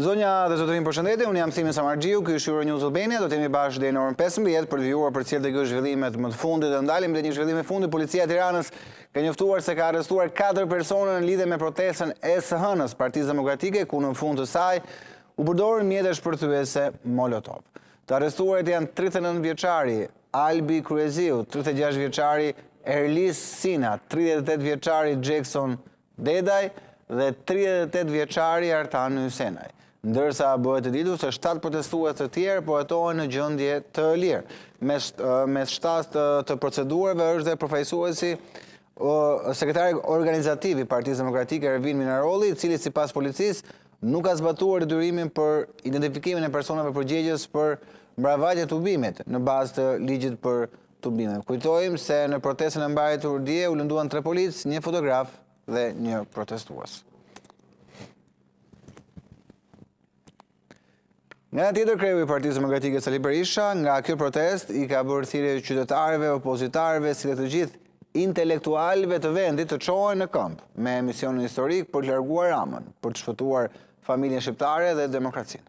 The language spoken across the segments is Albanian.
Zonja dhe zotërin përshëndetje, unë jam Thimin Samargjiu, ky është Euronews Albania, do të jemi bashkë deri në orën 15 për të vijuar për cilë të zhvillimet më të fundit dhe ndalim dhe një zhvillim e fundit. Policia e Tiranës ka njoftuar se ka arrestuar 4 persona në lidhje me protestën e SHN-s, Partisë Demokratike, ku në fund të saj u përdorën mjete shpërthyese Molotov. Të arrestuarit janë 39 vjeçari Albi Kryeziu, 36 vjeçari Erlis Sina, 38 vjeçari Jackson Dedaj dhe 38 vjeçari Artan Hysenaj. Ndërsa bëhet e ditur se 7 protestues të tjerë po jetohen në gjendje të lirë. Me shtas të procedurave është dhe përfaqësuesi sekretari organizativ i Partisë Demokratike Ervin Minarolli, i cili sipas policisë nuk ka zbatuar detyrimin për identifikimin e personave përgjegjës për mbrojtje të tubimit në bazë të ligjit për tubimet. Kujtojmë se në protestën e mbajtur dje u lënduan 3 policë, një fotograf dhe një protestues. Nga ana tjetër, kreu i Partisë Demokratike Sali Berisha nga kjo protest i ka bërë thirrje qytetarëve, opozitarëve, si dhe të gjithë intelektualëve të vendit të çohen në këmbë me misionin historik për të larguar Ramën, për të shpëtuar familjen shqiptare dhe demokracinë.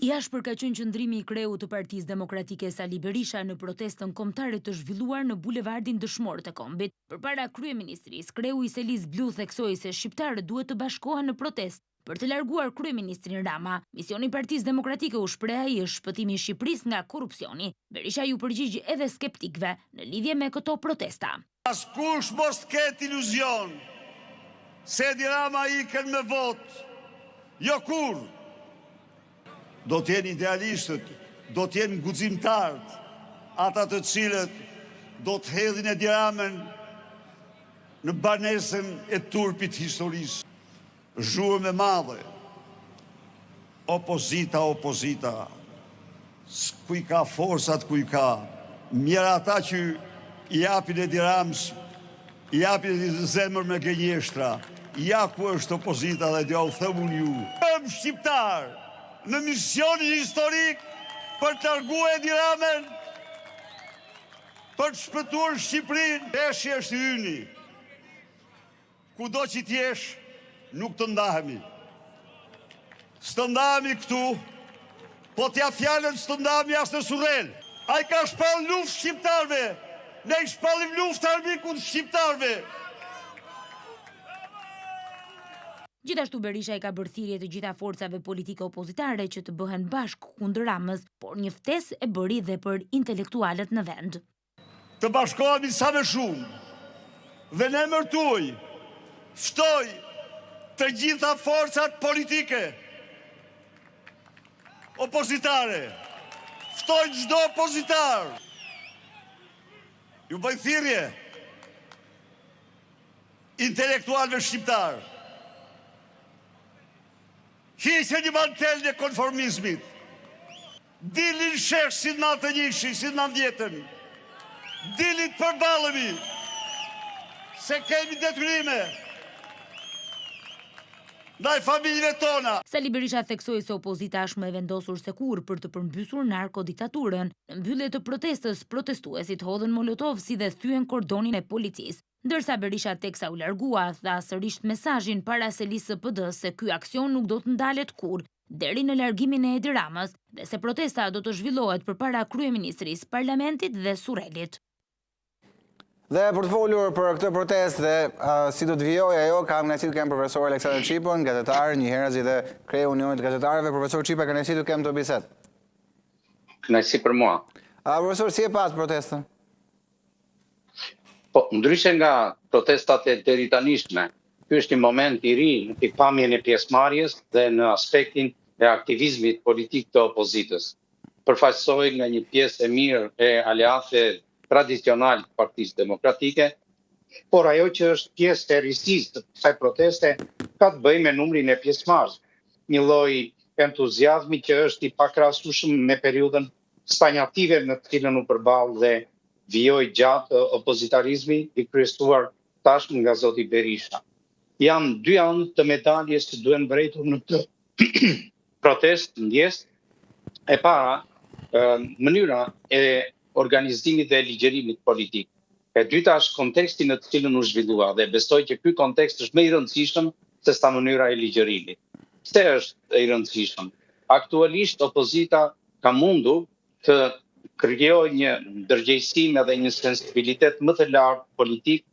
Jashtë përkaqën qëndrimi i kreut të Partisë Demokratike Sali Berisha në protestën kombëtare të zhvilluar në bulevardin Dëshmor të Kombit, përpara kryeministrisë, kreu i Selis Blu theksoi se shqiptarët duhet të bashkohen në protestë për të larguar kryeministrin Rama. Misioni i Partisë Demokratike u shpreh ai është shpëtimi i Shqipërisë nga korrupsioni. Berisha ju përgjigj edhe skeptikëve në lidhje me këto protesta. Askush mos ketë iluzion se Edi Rama ikën me votë. Jo kur. Do t'jenë idealistët, do t'jenë guximtarët, ata të cilët do të hedhin Edi Ramën në banesën e turpit historisë. Zhurmë e madhe, opozita, kuj ka forsat, kuj ka, mjera ata që i japin Edi Ramës, i japin zemër me gënjeshtra, ja ku është opozita dhe dja u thëmë unë ju. Jam shqiptar në misionin historik për të larguar Edi Ramën, për të shpëtuar Shqipërinë. Deshi është yni, kudo që t'jesh, nuk të ndahemi. Së ndahemi këtu, po t'ja fjallën së ndahemi as në Surrel. A i ka shpall luft shqiptarve, ne i shpallim luft armikut shqiptarve. Gjithashtu Berisha i ka bërë thirrje të gjitha forcave politike opozitare që të bëhen bashkë kundër Ramës, por një ftesë e bëri dhe për intelektualët në vend. Të bashkohemi sa më shumë, dhe në emër tuaj, ftoj të gjitha forcat politike, opozitare, ftoj çdo opozitar. Ju bëj thirrje intelektualëve shqiptar. Hiqeni mantelin e konformizmit. Dilin shesh si natë njëshi, si 90-ën. Dilit përballemi, se kemi detyrime ndaj familjeve tona. Sali Berisha theksoi se opozita është më e vendosur se kur për të përmbysur narkodiktaturën. Në mbyllje të protestës, protestuesit hodhën molotov si dhe thyen kordonin e policisë. Ndërsa Berisha teksa u largua, tha sërish mesazhin para Selis së PD-s se ky aksion nuk do të ndalet kurrë deri në largimin e Edi Ramës dhe se protesta do të zhvillohet përpara kryeministrisë, parlamentit dhe Surrelit. Dhe për të folur për këtë protest dhe si do të vijojë ajo, kam kënaqësi të kem profesor Aleksandër Çipën, gazetar, një herëzi dhe kreu Unionit të Gazetarëve. Profesor Çipa, kënaqësi të kem të bisedë. Kënaqësi për mua. Profesor, si e pas protestën? Po, ndryshe nga protestat e deritanishme, ky është një moment i ri në pikpamjen e pjesëmarrjes dhe në aspektin e aktivizmit politik të opozitës. Përfaqësohet nga një pjesë e mirë e aleate tradicional të Partisë Demokratike, por ajo që është pjesë e risisë të kësaj proteste ka të bëjë me numrin e pjesëmarrësve. Një lloj entuziazmi që është i pakrahasueshëm me periudhën stagnative në të cilën u përball dhe vijoi gjatë opozitarizmi i kryesuar tashmë nga zoti Berisha. Janë dy anë të medaljes që duhen mbërritur në këtë protestë ndjes. E para, mënyra e organizimit dhe ligjerimit politik. E dyta është konteksti në të cilën u zhvillua dhe besoj që ky kontekst është më i rëndësishëm se sa mënyra e ligjerimit. Pse është e rëndësishëm? Aktualisht opozita ka mundur të krijojë një ndërgjegjësim edhe një sensibilitet më të lartë politik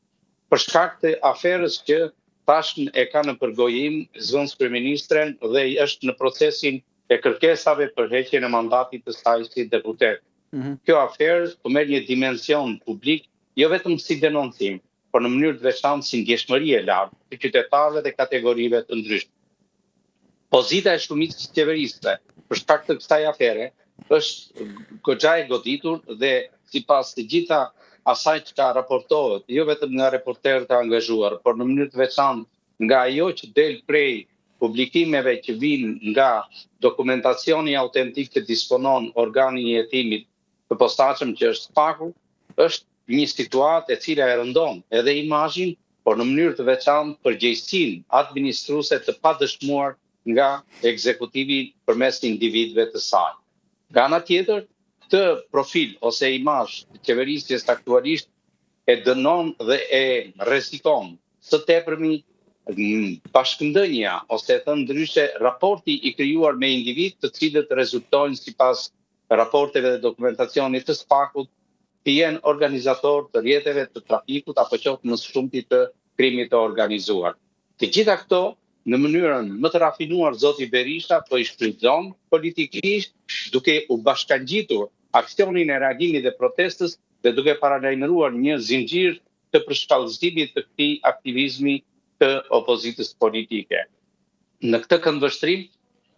për shkak të aferës që tashmë e ka në përgojim zëvendës kryeministren dhe është në procesin e kërkesave për heqjen e mandatit të saj si deputet. Kjo aferë po merr një dimension publik jo vetëm si denoncim, por në mënyrë të veçantë si ndjeshmëri e lartë të qytetarëve dhe kategorive të ndryshme. Pozita e shumicës qeverisë për shkak të kësaj afere është goxha e goditur dhe sipas të gjitha asaj që raportohet, jo vetëm nga reporterët e angazhuar, por në mënyrë të veçantë nga ajo që del prej publikimeve që vijnë nga dokumentacioni autentik që disponon organi i hetimit të posaçëm që është Spaku, është një situatë e cila e rëndon edhe imazhin, por në mënyrë të veçantë përgjegjësinë administruese të padëshmuar nga ekzekutivi përmes individëve të saj. Nga ana tjetër, këtë profil ose imazh të qeverisjes aktualisht e dënon dhe e rrezikon së tepërmi bashkëndënia ose të ndryshe raporti i krijuar me individ të cilët rezultojnë sipas raporteve dhe dokumentacionit të Spakut të jenë organizator të rrjeteve të trafikut apo qoftë më shumti të krimit të organizuar. Të gjitha këto në mënyrën më të rafinuar zoti Berisha po i shfrytëzon politikisht duke u bashkangjitur aksionin e reagimit dhe protestës dhe duke paralajmëruar një zinxhir të përshkallëzimit të këtij aktivizmi të opozitës politike. Në këtë këndvështrim,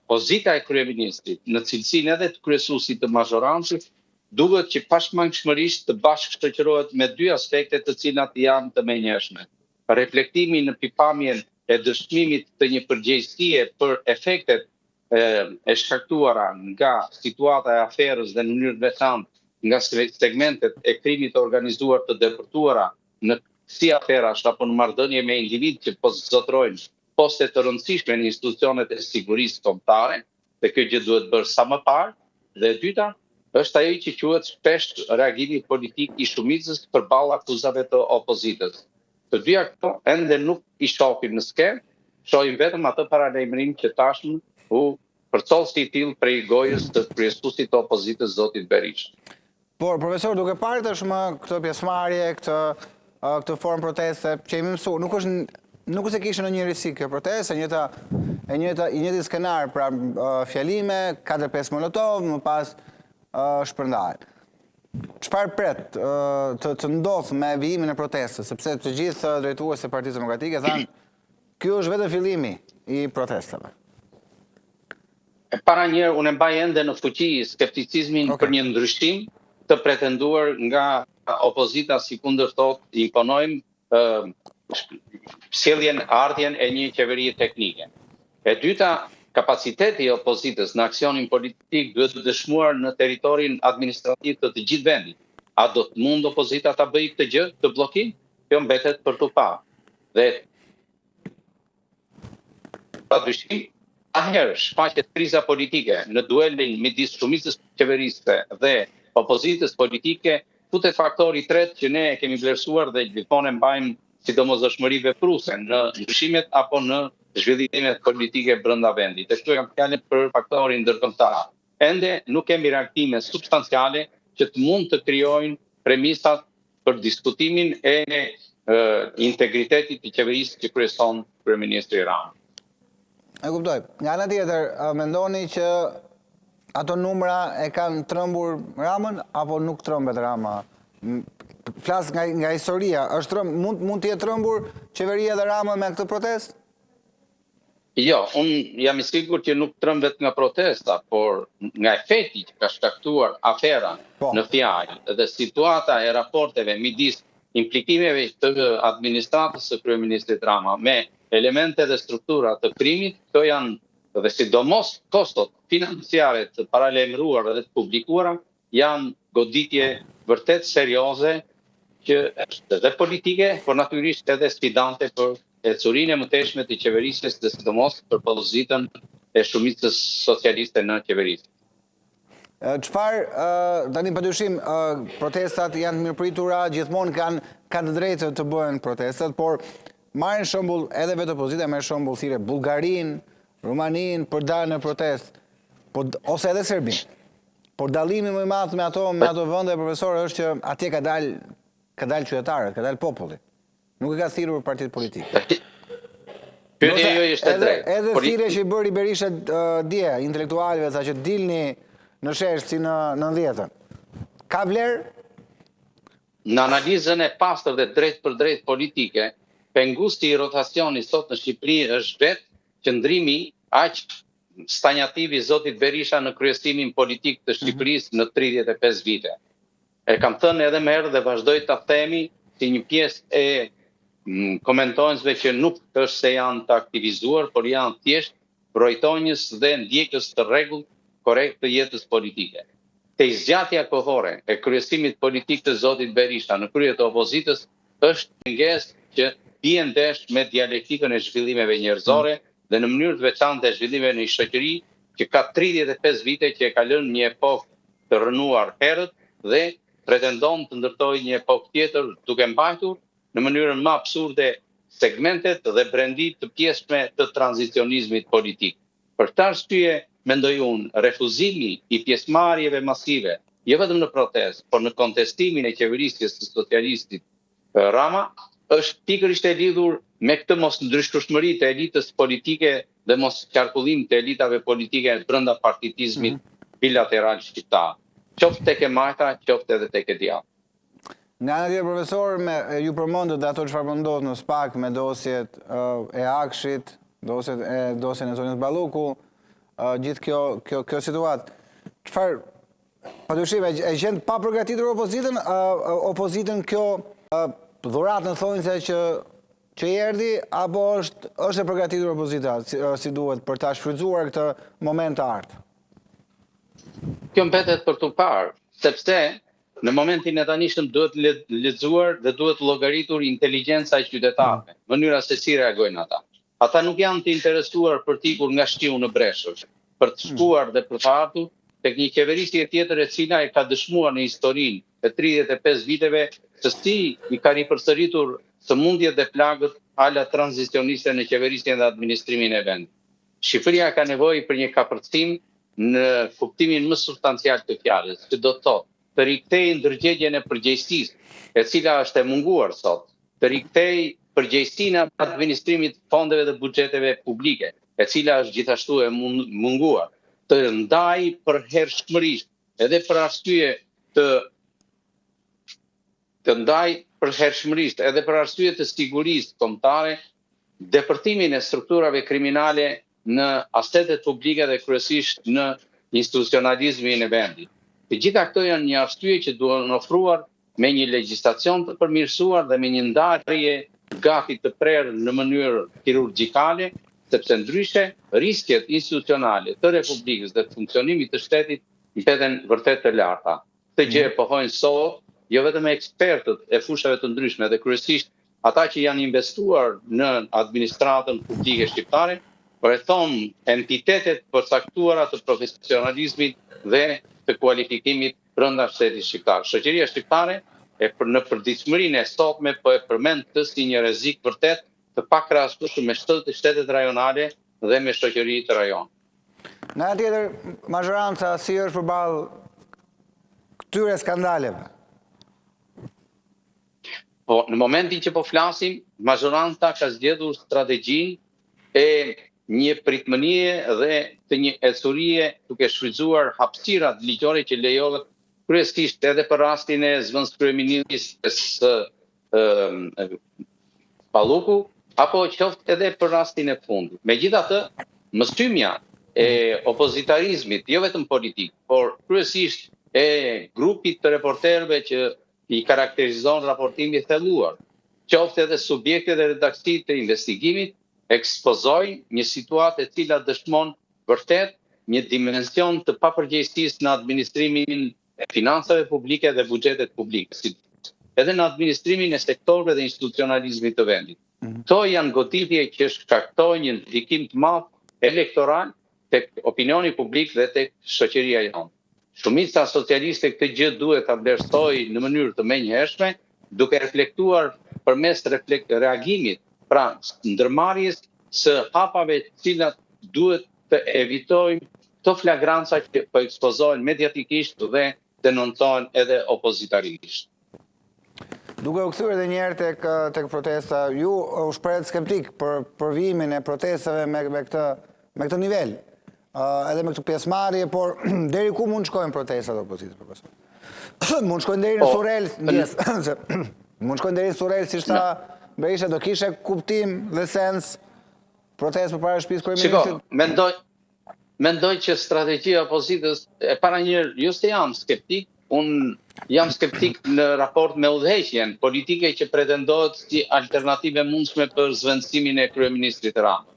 pozita e kryeministrit në cilësinë edhe të kryesuesit të mazhorancës duhet që pashmangshmërisht të bashkështoqërohet me dy aspekte të cilat janë të menjëshme. Reflektimi në pikpamjen e dëshmimit të një përgjegjësie për efektet e shkaktuara nga situata e aferës dhe në mënyrë të veçantë nga segmentet e krimit të organizuar të depërtuara në si aferash apo në marrëdhënie me individ që po zotrojnë poste të rëndësishme në institucionet e sigurisë kombëtare, dhe kjo gjë duhet bërë sa më parë, dhe e dyta është ajo që quhet shpesh reagimi politik i shumicës përballë akuzave të opozitës. Të dyja këto ende nuk i shohim në skenë, shohim vetëm atë paralajmërim që tashmë u përcoll si i tillë prej gojës të kryesuesit të opozitës zotit Berisha. Por profesor, duke parë tashmë këtë pjesëmarrje, këtë formë proteste që jemi mësuar, nuk se kishte ndonjë rrezik kjo protestë, i njëjti skenar, pra fjalime, 4-5 molotov, më pas shpërndarje. Çfarë pret të ndodhë me vijimin e protestës, sepse të gjithë drejtuesit e Partisë Demokratike thanë ky është vetëm fillimi i protestave. Para njerë, unë mbaj ende në fuqi skepticizmin për një ndryshim të pretenduar nga opozita, si kundër thot, i imponojmë sjelljen, ardhjen e një qeverie teknike. E dyta, kapaciteti i opozitës në aksionin politik duhet të dëshmuar në territorin administrativ të gjithë vendit. A do të mund opozita ta bëjë këtë gjë, të bllokim? Kjo mbetet për tu parë. Dhe padyshim, herë shfaqet kriza politike në duelin midis shumicës qeverisë dhe opozitës politike, futet faktori tret që ne e kemi vlerësuar dhe gjithmonë e mbajmë sidomosdëshmëri vepruese në ndryshimet apo në zhvillimet politike brenda vendit. Dhe këtu kam fjalën për faktorin ndërkombëtar. Ende nuk kemi reagime substanciale që të mund të krijojnë premisat për diskutimin e integritetit të qeverisë që kryeson kryeministri Rama. E kuptoj. Nga ana tjetër, mendoni që ato numra e kanë trembur Ramën apo nuk trembet Rama? Flas nga historia, mund të jetë trembur qeveria dhe Rama me këtë protestë? Jo, unë jam i sigurt që nuk trembet nga protesta, por nga efekti që ka shkaktuar afera në fjalë dhe situata e raporteve midis implikimeve të administratës së kryeministrit Rama me elemente dhe struktura të krimit, këto janë dhe sidomos kostot financiare të paralajmëruara dhe të publikuara janë goditje vërtet serioze që është edhe politike, por natyrisht edhe sfidante për ecurinë e mëtejshme të qeverisjes dhe sidomos për pozitën e shumicës socialiste në qeverisje. Tani padyshim protestat janë të mirëpritura, gjithmonë kanë drejtë të bëhen protestat, por marrin shembull edhe vetë opozita, merr shembull thirrje Bullgarinë, Rumaninë për dalë në protest, ose edhe Serbinë. Por dallimi më i madh me ato vende, profesor, është që atje ka dalë qytetarët, ka dalë populli. Nuk e ka thirrur partitë politike. Pyetja jo ishte drejtë. Edhe thirrja që i bëri Berisha dje intelektualëve, tha që dilni në shesh si në 90-ën. Ka vlerë? Në analizën e pastër dhe drejt për drejt politike, pengusti i rotacionit sot në Shqipëri është vetë qëndrimi aq stanjativi zotit Berisha në kryesimin politik të Shqipërisë në 35 vite. E kam thënë edhe më herë dhe vazhdoj ta themi si një pjesë e komentuesve që nuk është se janë të aktivizuar, por janë thjesht mbrojtënjës dhe ndjekës të rregullt korrekt të jetës politike. Te zgjatja kohore e kryesimit politik të zotit Berisha në krye të opozitës është mungesë që bie ndesh me dialektikën e zhvillimeve njerëzore dhe në mënyrë të veçantë e zhvillimeve në një shoqëri që ka 35 vite që e ka lënë një epokë të rënuar herët dhe pretendon të ndërtojë një epokë tjetër duke mbajtur në mënyrën më absurde segmentet dhe brendit të pjesme të tranzicionizmit politik. Për këtë arsye, mendoj unë, refuzimi i pjesëmarrjeve masive, jo vetëm në protestë, por në kontestimin e qeverisjes së socialistit Rama, është pikërisht e lidhur me këtë mos ndryshmëri të elitës politike dhe mos qarkullim të elitave politike brenda partitizmit bilateral shqiptar. Qoftë tek e majta, qoftë edhe tek e djathtë. Nga ana tjetër, profesor, ju përmendët ato çfarë po ndodh në SPAK me dosjet e Akshit, dosjen e zonës Balluku, gjithë kjo situatë. Çfarë padyshim e gjen pa përgatitur opozitën kjo dhuratë në thonjse që i erdhi, apo është e përgatitur opozita si duhet për ta shfrytzuar këtë moment të artë? Kjo mbetet për të parë, sepse në momentin e tanishëm duhet lexuar dhe duhet llogaritur inteligjenca e qytetarëve, mënyra se si reagojnë ata. Ata nuk janë të interesuar për të ikur nga shtiu në breshësh, për të shkuar dhe për të ardhur tek një qeverisje tjetër e cila e ka dëshmuar në historinë e 35 viteve se si i ka ripërsëritur sëmundjet dhe plagët ala tranzicioniste në qeverisjen dhe administrimin e vendit. Shqipëria ka nevojë për një kapërcim në kuptimin më substancial të fjalës, që do të thotë të rikthejë ndërgjegjjen e përgjegjësisë, e cila është e munguar sot, të rikthejë përgjegjësinë e administrimit të fondeve dhe buxheteve publike, e cila është gjithashtu e munguar, të ndajë përhershmërisht edhe për arsye të sigurisë kombëtare depërtimin e strukturave kriminale në asetet publike dhe kryesisht në institucionalizmin e vendit. Të gjitha këto janë një arsye që duhen ofruar me një legjislacion të përmirësuar dhe me një ndarje gati të prerë në mënyrë kirurgjikale, sepse ndryshe riskjet institucionale të Republikës dhe të funksionimit të shtetit mbeten vërtet të larta. Këtë gjë e pohojnë sot jo vetëm ekspertët e fushave të ndryshme dhe kryesisht ata që janë investuar në administratën publike shqiptare, por e thonë entitetet përcaktuara të profesionalizmit dhe të kualifikimit brenda shtetit shqiptar. Shoqëria shqiptare në përditshmërinë e sotme po e përmend këtë si një rrezik vërtet të pakrahasueshëm me shtetet rajonale dhe me shoqëritë të rajon. Nga ana tjetër, mazhoranca si është përballë këtyre skandaleve? Po, në momentin që po flasim, mazhoranca ka zgjedhur strategjinë e një pritmënie dhe të një ecurie duke shfrytzuar hapësirat ligjore që lejohet kryesisht edhe për rastin e zëvendëskryeministres Balluku, apo qoftë edhe për rastin e fundit. Megjithatë, mëstymja e opozitarizmit, jo vetëm politik, por kryesisht e grupit të reporterëve që i karakterizon raportimi i thelluar, qoftë edhe subjektet e redaksit të investigimit, ekspozojnë një situatë e cila dëshmon vërtet një dimension të papërgjegjësisë në administrimin e financave publike dhe buxhetet publike, edhe në administrimin e sektorëve dhe institucionalizmit të vendit. Këto janë goditje që shkaktojnë një ndikim të madh elektoral tek opinioni publik dhe tek shoqëria jonë. Shumica socialiste këtë gjë duhet ta vlerësojë në mënyrë të menjëhershme, duke reflektuar përmes reagimit, pra ndërmarrjes së hapave të cilat duhet të evitojmë të flagranca që po ekspozohen mediatikisht dhe denoncohen edhe opozitarisht. Duke u kthyer edhe një herë tek protesta, ju u shprehet skeptik për përvimin e protestave me këtë nivel, edhe me këtë pjesëmarrje, por deri ku mund shkojnë protestat e opozitës, profesor? Mund shkojnë deri në Surrel, mund shkojnë deri në Surrel, siç tha Berisha, do kishe kuptim dhe sens protestë përpara shtëpisë kryeministrit? Mendoj që strategjia e opozitës e para njëherë, jo se jam skeptik, unë jam skeptik në raport me udhëheqjen politike që pretendohet si alternative mundshme për zvendësimin e kryeministrit Rama.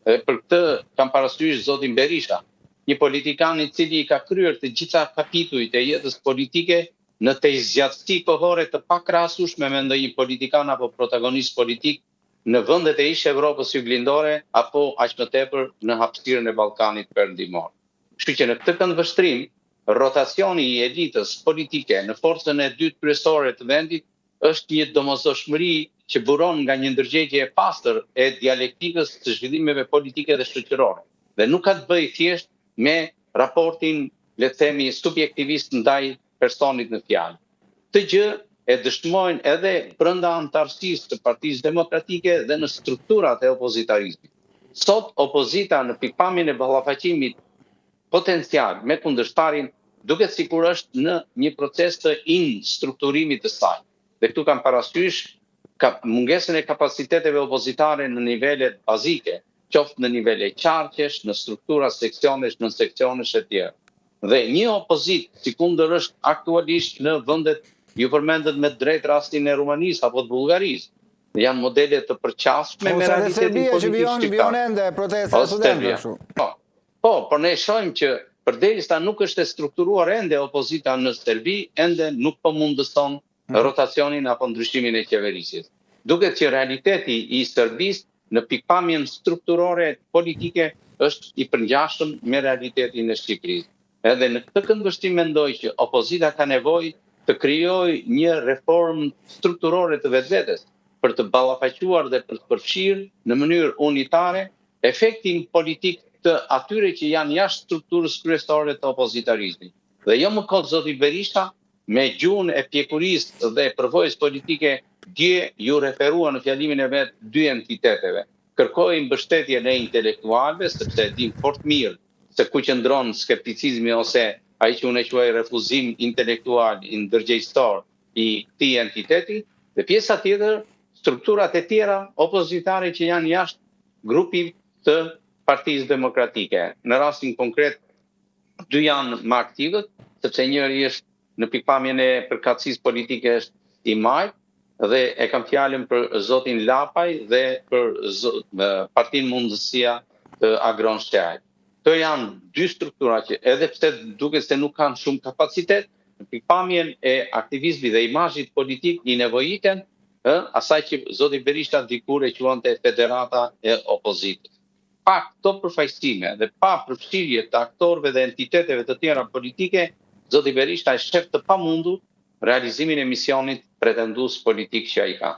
Dhe për këtë kam parasysh zotin Berisha, një politikan i cili ka kryer të gjitha kapitujt e jetës politike në të zgjatësi kohore të pakrahasueshme me ndonjë politikan apo protagonist politik në vendet e ish Evropës juglindore apo aq më tepër në hapësirën e Ballkanit Perëndimor. Kështu që në këtë këndvështrim, rotacioni i elitës politike në forcën e dytë kryesore të vendit është një domosdoshmëri që buron nga një ndërgjegje e pastër e dialektikës të zhvillimeve politike dhe shoqërore. Dhe nuk ka të bëjë thjesht me raportin, le të themi, subjektivist ndaj personit në fjalë. Këtë gjë e dëshmojnë edhe brenda antarësisë të Partisë Demokratike dhe në strukturat e opozitarizmit. Sot opozita në pikpamjen e ballafaqimit potencial me kundërshtarin duket sikur është në një proces të instrukturimit të saj. Dhe këtu kam parasysh mungesën e kapaciteteve opozitare në nivelet bazike, qoftë në nivele qarqesh, në struktura seksionesh, në seksionesh e tjera. Dhe një opozit, sikundër është aktualisht në vendet, ju përmendet me drejt rastin e Rumanisë apo të Bullgarisë. Janë modele të përqasshme me realitetin politik shqiptar. Vion ende protesta e studentëve. Por ne shohim që përderisa nuk është e strukturuar ende opozita në Serbi, ende nuk po mundëson rotacionin apo ndryshimin e qeverisjes. Duket që realiteti i Serbisë në pikpamjen strukturore politike është i përngjashëm me realitetin e Shqipërisë. Edhe në këtë këndvështrim mendoj që opozita ka nevojë të krijojë një reformë strukturore të vetvetes për të ballafaquar dhe për të përfshirë në mënyrë unitare efektin politik të atyre që janë jashtë strukturës kryesore të opozitarizmit. Dhe jo më kot zoti Berisha me gjuhën e pjekurisë dhe përvojës politike dje ju referua në fjalimin e vet dy entiteteve. Kërkoi mbështetjen e intelektualëve sepse dim fort mirë se ku qëndron skepticizmi ose ai që unë e quaj refuzim intelektual i ndërgjegjësor i këtij entiteti, dhe pjesa tjetër strukturat e tjera opozitare që janë jashtë grupit të Partisë Demokratike. Në rastin konkret, dy janë më aktivët, sepse njëri është në pikpamjen e përkatësisë politike është i majt, dhe e kam fjalën për zotin Lapaj dhe për Partinë Mundësia të Agron Shqipërisë. Këto janë dy struktura që edhe pse duket se nuk kanë shumë kapacitet, në pikpamjen e aktivizmit dhe imazhit politik i nevojiten asaj që zoti Berisha dikur e quante Federata e Opozitës. Pa këto përfaqësime dhe pa përfshirje të aktorëve dhe entiteteve të tjera politike, zoti Berisha e shef të pamundur realizimin e misionit pretendues politik që ai ka.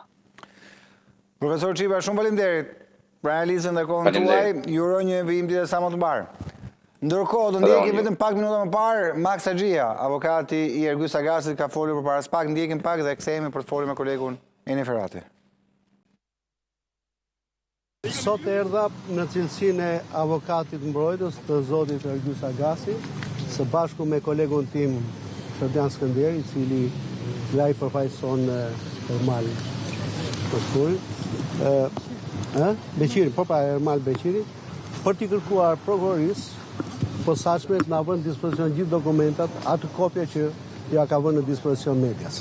Profesor Çipa, shumë faleminderit për analizën dhe kohën tuaj. Ju uroj një vijim ditë sa më të mbarë. Ndërkohë, do ndjekim vetëm pak minuta më parë, Max Haxhia, avokati i Ergys Agasit, ka folur përpara pak, ndjekim pak dhe kthehemi për të folur me kolegun Eni Ferrati. Sot erdha në cilësinë e avokatit mbrojtës të zotit Ergys Agasi, së bashku me kolegun tim Shërdan Skënderi, i cili ai përfaqëson Ermal Beqiri, Ermal Beqiri, për t'i kërkuar prokurorisë posaçme të na vënë në dispozicion gjithë dokumentat, atë kopja që ja ka vënë në dispozicion medias.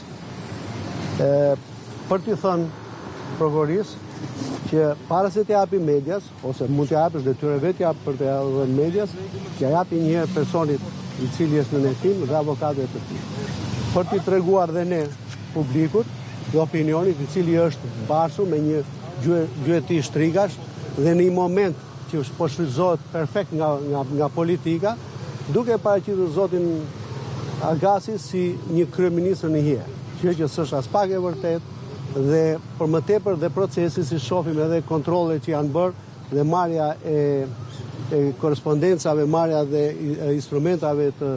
Për t'i thënë prokurorisë që para se t'i japi medias, ose mund t'i japësh detyrë vetë jap për t'i dhënë medias, t'ia japi një herë personit i cili është në hetim dhe avokatëve të tij. Për t'i treguar dhe ne publikut dhe opinionit i cili është bashur me një gjueti shtrigash dhe në një moment që po shfrytëzohet perfekt nga politika, duke paraqitur zotin Agasi si një kryeministër në hije, që s'është as pak e vërtet, dhe për më tepër dhe procesi si shohim edhe kontrollet që janë bërë dhe marrja e korespondencave, marrja dhe instrumentave të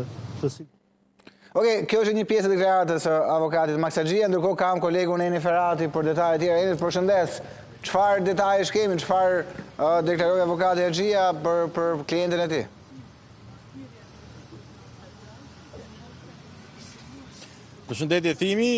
Okej, kjo është një pjesë e deklaratës së avokatit Max Haxhia, ndërkohë kam kolegun Eni Ferrati për detaje tjera. Eni, përshëndes. Çfarë detaje kemi, çfarë deklaroi avokati Haxhia për klientin e tij? Përshëndetje thimi,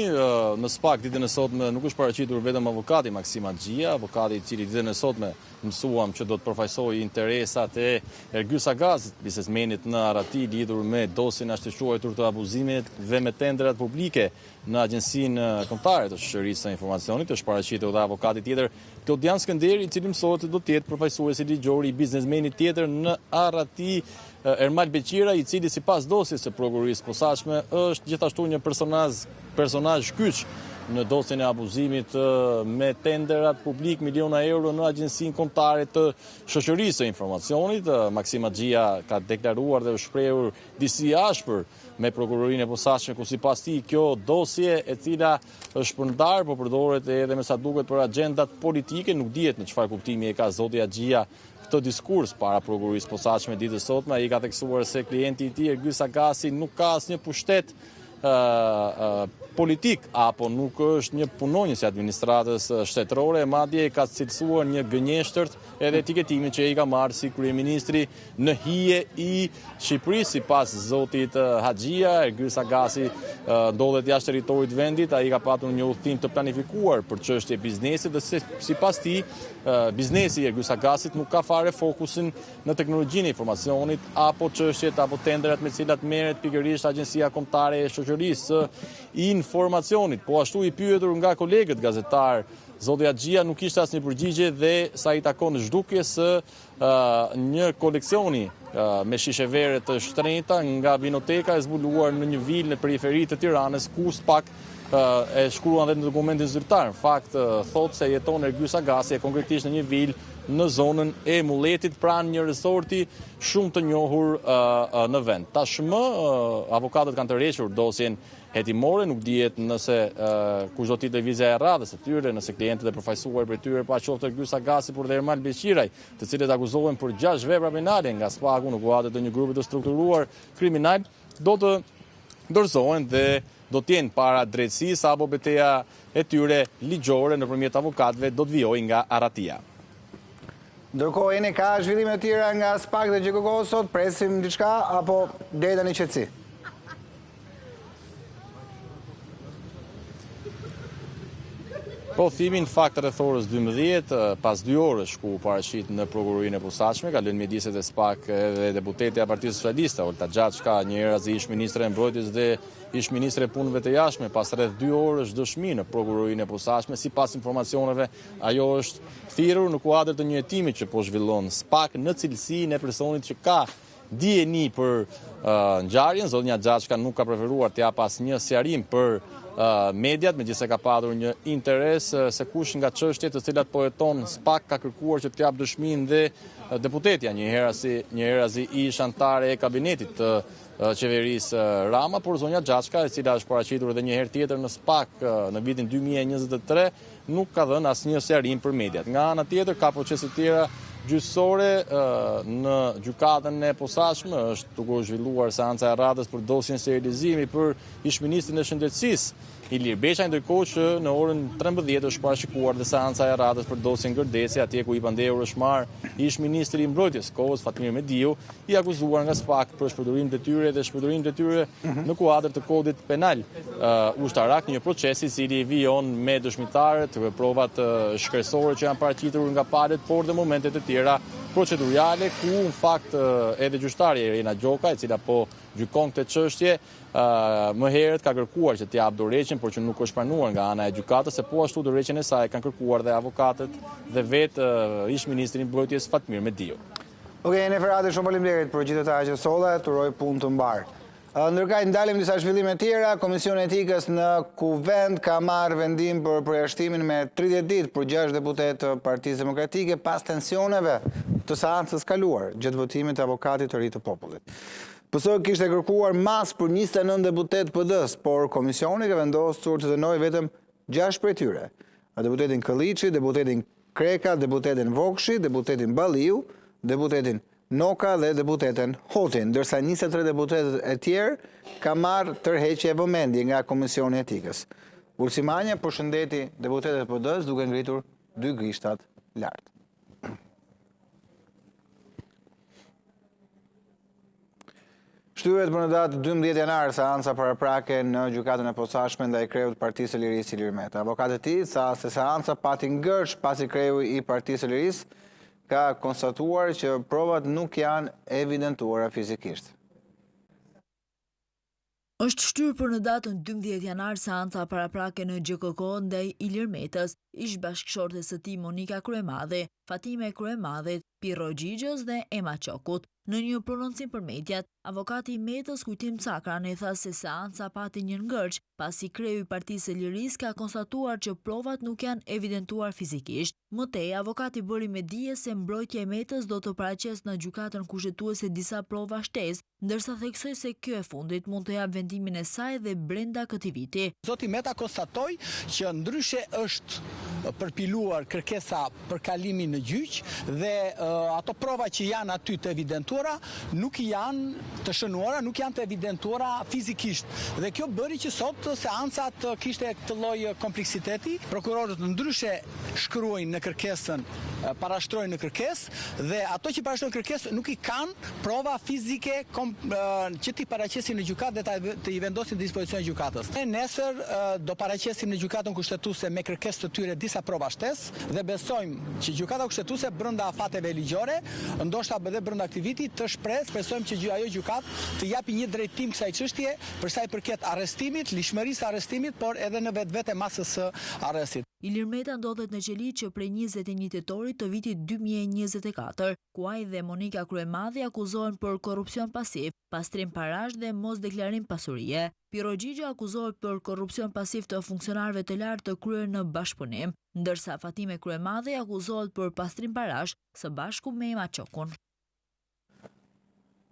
në SPAK ditën e sotme nuk është paraqitur vetëm avokati Maksim Haxhia, avokati I cili ditën e sotme mësuam që do të përfaqësojë interesat e Ergyes Agazit, biznesmenit në Arati lidhur me dosjen e shtëshuar të abuzimit dhe me tenderat publike në Agjencinë Kombëtare të Shoqërisë së Informacionit. Është paraqitur dhe avokati tjetër Klodian Skënderi, I cili mësohet se do të jetë përfaqësuesi ligjor I biznesmenit tjetër në Arati, Ermal Beqira, I cili sipas dosjes së prokurorisë posaçme është gjithashtu një personazh kyç në dosjen e abuzimit me tenderat publik miliona euro në Agjencinë Kombëtare të Shoqërisë së Informacionit. Maksim Haxhia ka deklaruar dhe shprehur disi ashpër me prokurorinë e posaçme, ku sipas tij kjo dosje e cila është përndar, po përdoret edhe me sa duket për agjendat politike, nuk dihet në çfarë kuptimi e ka zoti Haxhia këtë diskurs para prokurorisë posaçme ditës sotme. Ai ka theksuar se klienti I tij Ergyes Agasi nuk ka asnjë pushtet politik apo nuk është një punonjës I administratës shtetërore, madje ka cilësuar një gënjeshtërt edhe etiketimin që ai ka marrë si kryeministri në hije I Shqipërisë. Sipas zotit Haxhia, Ergyes Agasi ndodhet jashtë territorit të vendit, ai ka patur një udhëtim të planifikuar për çështje biznesi dhe sipas tij biznesi I Ergyes Agasit nuk ka fare fokusin në teknologjinë e informacionit apo çështjet apo tenderat me cilat merret pikërisht Agjencia Kombëtare e Shoqërisë së Informacionit. Po ashtu I pyetur nga kolegët gazetar, zoti Haxhia nuk kishte asnjë përgjigje dhe sa I takon zhdukjes së një koleksioni me shishe vere të shtrenjta nga vinoteka e zbuluar në një vilë në periferi të Tiranës, ku SPAK e shkruan dhe në dokumentin zyrtar. Në fakt, thot se jeton Ergyes Agasi konkretisht në një vilë në zonën e Mulletit, pranë një resorti shumë të njohur në vend. Tashmë, avokatët kanë tërhequr dosjen hetimore, nuk dihet nëse kush do të jetë lëvizja e radhës së tyre, nëse klientët e përfaqësuar për tyre pa qoftë Ergyes Agasi por dhe Ermal Beqiraj, të cilët akuzohen për 6 vepra penale nga SPAK-u në kuadër të një grupi të strukturuar kriminal, do të dorëzohen dhe do të jenë para drejtësisë apo betejë e tyre ligjore nëpërmjet avokatëve do të vijojë nga Aratia. Ndërkohë, Eni, ka zhvillime të tjera nga SPAK dhe GKK sot, presim diçka apo deri tani qetësi? Po, thimi në fakt rreth orës 12, pas 2 orësh ku paraqit në prokurorinë e posaçme, ka lënë mjediset e SPAK edhe deputetja e Partisë Socialiste, Olta Xhaçka, një herëzi ish ministre e Mbrojtjes dhe ish ministre e Punëve të Jashtme, pas rreth 2 orësh dëshmi në prokurorinë e posaçme. Sipas informacioneve, ajo është thirrur në kuadër të një hetimi që po zhvillon SPAK në cilësinë e personit që ka dijeni për ngjarjen. Zotja Xhaçka nuk ka preferuar të jap asnjë sqarim për mediat, megjithëse ka padur një interes se kush nga çështjet të cilat po heton SPAK ka kërkuar që të jap dëshminë dhe deputetja, një herëzi ish antare e kabinetit të qeverisë Rama, por zonja Xhaçka, e cila është paraqitur edhe një herë tjetër në SPAK në vitin 2023, nuk ka dhënë asnjë sqarim për mediat. Nga ana tjetër, ka procese të tjera gjyqësore në gjykatën e posaçme, është duke u zhvilluar seanca e radhës për dosjen sterilizimi për ish-ministrin e shëndetësisë Ilir Beqa, ndërkohë që në orën 13 është parashikuar dhe seanca e radhës për dosjen Gërdeci, atje ku I pandehur është marrë ish-ministri I Mbrojtjes kohës Fatmir Mediu, I akuzuar nga SPAK për shpërdorim detyre dhe shpërdorim detyre në kuadër të kodit penal ushtarak, një proces I cili vijon me dëshmitarët, provat shkresore që janë paraqitur nga palët, por dhe momentet e tjera procedurale ku në fakt edhe gjyqtarja Irena Gjoka, e cila po gjykon këtë çështje, më herët ka kërkuar që të jap dorëheqjen, por që nuk është pranuar nga ana e gjykatës, se po ashtu dorëheqjen e saj kanë kërkuar dhe avokatët dhe vetë ish-ministri I Mbrojtjes Fatmir Mediu. Okej, Eni Ferrati, shumë faleminderit për gjithë detajët që solla, uroj punë të mbarë. Ndërkaq ndalim disa zhvillime tjera. Komisioni Etikës në Kuvend ka marrë vendim për përjashtimin me 30 ditë për 6 deputet të Partisë Demokratike pas tensioneve të seancës kaluar gjatë votimit të avokatit të ri të popullit. PS kishte kërkuar mas për 29 deputet PD-s, por komisioni ka vendosur të dënojë vetëm 6 prej tyre. Deputetin Këlliçi, deputetin Kreka, deputetin Vokshi, deputetin Balliu, deputetin Noka dhe deputeten Hoti, ndërsa 23 deputetet e tjerë ka marrë tërheqje e vëmendje nga Komisioni Etikës. Ulsimania përshëndeti deputetet PD-s duke ngritur 2 gishtat lart. Shtyhet për në datë 12 janar seanca paraprake në gjykatën e posaçme ndaj kreut Partisë së Lirisë Ilir Meta. Avokati i tij tha se seanca pati ngërç pasi kreu i Partisë së Lirisë ka konstatuar që provat nuk janë evidentuara fizikisht. Është shtyrë për në datën 12 janar seanca paraprake në GKK ndaj Ilir Metës, ish bashkëshortes së tij Monika Kryemadhe, Fatime Kryemadhe, Pirro Gjigjës dhe Ema Qokut. Në një prononcim për mediat, avokati i Metës Kujtim Cakran tha se seanca pati një ngërç, pasi kreu i Partisë së Lirisë ka konstatuar që provat nuk janë evidentuar fizikisht. Mëtej, avokati bëri me dije se mbrojtja e Metës do të paraqes në gjykatën kushtetuese disa prova shtesë, ndërsa theksoi se kjo e fundit mund të jap vendimin e saj dhe brenda këtij viti. Zoti Meta konstatoi që ndryshe është përpiluar kërkesa për kalimin në gjyq dhe ato prova që janë aty të evidentuara nuk janë të shënuara, nuk janë të evidentuara fizikisht. Dhe kjo bëri që sot seanca të kishte këtë lloj kompleksiteti. Prokurorët ndryshe shkruajnë në kërkesën, parashtrojnë në kërkesë dhe ato që parashtrojnë në kërkesë nuk i kanë prova fizike që t'i paraqesin në gjykatë dhe të i vendosin në dispozicion e gjykatës. Ne nesër do paraqesim në gjykatën kushtetuese me kërkesë të tyre disa prova shtesë dhe besojmë që gjykata kushtetuese brenda fateve ligjore, ndoshta edhe brenda këtij viti të shpresojmë që ajo gjykatë të japi një drejtim kësaj çështje për sa i përket arrestimit, lishmërisë arrestimit, por edhe në vetvete masës së arrestit. Ilir Meta ndodhet në qeli që prej 21 tetorit të vitit 2024, ku ai dhe Monika Kryemadhe akuzohen për korrupsion pasiv, pastrim parash dhe mos deklarim pasurie. Pirro Gjigjë akuzohet për korrupsion pasiv të funksionarëve të lartë të kryer në bashkëpunim, ndërsa Fatime Kryemadhe akuzohet për pastrim parash së bashku me Ema Qokun.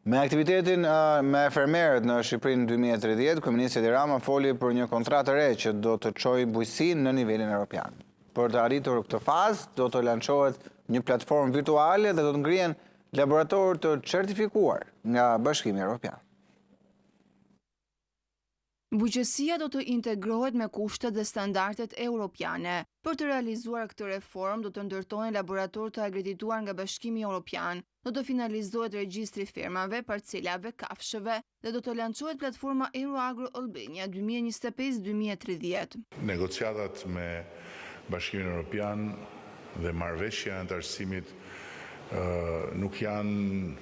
Me aktivitetin me fermerët në Shqipërinë 2030, kryeministri Edi Rama foli për një kontratë të re që do të çojë bujqësinë në nivelin evropian. Për të arritur këtë fazë, do të lançohet një platformë virtuale dhe do të ngrihen laboratorë të certifikuar nga Bashkimi Evropian. Bujqësia do të integrohet me kushtet dhe standardet europiane. Për të realizuar këtë reformë, do të ndërtohen laboratorë të akredituar nga Bashkimi Evropian, do të finalizohet regjistri firmave, parcelave, kafshëve dhe do të lançohet platforma Euroagro Albania 2025-2030. Negociatat me Bashkimin Evropian dhe marrëveshja e anëtarësimit nuk janë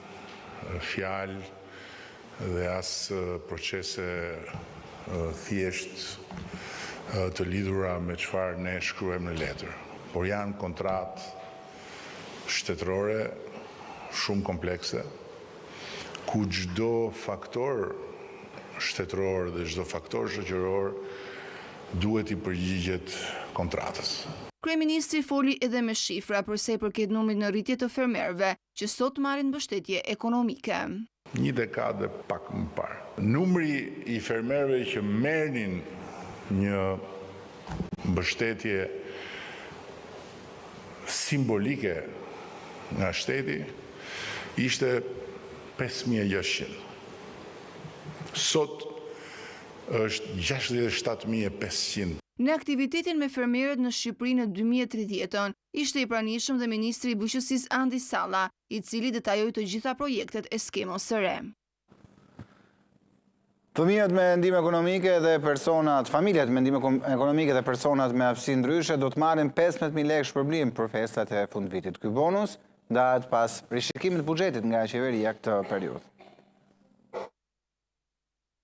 fjalë dhe as procese thjesht të lidhura me çfarë ne shkruajmë në letër, por janë kontratë shtetërore shumë komplekse, ku çdo faktor shtetëror dhe çdo faktor shoqëror duhet i përgjigjet kontratës. Kryeministri foli edhe me shifra për sa i përket numrit në rritje të fermerëve që sot marrin mbështetje ekonomike. Një dekadë pak më parë, numri i fermerëve që merrnin një mbështetje simbolike nga shteti ishte 5.600. Sot është 67.500. Në aktivitetin me fermerët në Shqipëri në 2030-ën, ishte i pranishëm dhe ministri i bujqësisë Andi Salla, i cili detajoi të gjitha projektet e skemës së re. Familjet me ndihmë ekonomike dhe personat me aftësi ndryshe do të marrin 15.000 lekë shpërblim për festat e fundvitit. Ky bonus ndahet pas rishikimit të buxhetit nga qeveria këtë periudhë.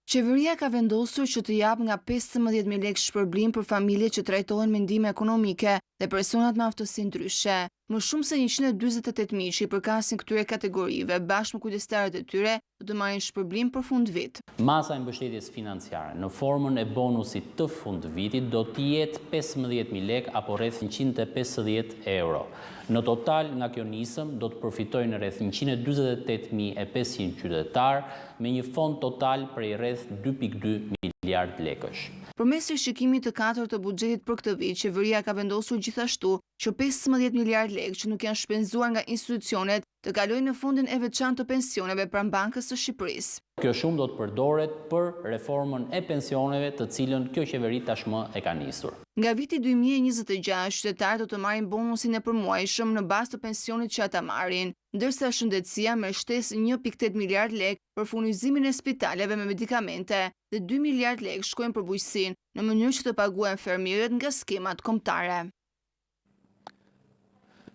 Qeveria ka vendosur që të jap nga 15.000 lekë shpërblim për familjet që trajtohen me ndihmë ekonomike dhe personat me aftësi ndryshe. Më shumë se 148.000 që i përkasin këtyre kategorive bashkë me kujdestarët e tyre do të marrin shpërblim për fundvit. Masa e mbështetjes financiare në formën e bonusit të fundvitit do të jetë 15.000 lekë apo rreth 150 euro. Në total, nga kjo nisëm, do të përfitojnë rreth 148.500 qytetarë me një fond total prej rreth 2.2 miliard lekësh. Përmes rishikimit të 4 të buxhetit për këtë vit, qeveria ka vendosur gjithashtu që 15 miliard lekë që nuk janë shpenzuar nga institucionet të kalojnë në fondin e veçantë të pensioneve pranë Bankës së Shqipërisë. Kjo shumë do të përdoret për reformën e pensioneve, të cilën kjo qeveri tashmë e ka nisur. Nga viti 2026, qytetarët do të marrin bonusin e përmuajshëm në bazë të pensionit që ata marrin, ndërsa shëndetësia merr shtesë 1.8 miliard lekë për furnizimin e spitaleve me medikamente dhe 2 miliard lekë shkojnë për bujqësinë në mënyrë që të paguhen fermierët nga skemat kombëtare.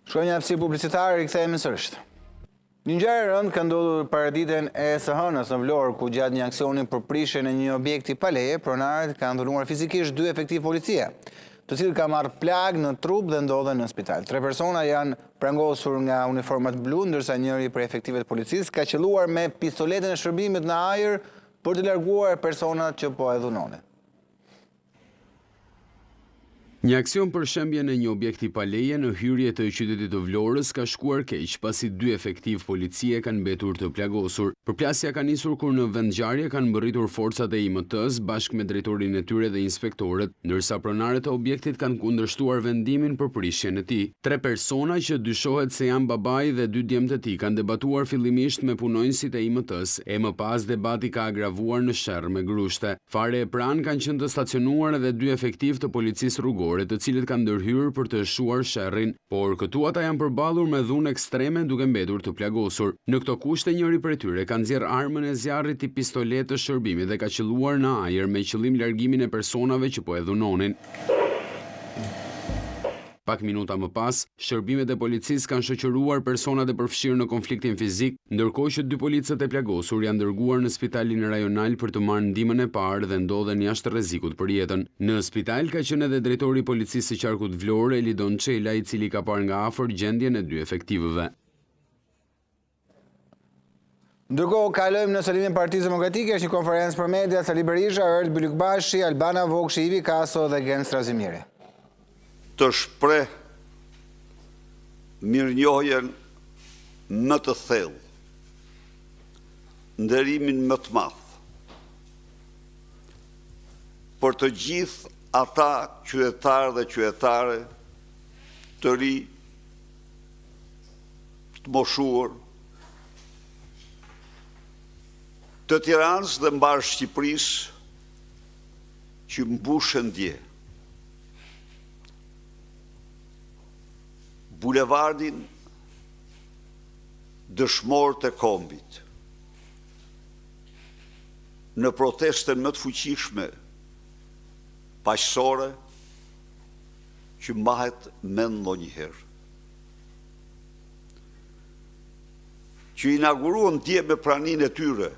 Shkojmë një hapësirë publicitare, rikthehemi sërish. Një ngjarje e rëndë ka ndodhur paraditën e së hënës në Vlorë, ku gjatë një aksioni për prishjen e një objekti paleje, pronarët kanë dhuruar fizikisht 2 efektiv policie, të cilët kanë marrë plagë në trup dhe ndodhen në spital. 3 persona janë prangosur nga uniformat blu, ndërsa njëri prej efektive të policisë ka qelluar me pistoletën e shërbimit në ajër për të larguar personat që po e dhunonin. Një aksion për shembjen e një objekti paleje në hyrje të qytetit të Vlorës ka shkuar keq, pasi 2 efektiv policie kanë mbetur të plagosur. Përplasja ka nisur kur në vendngjarje kanë mbërritur forcat e IMT-s bashkë me drejtorin e tyre dhe inspektorët, ndërsa pronarët e objektit kanë kundërshtuar vendimin për prishjen e tij. 3 persona që dyshohet se janë babai dhe 2 djemtë e tij kanë debatuar fillimisht me punonjësit e IMT-s, e më pas debati ka agravuar në sherr me grushte. Fare e pranë kanë qenë të stacionuar edhe 2 efektiv të policisë rrugore, të cilët kanë ndërhyrë për të shuar sherrin, por këtu ata janë përballur me dhunë ekstreme duke mbetur të plagosur. Në këto kushte njëri prej tyre ka nxjerr armën e zjarrit tip pistolet të shërbimit dhe ka qelluar në ajër me qëllim largimin e personave që po e dhunonin. Pak minuta më pas, shërbimet e policisë kanë shoqëruar personat e përfshirë në konfliktin fizik, ndërkohë që 2 policët e plagosur janë dërguar në spitalin rajonal për të marrë ndihmën e parë dhe ndodhen jashtë rrezikut për jetën. Në spital ka qenë edhe drejtori i policisë së qarkut Vlorë, Elidon Çela, i cili ka parë nga afër gjendjen e 2 efektivëve. Ndërkohë, kalojmë në salimin e Partisë Demokratike, është një konferencë për media, Sali Berisha, Erd Bylykbashi, Albana Vogshi, Ivi Kaso dhe Gen Strazimiri. Të shpreh mirënjohjen më të thellë, nderimin më të madh për të gjithë ata qytetarë dhe qytetare të ri, të moshuar, të Tiranës dhe mbar Shqipërisë që mbushen dje. Bulevardin dëshmor të kombit, në protestën më të fuqishme paqësore që mbahet mend ndonjëherë. Që inauguruan dje me praninë e tyre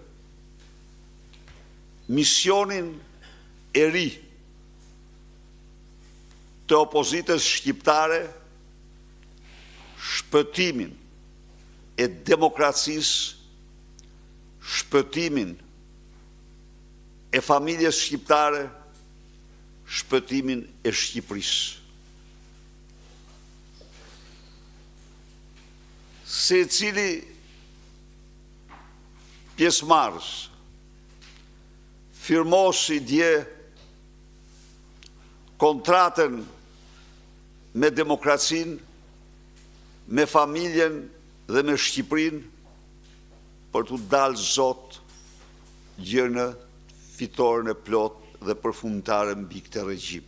misionin e ri të opozitës shqiptare, shpëtimin e demokracisë, shpëtimin e familjes shqiptare, shpëtimin e Shqipërisë. Secili pjesëmarrës firmosi dje kontratën me demokracinë, me familjen dhe me Shqipërinë për të dalë zot gjënë fitoren e plot dhe përfundimtare mbi këtë regjim.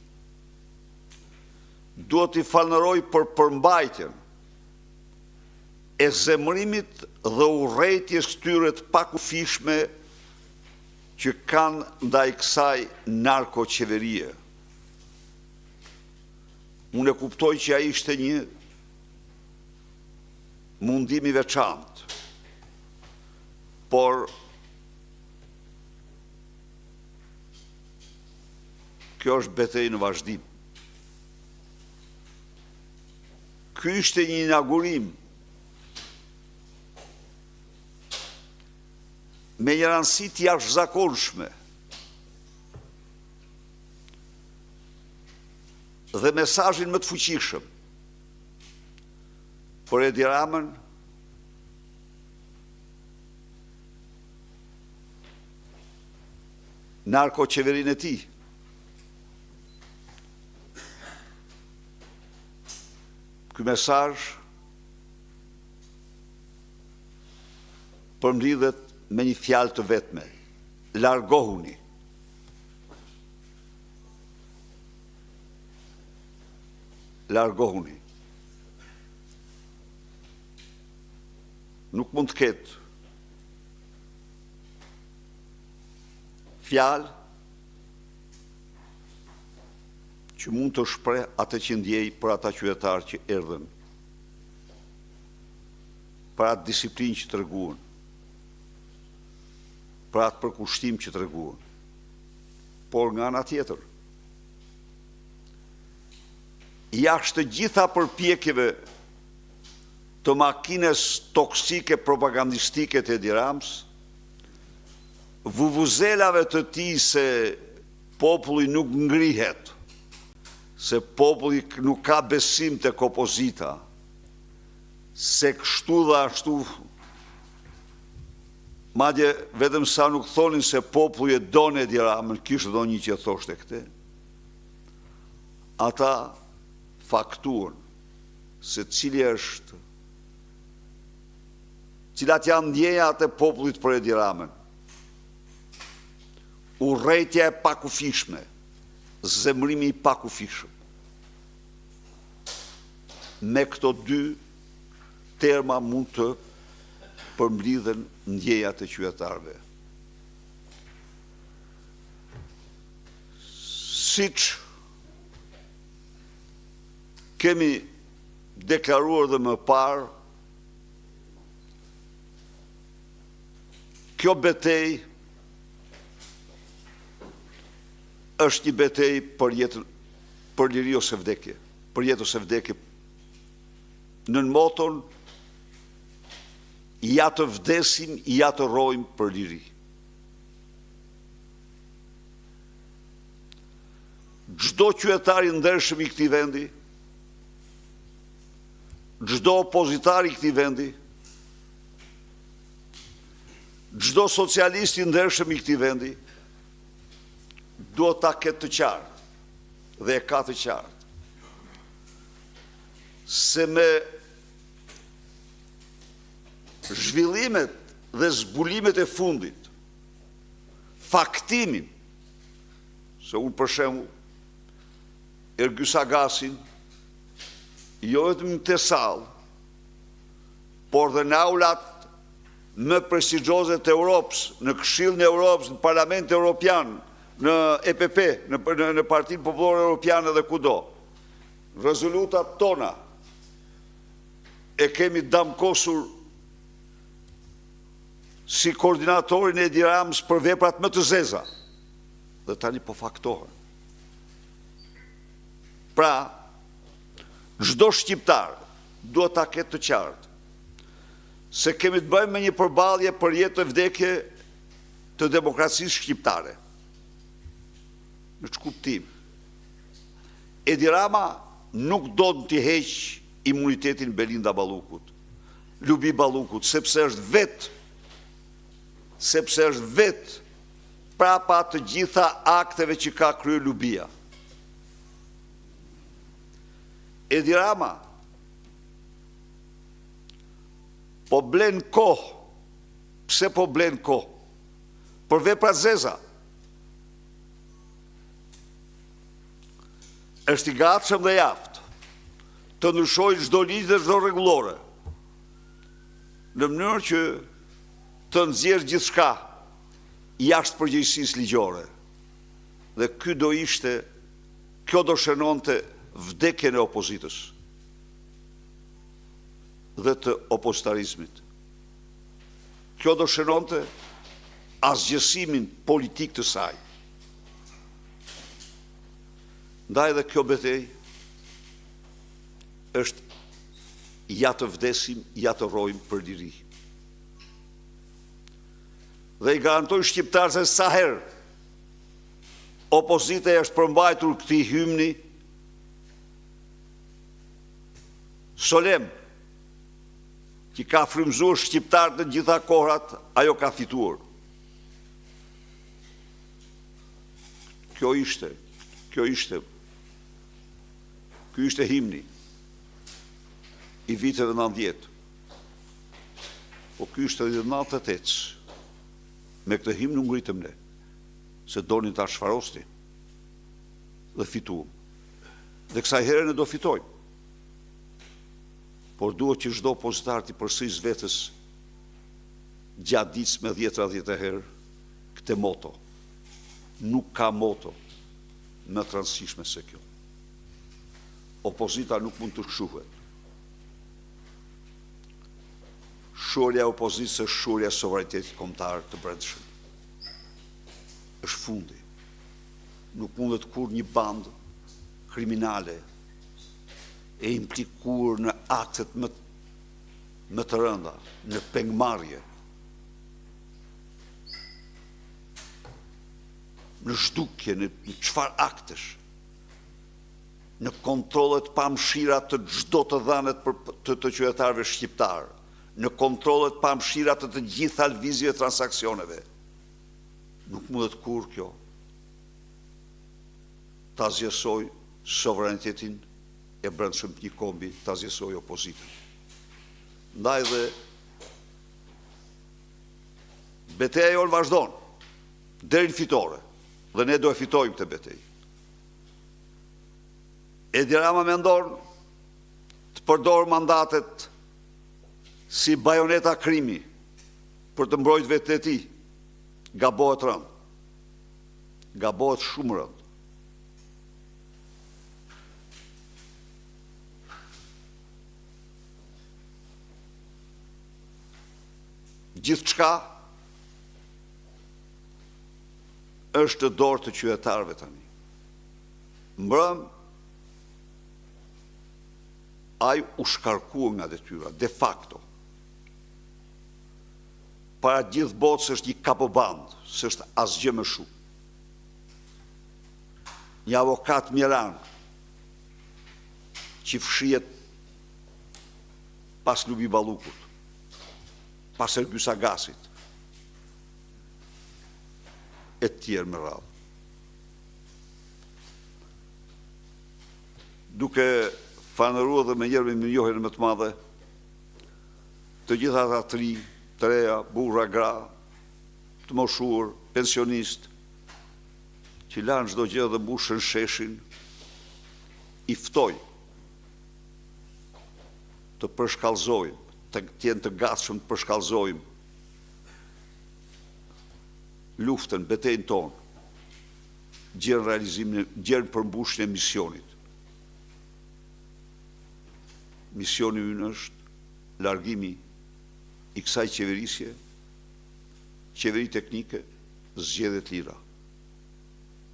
Duhet i falënderoj për përmbajtjen e zemërimit dhe urrëties këtyre të pakufishme që kanë ndaj kësaj narkoqeverie. Unë e kuptoj që ai ishte një mundimi veçantë, por kjo është betejë në vazhdim. Ky ishte një inaugurim me një rëndësi të jashtëzakonshme dhe mesazhin më të fuqishëm për Edi Ramën, narkoqeverinë e tij, ky mesazh përmbledhet me një fjalë të vetme: largohuni. Largohuni. Nuk mund të ketë fjalë që mund të shpreh atë që ndjej për ata qytetarë që erdhën, për atë disiplinë që treguan, për atë përkushtim që treguan. Por nga ana tjetër, jashtë të gjitha përpjekjeve të makines toksike propagandistike të Edi Ramës, vuvuzelave të tij se populli nuk ngrihet, se populli nuk ka besim tek opozita, se kështu dhe ashtu, madje vetëm sa nuk thonin se populli e don Edi Ramën, kishte do një që thoshte këtë, ata faktuan se cilat janë ndjenjat e popullit për Edi Ramën. Urrejtja e pakufishme, zemrimi i pakufishëm. Me këto dy terma mund të përmbledhen ndjenjat e qytetarëve. Siç kemi deklaruar dhe më parë, kjo betejë është një betejë për liri ose vdekje, për jetë ose vdekje. Nën moton, ja të vdesim, ja të rrojmë për liri. Çdo qytetar i ndershëm i këtij vendi, çdo opozitar i këtij vendi, çdo socialist i ndershëm i këtij vendi, duhet ta ketë të qartë, dhe e ka të qartë, se me zhvillimet dhe zbulimet e fundit, faktimin, se unë për shembull Ergy Sagasin, jo vetëm të sallë, por dhe në aulat më prestigjioze të Europës, në Këshillin e Europës, në Parlamentin Evropian, në EPP, në Partinë Popullore Europiane dhe kudo. Rezolutat tona e kemi damkosur si koordinatorin e Edi Ramës për veprat më të zeza, dhe tani po faktohen. Pra, çdo shqiptar duhet ta ketë të qartë se kemi të bëjmë me një përballje për jetë e vdekje të demokracisë shqiptare. Në çë kuptim? Edi Rama nuk do t'i heqë imunitetin Belinda Ballukut, Lubi Ballukut, sepse është vetë prapa të gjitha akteve që ka kryer Lubia. Edi Rama po blen kohë. Pse po blen kohë? Për vepra zeza. Është i gatshëm dhe jaftë të ndryshojë çdo ligj dhe çdo rregullore, në mënyrë që të nxjerrë gjithçka jashtë përgjegjësisë ligjore. Dhe kjo do shënonte vdekjen e opozitës dhe të opozitarizmit. Kjo do shënonte asgjësimin politik të saj. Ndaj dhe kjo betejë është ja të vdesim, ja të rrojmë për liri. Dhe i garantoj shqiptarë se sa herë opozita është përmbajtur këtij hymni solem, që ka frymëzuar shqiptarët në gjitha kohrat, ajo ka fituar. Ky ishte himni. i viteve 90. Po ky ishte 98. Me këtë himn nuk ngritëm ne, se donin ta shfarosti dhe fituam. Dhe kësaj herë ne do fitojmë. Por duhet që çdo opozitar të përsërisë vetes gjatë ditës me 10 herë këtë moto. Nuk ka moto më të rëndësishme se kjo. Opozita nuk mund të shquhet. Shurja e opozitës është shurja e sovranitetit kombëtar të brendshëm. Është fundi. Nuk mundet kur një bandë kriminale e implikuar në aktet më të rënda, në pengmarrje, në zhdukje, në çfarë aktesh, në kontrollet pamëshira të çdo të dhënet të qytetarëve shqiptar, në kontrollet pamëshira të gjitha lëvizjeve transaksioneve. Nuk mundet kur kjo ta zgjesoj sovranitetin e brendshëm të një kombi, ta zgjesoj opozitën. Ndaj dhe betejë jonë vazhdon deri në fitore. Dhe ne do e fitojmë këtë betejë. Edi Rama mendon të përdor mandatet si bajoneta krimi për të mbrojtur vetë e tij. Gabohet rënd. Gabohet shumë rënd. Gjithçka është të dorë të qytetarëve tani. Mbrëm, ai u shkarkua nga detyra, de facto. Para gjithë botës është një kapoband, s'është asgjë më shumë. Një avokat mjeran, që fshihet pas Lubi Ballukut, pas Ergyes Agasit, e tjerë më radhë. Duke fanëruar dhe me njerëve me njohjen më të madhe, të gjitha ata tri, të reja, burra, gra, të moshuar, pensionist, që lanë çdo gjë dhe mbushën sheshin, i ftoj të përshkallëzojmë, të jenë të gatshëm të përshkallëzojmë luftën, betejën tonë, gjerën përmbushjen e misionit. Misioni ynë është largimi i kësaj qeverisje, qeveri teknike, zgjedhje të lira,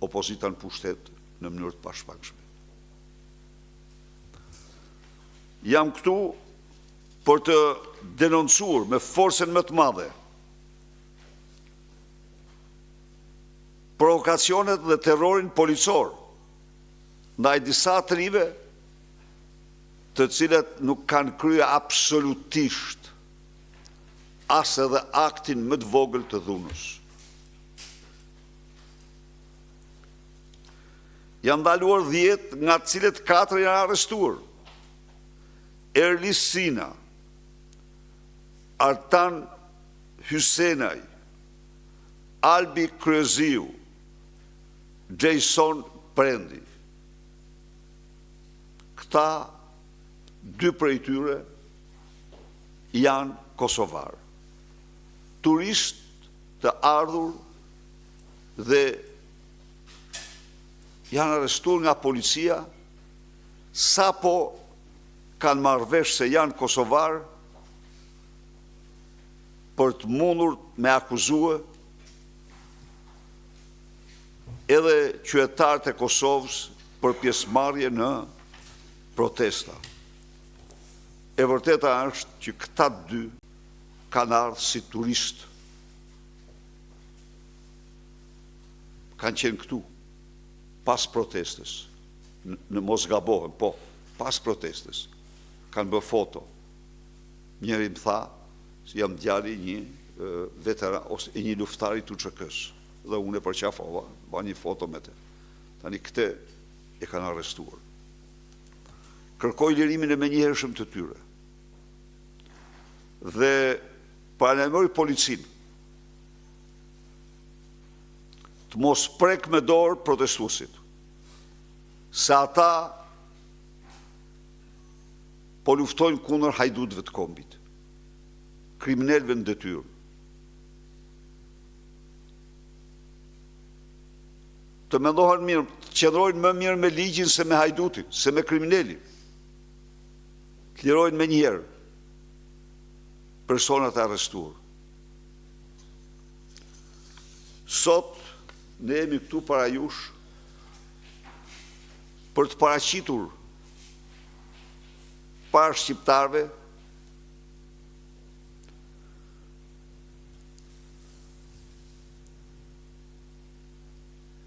opozita në pushtet në mënyrë të pashpakshme. Jam këtu për të denoncuar me forcën më të madhe provokacionet dhe terrorin policor ndaj disa të rive të cilët nuk kanë kryer absolutisht as edhe aktin më të vogël të dhunës. Janë ndaluar 10, nga të cilët 4 janë arrestuar. Erlis Sina, Artan Hysenaj, Albi Kryeziu, Jason Prendi. Këta 2 prej tyre janë kosovar. Turist të ardhur dhe janë arrestuar nga policia sapo kanë marrë vesh se janë kosovar për të mundur me akuzue edhe qytetarët e Kosovës për pjesëmarrje në protesta. E vërteta është që këta 2 kanë ardhur si turistë. Kanë qenë këtu pas protestës. Në mos gabohem, po, pas protestës. Kanë bërë foto. Njëri më tha, si jam djali një veteran, ose një luftari të UÇK-s. Dhe unë e përqafova, ba një foto me te. Tani këte e kanë arrestuar. Kërkoj lirimin e menjëhershëm të tyre. dhe paralajmëroj policinë të mos prek me dorë protestuesit, se ata po luftojnë kundër hajdutëve të kombit, kriminalëve në detyrë. Të mendohen mirë, të qëndrojnë më mirë me ligjin se me hajdutin, se me kriminalin. Të lirojnë me njëherë personat e arrestuar. Sot ne jemi këtu para jush për të paraqitur para shqiptarve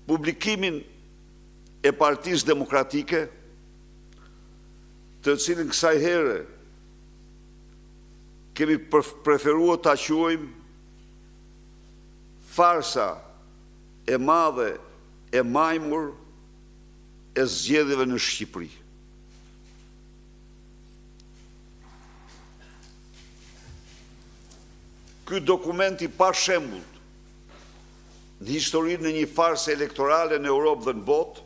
publikimin e Partisë Demokratike, të cilin kësaj here kemi preferuar ta quajmë farsa e madhe e majmur e zgjedhjeve në Shqipëri. Ky dokument i pa shembull në historinë e një farse elektorale në Europë dhe në botë,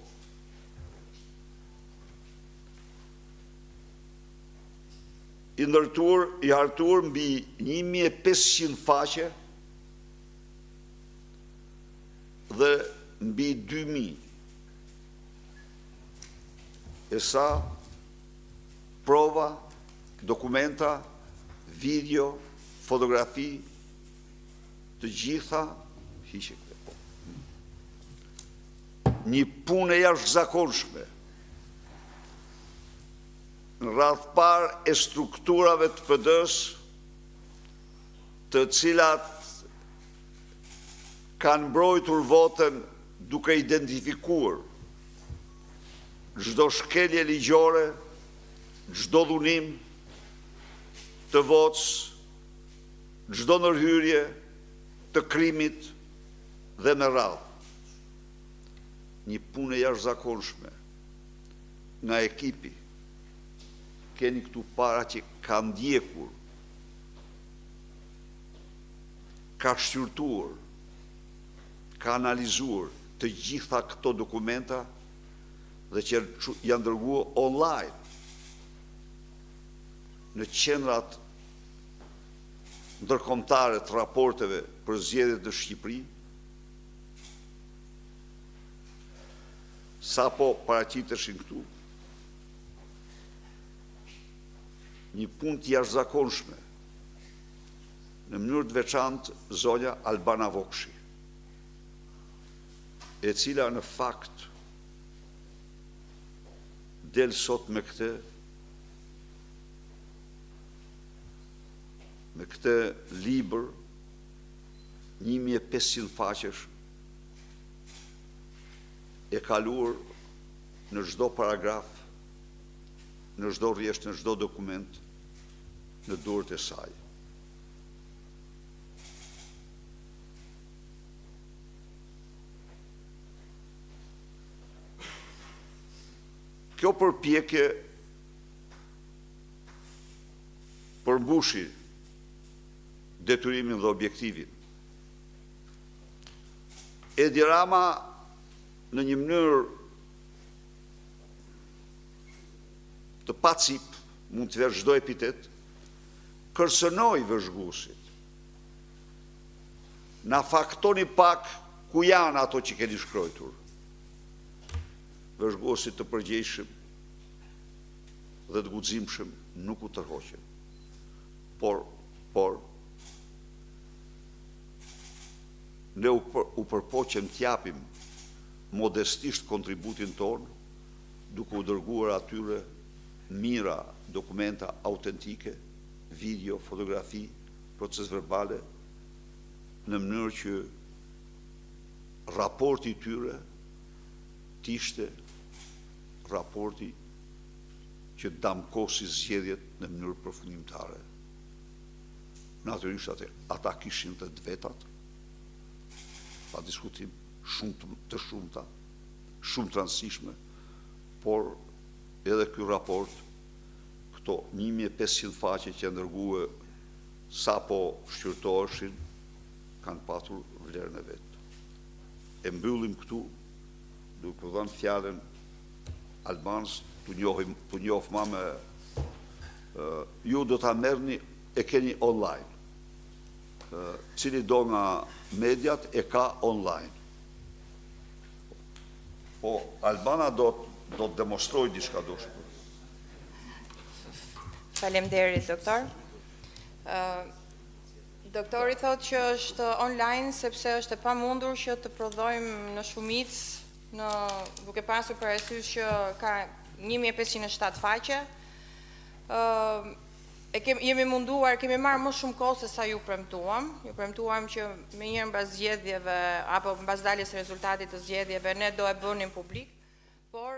i hartuar mbi 1500 faqe dhe mbi 2000 e sa prova, dokumenta, video, fotografi, të gjitha hiqe këtë. Një punë e jashtëzakonshme në radhë parë e strukturave të PD-s, të cilat kanë mbrojtur votën duke identifikuar çdo shkelje ligjore, çdo dhunim të votës, çdo ndërhyrje të krimit dhe me radhë. Një punë e jashtëzakonshme nga ekipi keni këtu para që ka ndjekur, ka shqyrtuar, ka analizuar të gjitha këto dokumenta dhe që janë dërguar online në qendrat ndërkombëtare të raporteve për zgjedhjet në Shqipëri, sapo paraqiteshin këtu. Një punë të jashtëzakonshme, në mënyrë të veçantë zonja Albana Vokshi, e cila në fakt del sot me këtë libër 1500 faqesh, e kaluar në çdo paragraf, në çdo rrjesht, në çdo dokument, në dorët e saj. Kjo përpjekje përmbushi detyrimin dhe objektivin. Edi Rama në një mënyrë të pacip, mund të verë çdo epitet, kërcënoi vëzhguesit. Na faktoni pak ku janë ato që keni shkruar. Vëzhguesit të përgjegjshëm dhe të guximshëm nuk u tërhoqën. Por ne u përpoqem t'japim modestisht kontributin ton, duke u dërguar atyre mira dokumenta autentike, video, fotografi, proces verbale, në mënyrë që raporti tyre t'ishte raporti që damkosi zgjedhjet në mënyrë përfundimtare. Natyrisht ata kishin të vetat, pa diskutim shumë të shumta, shumë të rëndësishme, por edhe ky raport, këto 1500 faqe që janë dërguar sa po shqyrtoheshin, kanë patur vlerën e vetë. E mbyllim këtu, duke dhënë fjalën Albanës, të njoh ma me ju do ta merrni, e keni online. Cili do nga mediat e ka online. Po Albana do të demonstrojë diçka do shpër. Faleminderit, doktor. Doktori thotë që është online sepse është e pamundur që të prodhojmë në shumicë duke pasur parasysh që ka 1507 faqe. Jemi munduar, kemi marrë më shumë kohë se sa ju premtuam. Ju premtuam që me njërë mbas zgjedhjeve apo mbas daljes rezultatit të zgjedhjeve ne do e bënim publik, por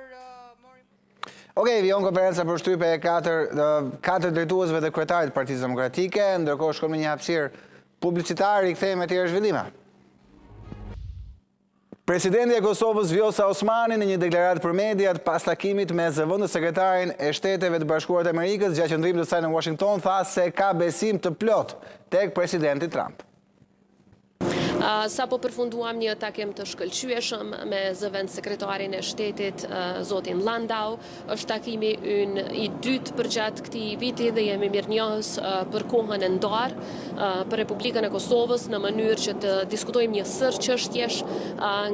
Okej, vijon konferenca për shtypje e katër drejtuesve dhe kryetarit të Partisë Demokratike, ndërkohë shkon me një hapësirë publicitare, i kthehemi me tjerë zhvillime. Presidenti e Kosovës Vjosa Osmani në një deklaratë për mediat pas takimit me zëvendës sekretarin e Shteteve të Bashkuara të Amerikës gjatë qëndrimit të saj në Washington tha se ka besim të plot tek presidenti Trump. Sa po përfunduam një takim të shkëlqyeshëm me zëvend sekretarin e shtetit, zotin Landau, është takimi ynë i dytë përgjatë këtij viti dhe jemi mirënjohës për kohën e ndarë për Republikën e Kosovës në mënyrë që të diskutojmë një sër çështjesh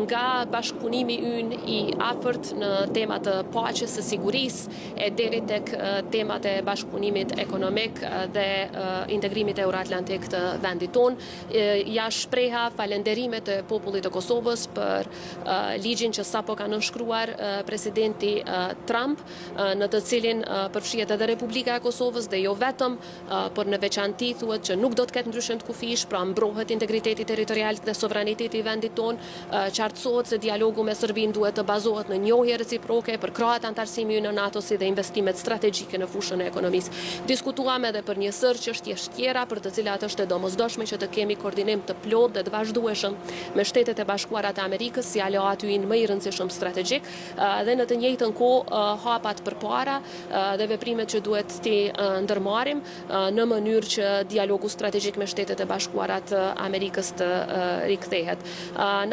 nga bashkëpunimi ynë i afërt në temat të paqes së sigurisë e deri tek temat e bashkëpunimit ekonomik dhe integrimit euroatlantik të vendit tonë. Ja shpreha falenderimet e popullit të Kosovës për ligjin që sapo ka nënshkruar presidenti Trump, në të cilin përfshihet edhe Republika e Kosovës dhe jo vetëm, por në veçanti thuhet që nuk do të ketë ndryshim të kufish, pra mbrohet integriteti territorial dhe sovraniteti i vendit tonë, qartësohet se dialogu me Serbinë duhet të bazohet në njohje reciproke për krahat antarësimi në NATO si dhe investimet strategjike në fushën e ekonomisë. Diskutuam edhe për një sër çështjesh tjera për të cilat është e domosdoshme që të kemi koordinim të plotë dhe të vazhdueshëm me Shtetet e Bashkuara të Amerikës si aleat ynë më i rëndësishëm strategjik dhe në të njëjtën kohë hapat përpara dhe veprimet që duhet t'i ndërmarrim në mënyrë që dialogu strategjik me Shtetet e Bashkuara të Amerikës të rikthehet.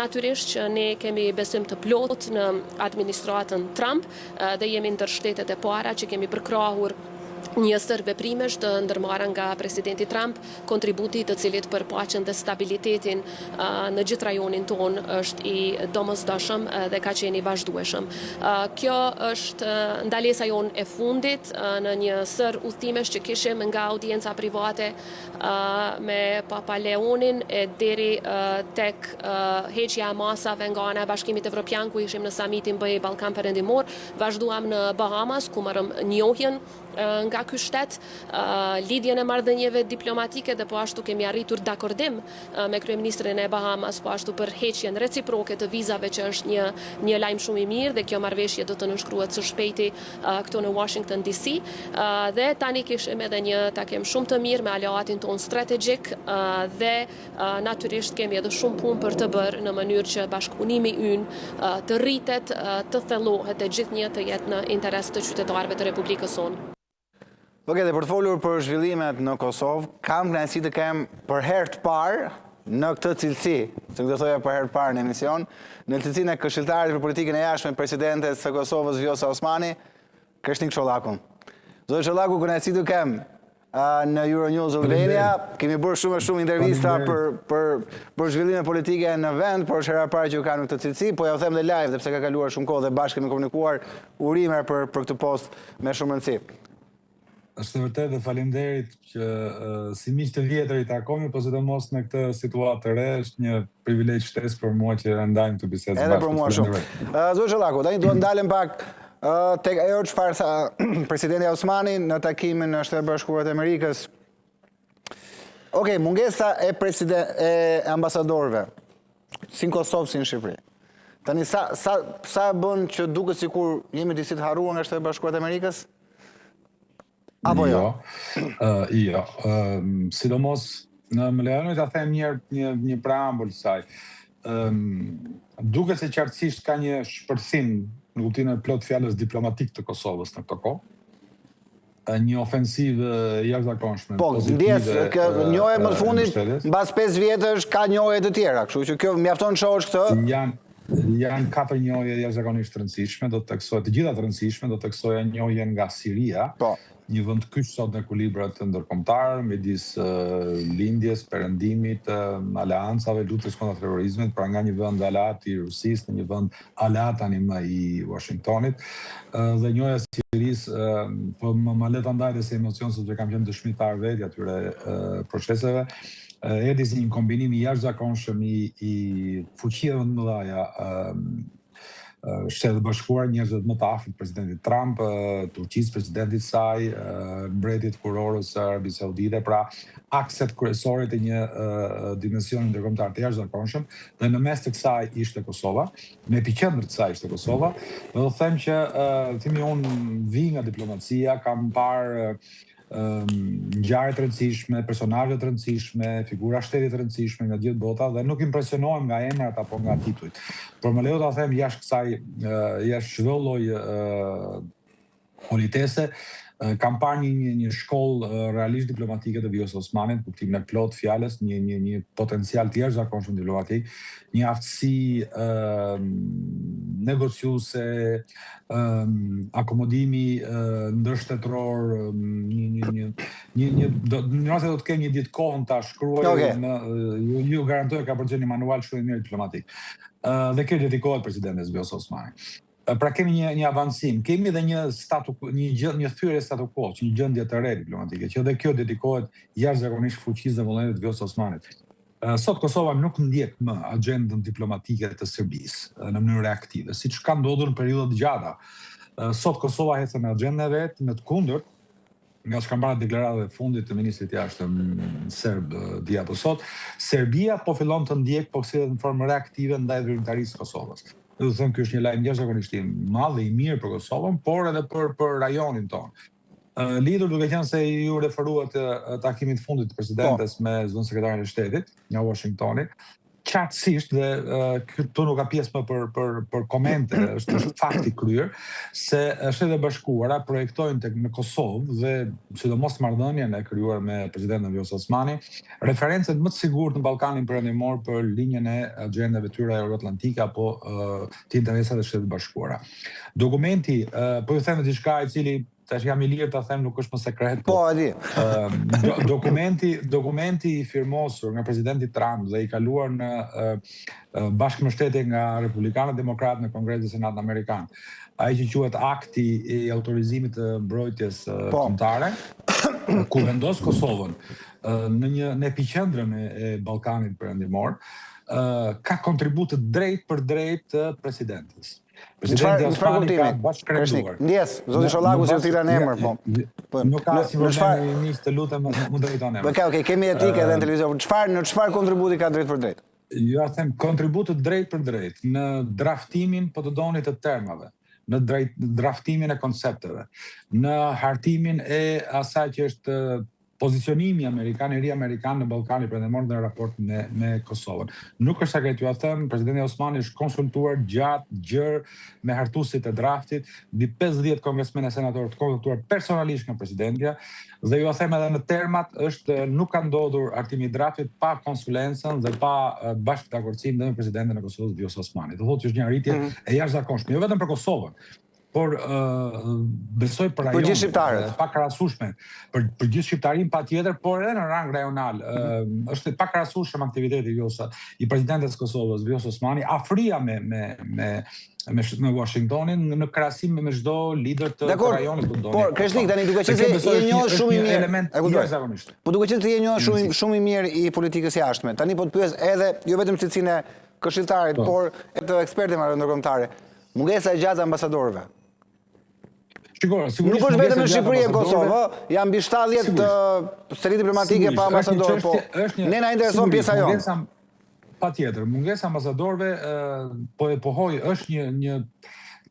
Natyrisht që ne kemi besim të plotë në administratën Trump dhe jemi ndër shtetet e para që kemi përkrahur një sër veprimesh të ndërmarra nga presidenti Trump, kontributi të cilit për paqen dhe stabilitetin në gjithë rajonin ton është i domosdoshëm dhe ka qenë i vazhdueshëm. Kjo është ndalesa jonë e fundit në një sër udhëtimesh që kishim nga audienca private me Papa Leonin e deri tek heqja e masave nga ana e Bashkimit Evropian ku ishim në samitin BE Ballkan Perëndimor, vazhduam në Bahamas ku marrëm njohjen nga ky shtet, lidhjen e marrëdhënieve diplomatike dhe po ashtu kemi arritur dakordim me kryeministrin e Bahamas, po ashtu për heqjen reciproke të vizave që është një lajm shumë i mirë dhe kjo marrëveshje do të nënshkruhet së shpejti këtu në Washington DC dhe tani kishim edhe një takim shumë të mirë me aleatin ton strategjik dhe natyrisht kemi edhe shumë punë për të bërë në mënyrë që bashkëpunimi ynë të rritet, të thellohet e gjithnjë të jetë në interes të qytetarëve të Republikës sonë. Dhe për të folur për zhvillimet në Kosovë, kam kënaqësi të kem për herë të parë në këtë cilësi, se këtë thoja për herë të parë në emision, në cilësinë e këshilltarit për politikën e jashtme presidentes së Kosovës Vjosa Osmani, Krishtin Çollakun. Zoti Çollaku, kënaqësi të kem në Euronews Albania, kemi bërë shumë intervista për zhvillime politike në vend, por është hera parë që ju kanë në këtë cilësi, po ja u them dhe live, dhe pse ka kaluar shumë kohë dhe bashkë kemi komunikuar urimer për këtë post me shumë rëndësi. Është vërtet dhe faleminderit që si miq të vjetër i takomi, po sidomos në këtë situatë të re, është një privilegj shtesë për mua që ndajmë të bisedë bashkë. Edhe për mua shumë. Zoti Çollaku, tani duhet ndalem pak tek ajo çfarë tha presidenti Osmani në takimin në Shtetet Bashkuara të Amerikës. Okej, mungesa e ambasadorëve, si në Kosovë, si në Shqipëri. Tani sa bën që duket sikur jemi disi të harruar nga Shtetet Bashkuara të Amerikës? Apo jo? Jo. Sidomos, më lejoni ta them një preambull saj. Duket se qartësisht ka një shpërthim në kuptimin e plot fjalës diplomatik të Kosovës në këtë kohë. një ofensivë jashtëzakonshme. Po, ndjes, njohje më të fundit, mbas 5 vjetësh ka njohje të tjera, kështu që kjo mjafton shohësh këtë. Janë 4 njohje jashtëzakonisht të rëndësishme, do të theksoj të gjitha të rëndësishme, do të theksoja njohjen nga Siria. Një vend kyç sot në ekuilibrat ndërkombëtar midis lindjes, perëndimit, aleancave, luftës kundër terrorizmit, pra nga një vend aleat i Rusisë në një vend aleat tani më i Washingtonit. Dhe njohja e Sirisë, po më le ta ndaj se emocion sepse kam qenë dëshmitar vetë atyre proceseve. Erdhi si një kombinim i jashtëzakonshëm i fuqive më të mëdha Shtetet Bashkuara, njerëzit më të afërt presidentit Trump, Turqisë, presidentit saj, mbretit kurorës së Arabisë Saudite, pra akset kryesore të një dimensioni ndërkombëtar të jashtëzakonshëm, dhe në mes të kësaj ishte Kosova, në epiqendër të saj ishte Kosova, dhe do të them që themi unë vi nga diplomacia, kam parë ngjarje të rëndësishme, personazhe të rëndësishme, figura shtetit të rëndësishme nga gjithë bota dhe nuk impresionohem nga emrat apo nga titujt. Por më lejo ta them jashtë kësaj, jashtë çdo lloj politese, kam parë një shkollë realisht diplomatike të Vjosa Osmanit, kuptimin e plot fjalës, një potencial të jashtëzakonshëm diplomatik, një aftësi negociuese, akomodimi ndërshtetror, nëse do të kem një ditë kohën ta shkruaj, ju garantoj ka përgjigje një manual shumë i mirë diplomatik. Dhe kjo dedikohet presidentes Vjosa Osmanit. Pra kemi një avancim, kemi edhe një thyrje statu quo, një gjendje të re diplomatike, që edhe kjo dedikohet jashtëzakonisht fuqisë dhe vullnetit të Vjosës Osmanit. Sot Kosova nuk ndjek më agendën diplomatike të Serbisë në mënyrë reaktive, siç ka ndodhur në periudha të gjata. Sot Kosova ecën me agendën e vet, në të kundërt, nga që kam parë deklaratat e fundit të ministrit jashtëm serb dia apo sot, Serbia po fillon të ndjek po kthehet në formë reaktive ndaj veprimtarisë së Kosovës. Do të them ky është një lajm jashtëzakonisht i madh dhe i mirë për Kosovën, por edhe për rajonin tonë. Lidhur duke qenë se ju referuat takimit fundit të presidentes me zonë sekretarin e shtetit nga Washingtoni, qartësisht dhe këtu nuk ka pjesë më për komente, është fakti kryer, se Shtetet e Bashkuara projektojnë në Kosovë dhe sidomos marrëdhënien e krijuar me presidentin Vjosa Osmani, referencet më të sigurt në Ballkanin Perëndimor për linjën e agjendave tyre euroatlantike apo të interesave të Shtetit Bashkuara. Dokumenti, po ju them diçka e cili tash jam i lirë ta them, nuk është më sekret. Po, e di. Dokumenti i firmosur nga presidenti Trump dhe i kaluar në bashkëmbështetje nga Republikanët Demokratë në Kongresin e Senatit Amerikan. Ai që quhet akti i autorizimit të mbrojtjes kombëtare, ku vendos Kosovën në epiqendrën e Ballkanit Perëndimor, ka kontribut drejt për drejt të presidentes. Presidenti Osmani ka bashkëkrahasuar. Ndjes, zoti Shollaku që thira në emër, po. Nuk ka si problemi, të lutem më drejton emër. Okej, kemi etikë edhe në televizion. Në çfarë kontributi ka drejt për drejt? Ju ja them kontribut drejt për drejt në draftimin, po të doni, të termave, në draftimin e koncepteve, në hartimin e asaj që është pozicionimi amerikan në Ballkanin Perëndimor në raport me Kosovën. Nuk është sekret, ju a them, presidenti Osmani është konsultuar gjërë me hartuesit e draftit, mbi 50 kongresmenë e senatorë të konsultuar personalisht nga presidentja, dhe ju a them edhe në termat nuk ka ndodhur hartimi i draftit pa konsulencën dhe pa bashkëdakordsim dhe me presidentin e Kosovës Vjosa Osmani. Do thotë që është një arritje e jashtëzakonshme, jo vetëm për Kosovën, por besoj për rajonin, pa krahasueshme, për gjithë shqiptarin patjetër, por edhe në rang rajonal. Është pa krahasueshëm aktiviteti i presidentes Kosovës Vjosa Osmani, afria me Washingtonin në krahasim me çdo lider të rajonit të doni. Por Kreshnik, tani duke qenë se je njohur shumë i mirë. Po duke qenë se je njohur shumë i mirë i politikës jashtme. Tani po të pyes edhe jo vetëm cilësinë e këshilltarit, por të ekspertë marrë ndërkombëtare. Mungesa e gjatë ambasadorëve. Nuk është vetëm në Shqipëri e Kosovë, janë mbi 70 seri diplomatike pa ambasador, po ne na intereson pjesa jonë. Patjetër, mungesa ambasadorëve po e pohoj është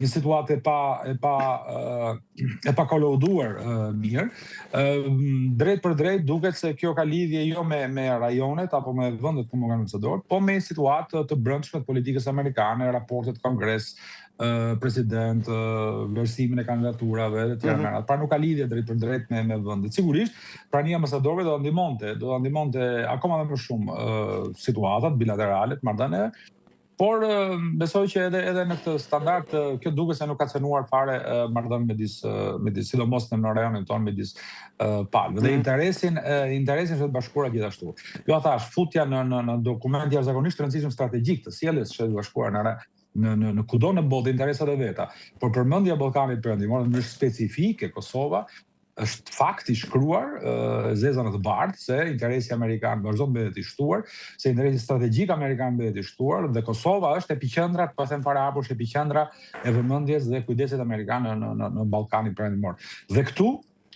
një situatë e pa kolauduar mirë. Drejt për drejt duket se kjo ka lidhje jo me rajonet apo me vendet komunikatorë, po me situatë të brendshme të politikës amerikane, raportet Kongres, president, vlerësimin e kandidaturave dhe tjerë merat. Pra nuk ka lidhje drejt për drejt me vendet. Sigurisht, prania e ambasadorëve do ta ndihmonte akoma më shumë situatat bilaterale të marrëdhënieve, por besoj që edhe në këtë standard kjo duket se nuk ka cënuar fare marrëdhënie midis sidomos në rajonin tonë midis palëve. Dhe interesin është të bashkuara gjithashtu. Jo thash, futja në dokument jashtëzakonisht të rëndësishëm strategjik të sjelljes së bashkuar në kudo në botë interesat e veta, por përmendja e Ballkanit Perëndimor në mënyrë specifike Kosova është fakt i shkruar zeza në të bardhë se interesi amerikan vazhdon të mbetet i shtuar, se interesi strategjik amerikan mbetet i shtuar dhe Kosova është epiqendra, po them para hapur, është epiqendra e vëmendjes dhe kujdesit amerikan në Ballkanin Perëndimor. Dhe këtu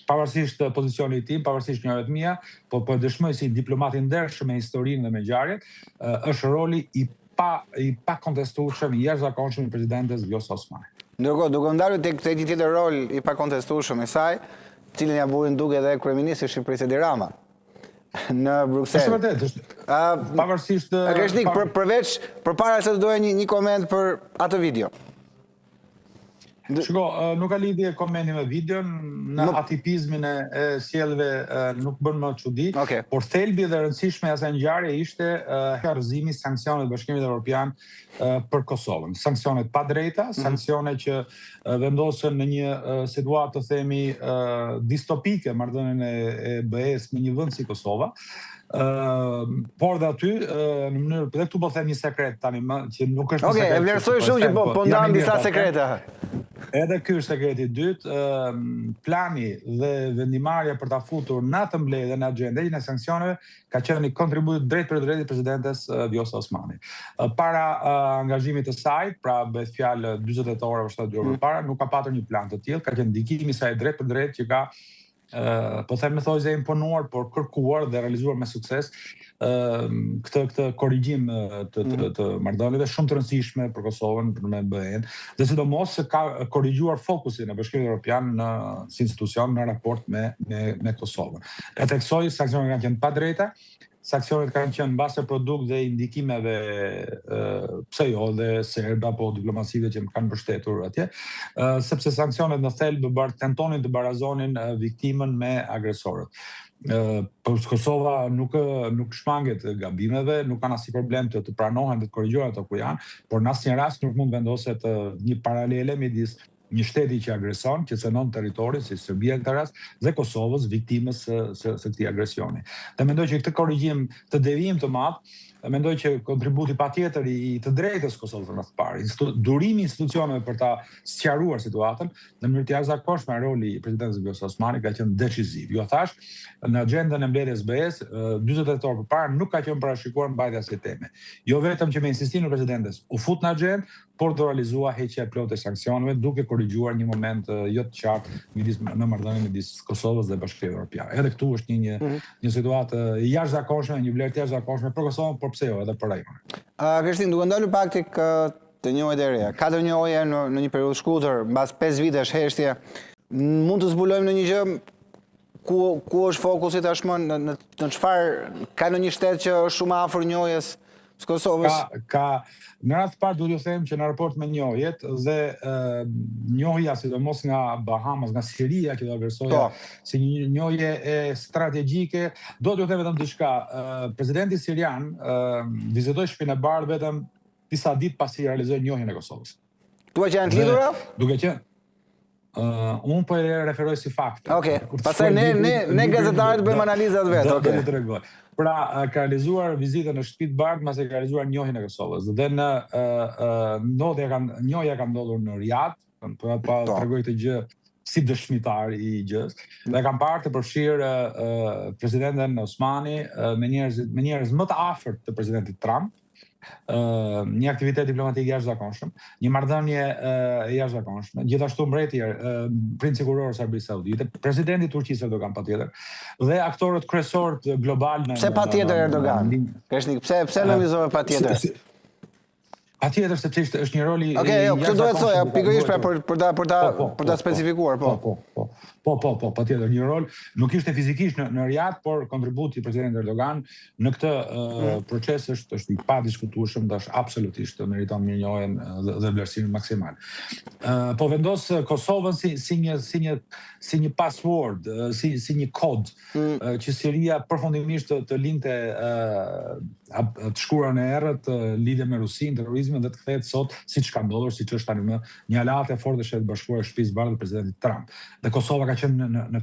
pavarësisht pozicionit tim, pavarësisht njëret mia, po dëshmoj si diplomat i ndershëm me historinë dhe me ngjarjet, është roli i pa kontestueshëm i jashtëzakonshëm i presidentes Vjosa Osmani. Ndërkohë, duke ndarur tek një tjetër rol i pa kontestueshëm i saj, cilin ja burin duke edhe kryeministri Shqipërisë Edi Rama në Bruksel. Është vërtet, pavarësisht Kreshnik, përpara se të doja një koment për atë video. Shiko, nuk ka lidhje komenti me videon, në atipizmin e sjellëve nuk bën më çudi, por thelbi dhe rëndësishme e asaj ngjarje ishte harrëzimi i sanksioneve të Bashkimit Evropian për Kosovën. Sanksionet pa drejta, sankcione që vendosën në një situatë, të themi, distopike marrëdhënien e BE-s me një vend si Kosova. Por dhe aty, në mënyrë, dhe këtu po them një sekret tani, që nuk është një sekret. E vlerësoj shumë që po ndam disa sekrete. Edhe ky është sekreti i dytë, plani dhe vendimarrja për ta futur në atë mbledhje në agjendën e sanksioneve ka qenë një kontribut drejt për drejt i presidentes Vjosa Osmani. Para angazhimit të saj, pra bëhet fjalë 40 orë apo 7 orë përpara, nuk ka patur një plan të tillë, ka qenë ndikimi i saj drejt për drejt që ka po them me thojë imponuar, por kërkuar dhe realizuar me sukses këtë korrigjim të marrëdhënieve shumë të rëndësishme për Kosovën, për me BE-n, dhe sidomos se ka korrigjuar fokusin e Bashkimit Evropian si institucion në raport me Kosovën. E theksoj, sanksionet kanë qenë pa drejta, sanksionet kanë qenë mbase produkt dhe indikimeve pse jo dhe serbe apo diplomasive që më kanë mbështetur atje, sepse sanksionet në thelb tentonin të barazonin viktimën me agresorët. Por Kosova nuk shmanget gabimeve, nuk kanë asnjë problem të pranohen dhe të korrigjohen ato ku janë, por në asnjë rast nuk mund vendoset një paralele midis një shteti që agreson, që cënon territorin, si Serbia në këtë rast, dhe Kosovës, viktimës së këtij agresioni. Dhe mendoj që këtë korrigjim të devijim të madh, mendoj që kontributi patjetër i të drejtës Kosovës në të parë, durimi i institucioneve për ta sqaruar situatën, në mënyrë të jashtëzakonshme roli i presidentes Vjosa Osmani ka qenë deciziv. Jo thash, në agjendën e mbledhjes BE-s, 48 orë përpara nuk ka qenë parashikuar mbajtja e kësaj teme. Jo vetëm që me insistimin e presidentes u fut në agjendë, por do realizua heqja e plotë e sanksioneve, duke korrigjuar një moment jo të qartë në marrëdhënien midis Kosovës dhe Bashkimit Evropian. Edhe këtu është një situatë jashtëzakonshme, një vlerë të jashtëzakonshme për Kosovën, por pse jo edhe për rajonin. Krishtin, duke ndalur pak tek të njohjet e reja, 4 njohje në një periudhë shkurtër, mbas 5 vitesh heshtje, mund të zbulojmë në një gjë ku është fokusi tashmë, në çfarë ka në një shtet që është shumë afër njohjes së Kosovës? Në radhë të parë duhet të them që në raport me njohjet dhe njohja sidomos nga Bahamas, nga Siria që do vlerësoja si një njohje strategjike, do t'ju them vetëm diçka. Presidenti sirian vizitoi Shtëpinë e Bardhë vetëm disa ditë pasi realizoi njohjen e Kosovës. Tua që janë të lidhura? Duke qenë unë po e referoj si fakt. Pastaj ne gazetarët bëjmë analizat vetë. Do të tregoj. Pra, ka realizuar vizitën në Shtëpi të Bardhë mbasi ka realizuar njohjen e Kosovës. Dhe njohja ka ndodhur në Riyadh, pa tregoj këtë gjë si dëshmitar i gjës. Dhe kam parë të përfshirë presidenten Osmani me njerëz më të afërt të presidentit Trump, një aktivitet diplomatik jashtëzakonshëm, një marrëdhënie jashtëzakonshme, gjithashtu mbreti princi kuror i Arabisë Saudite, presidenti i Turqisë Erdogan patjetër, dhe aktorët kryesorë global. Pse patjetër Erdogan? Kreshnik, pse analizove patjetër? Patjetër sepse është një roli këtë do të thoja pikërisht për ta specifikuar, Po, patjetër një rol nuk ishte fizikisht në Riyadh, por kontributi i presidentit Erdogan në këtë proces është i padiskutueshëm, është absolutisht meriton mirënjohjen dhe vlerësimin maksimal. Po vendos Kosovën si një password, si një kod që Siria përfundimisht të linte të shkurën e errët lidhje me Rusinë, terrorizmin dhe të kthehet sot siç ka ndodhur, siç është tani më një aleate e fortë e Shtetit Bashkuar e Shtëpisë Bardhë të presidentit Trump. Dhe Kosova ka qenë në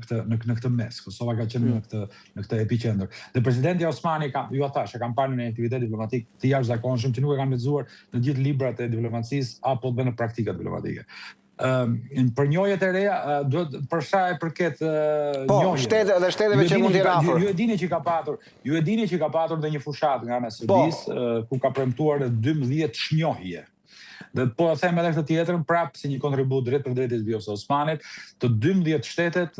këtë mes, Kosova ka qenë në këtë epicentër. Dhe presidenti Osmani ju thash, kam parë në një aktivitet diplomatik të jashtëzakonshëm që nuk e kam lexuar në gjithë librat e diplomacisë apo dhe në praktika diplomatike. Për njohjet e reja, për sa e përket njohje. Dhe shteteve që mund të jenë afër. Ju e dini që ka patur dhe një fushat nga ana e Serbisë, ku ka premtuar 12 shnjohje. Dhe po them edhe këtë tjetrën, prapë si një kontribut drejt për drejt i zbjos Osmanit, të 12 shtetet,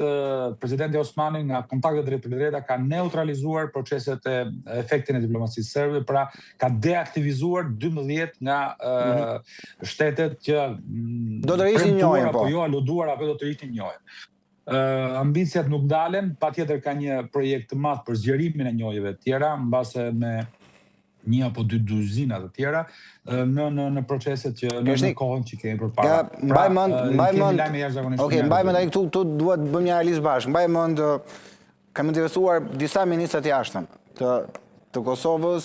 presidenti Osmani nga kontaktet drejt për drejta ka neutralizuar proceset e efektin e diplomacisë serbe, pra ka deaktivizuar 12 nga shtetet që do të ishin njohje, apo jo aluduar apo do të ishin njohje. Ambiciat nuk dalen, patjetër ka një projekt të madh për zgjerimin e njohjeve të tjera, mbase me një apo 2 duzina të tjera në proceset që në kohën që kemi përpara. Mbaj mend ai këtu duhet të bëjmë një analizë bashkë. Mbaj mend kam interesuar disa ministrat jashtëm të Kosovës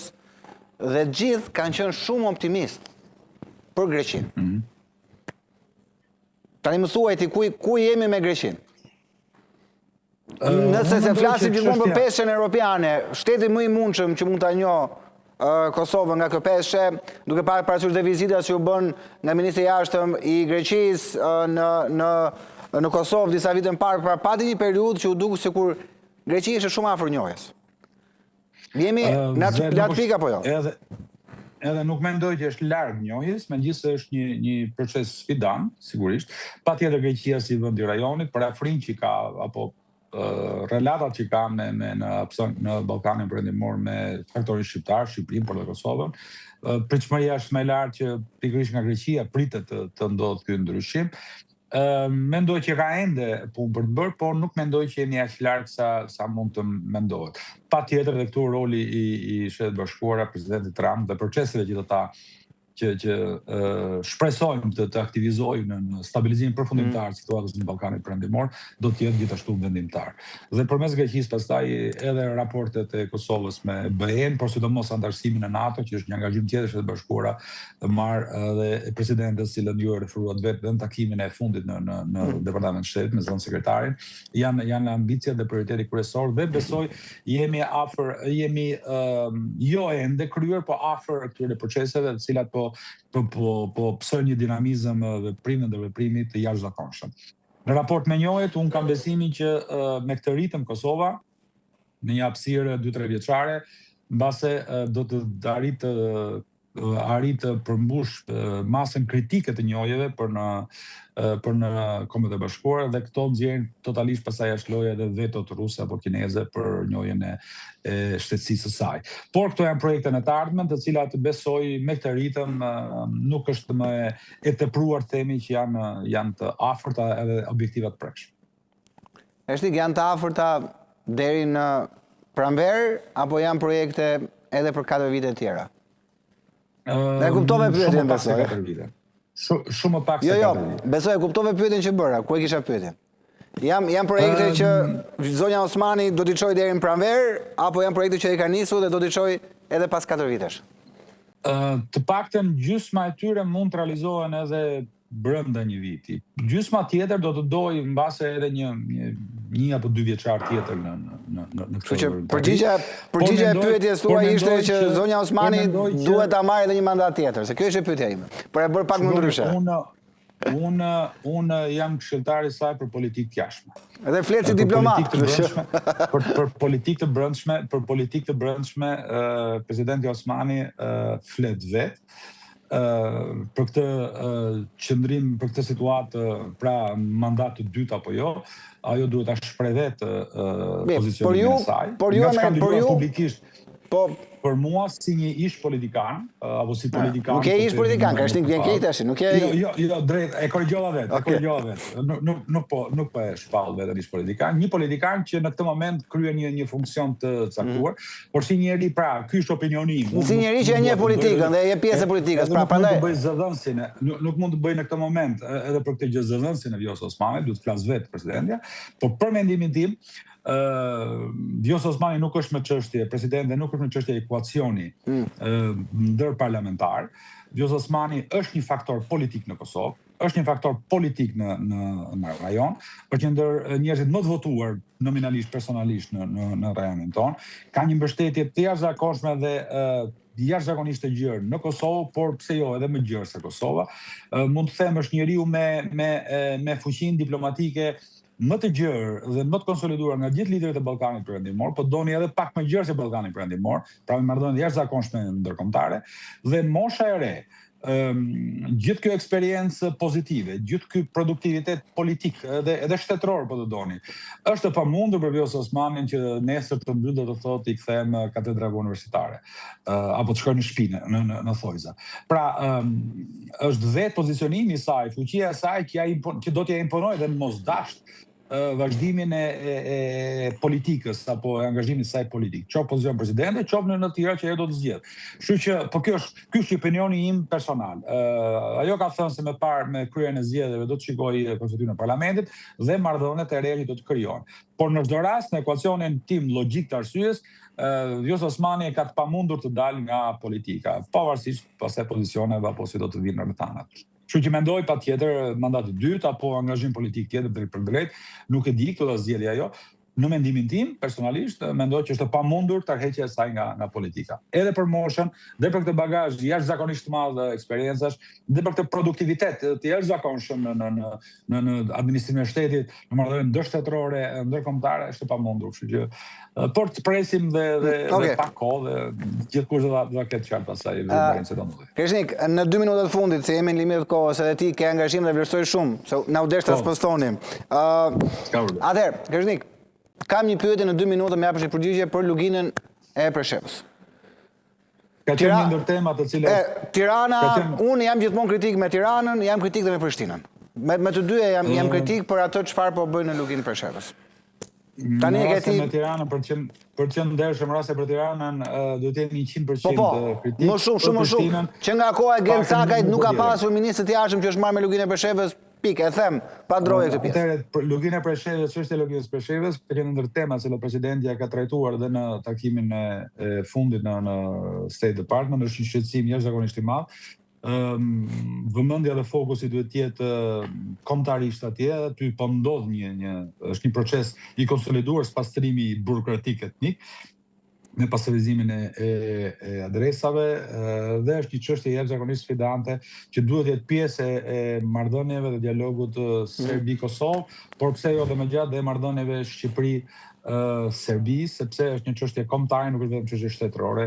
dhe gjithë kanë qenë shumë optimist për Greqinë. Tani më thuajti ku jemi me Greqinë. Nëse se flasim gjithmonë për peshën europiane, shteti më i mundshëm që mund ta njohë Kosovën nga kjo peshë, duke parë parasysh dhe vizitat që u bën nga ministri i jashtëm i Greqisë në Kosovë disa vite më parë, pra pati një periudhë që u duku sikur Greqia ishte shumë afër njohjes. Jemi në atë pikë apo jo? Edhe nuk mendoj që është larg njohjes, megjithëse është një proces sfidan, sigurisht. Patjetër Greqia si vend i rajonit, për afrinë që ka apo relatat që ka në Ballkanin Perëndimor me faktorin shqiptar, Shqipërinë, por dhe Kosovën. Pritshmëria është më e lartë që pikërisht nga Greqia pritet të ndodhë ky ndryshim. Mendoj që ka ende punë për të bërë, por nuk mendoj që jemi aq larg sa mund të mendohet. Patjetër dhe këtu roli i Shtetit Bashkuar, presidentit Trump dhe proceseve që që shpresojmë të aktivizojnë në stabilizimin përfundimtar situatës në Ballkanin Perëndimor, do të jetë gjithashtu vendimtar. Dhe përmes Greqisë pastaj edhe raportet e Kosovës me BE-n, por sidomos antarësimin në NATO, që është një angazhim tjetër Shtetit Bashkuara të marrë dhe presidentës cilën ju e referuat vetë dhe në takimin e fundit në Departamentin e Shtetit me zonë sekretarin, janë ambiciat dhe prioriteti kryesor dhe besoj jemi jo ende kryer, po afër këtyre proceseve të cilat po pësojnë një dinamizëm veprimit dhe veprimit të jashtëzakonshëm. Në raport me njohjet, unë kam besimin që me këtë ritëm Kosova, në një hapësirë 2-3 vjeçare, mbase do të arritë të përmbush masën kritike të njohjeve për në Kombet e Bashkuara dhe këto nxjerrin totalisht pastaj jashtë lojë edhe vetot ruse apo kineze për njohjen e shtetësisë së saj. Por këto janë projekte në të ardhmen, të cilat besoj me këtë ritëm nuk është më e tepruar themi që janë të afërta edhe objektiva të prekshme. Janë të afërta deri në pranverë apo janë projekte edhe për 4 vite tjera? Ne kuptove pyetjen besoj. Shumë pak se 4 vite. Besoj e kuptove pyetjen që bëra, ku e kisha pyetjen? Janë projekte që zonja Osmani do t'i çojë deri në pranverë, apo janë projekte që i ka nisur dhe do t'i çojë edhe pas 4 vitesh? Të paktën gjysma e tyre mund të realizohen edhe brenda një viti. Gjysma tjetër do të dojë mbase edhe një apo 2 vjeçar tjetër në këtë. Përgjigja e pyetjes tuaj ishte që zonja Osmani duhet ta marrë edhe një mandat tjetër, se kjo ishte pyetja ime. Por e bër pak më ndryshe. Unë jam këshilltari i saj për politikë të jashtme. Edhe flet si diplomat. Për politikë të brendshme, presidenti Osmani flet vetë. Për këtë qëndrim, për këtë situatë, pra mandat të dytë apo jo, ajo duhet ta shpreh vetë pozicionin e saj. Por ju publikisht. Po për mua si një ish politikan, apo si politikan... Nuk e ish politikan, ka shtin vjen keq tash, nuk e... Jo, drejt, e korrigjova vetë, Nuk po e shpall vetën ish politikan, një politikan që në këtë moment kryen një funksion të caktuar, por si njeri, pra, ky është opinioni im. Si njeri që e njeh politikën dhe e pjesë e politikës, pra prandaj nuk mund të bëj në këtë moment edhe për këtë gjë zëdhënsin e Vjosa Osmani, duhet të flas vetë presidentja, por për mendimin tim, Vjosa Osmani nuk është me çështje, presidenti nuk është me çështje ekuacioni ndër parlamentar. Vjosa Osmani është një faktor politik në Kosovë, është një faktor politik në rajon, është një ndër njerëzit më të votuar nominalisht, personalisht në rajonin tonë, ka një mbështetje të jashtëzakonshme dhe jashtëzakonisht të gjerë në Kosovë, por pse jo edhe më gjerë se Kosova. Mund të them është njeriu me fuqinë diplomatike më të gjerë dhe më të konsoliduar nga gjithë liderët e Ballkanit Perëndimor, po doni edhe pak më gjerë se Ballkani Perëndimor, pra me marrëdhënie jashtëzakonshme ndërkombëtare, dhe mosha e re, gjithë kjo eksperiencë pozitive, gjithë ky produktivitet politik edhe shtetëror, po të doni, është e pamundur për Vjosa Osmanin që nesër të mbyll të thotë i kthem katedrave universitare, apo të shkojë në shtëpi në Thojza. Pra, është vetë pozicionimi i saj, fuqia e saj që do t'ja imponojë dhe në mosdasht vazhdimin e politikës apo e angazhimit saj politik, qoftë pozicion presidente, qoftë në të tjera që ajo do të zgjedhë. Kështu që, po ky është opinioni im personal. Ajo ka thënë se me kryen e zgjedhjeve do të shikojë konstitucion e parlamentit dhe marrëdhëniet e reja do të krijohen. Por në çdo rast, në ekuacionin tim logjik të arsyes, Vjosa Osmani ka të pamundur të dalë nga politika, pavarësisht pastaj pozicioneve apo si do të vinë në rrethanat. Kështu që mendoj patjetër mandat të dytë apo angazhim politik tjetër drejt për drejt, nuk e di, këtë do zgjedhja ajo. Në mendimin tim, personalisht, mendoj që është e pamundur tarheqja e saj nga politika. Edhe për moshën, dhe për këtë bagazh jashtëzakonisht të madh eksperjencash, dhe për këtë produktivitet të jashtëzakonshëm në administrimin e shtetit, në marrëdhënie ndërshtetërore, ndërkombëtare, është e pamundur. Kështu që por të presim dhe pak kohë dhe gjithkusht do ta ketë qartë pastaj vëmendjen se do ndodhi. Krishnik, në 2 minutat e fundit, se jemi në limit të kohës, edhe ti ke angazhim dhe vlerësoj shumë, se na u desh ta spostonim. Atëherë, Krishnik, kam një pyetje në 2 minuta më japësh një përgjigje për luginën e Preshevës. Ka qenë një ndër temat të cilat Tirana, unë jam gjithmonë kritik me Tiranën, jam kritik dhe me Prishtinën. Me të dyja jam kritik për atë çfarë po bëjnë në luginën e Preshevës. Tani e ke me Tiranën për të qenë ndershëm rase për Tiranën do të jemi 100% kritik. Më shumë. Që nga koha e Gen Sakajt nuk ka pasur ministër të jashtëm që është marrë me luginën e Preshevës. Pikë, e them, pa ndroje këtë pjesë. Atëherë, luginja e Preshevës, çështja e luginës së Preshevës, ka qenë ndër temat që presidenti ka trajtuar edhe në takimin e fundit në State Department, është një shqetësim jashtëzakonisht i madh. Vëmendja dhe fokusi duhet të jetë kombëtarisht atje, aty po ndodh është një proces i konsoliduar pastrimi burokratik etnik, me pastorizimin e adresave dhe është një çështje jashtëzakonisht sfidante që duhet të jetë pjesë e marrëdhënieve dhe dialogut Serbi-Kosovë, por pse jo dhe më gjatë dhe marrëdhënieve Shqipëri-Serbi, sepse është një çështje kombëtare, nuk është vetëm çështje shtetërore,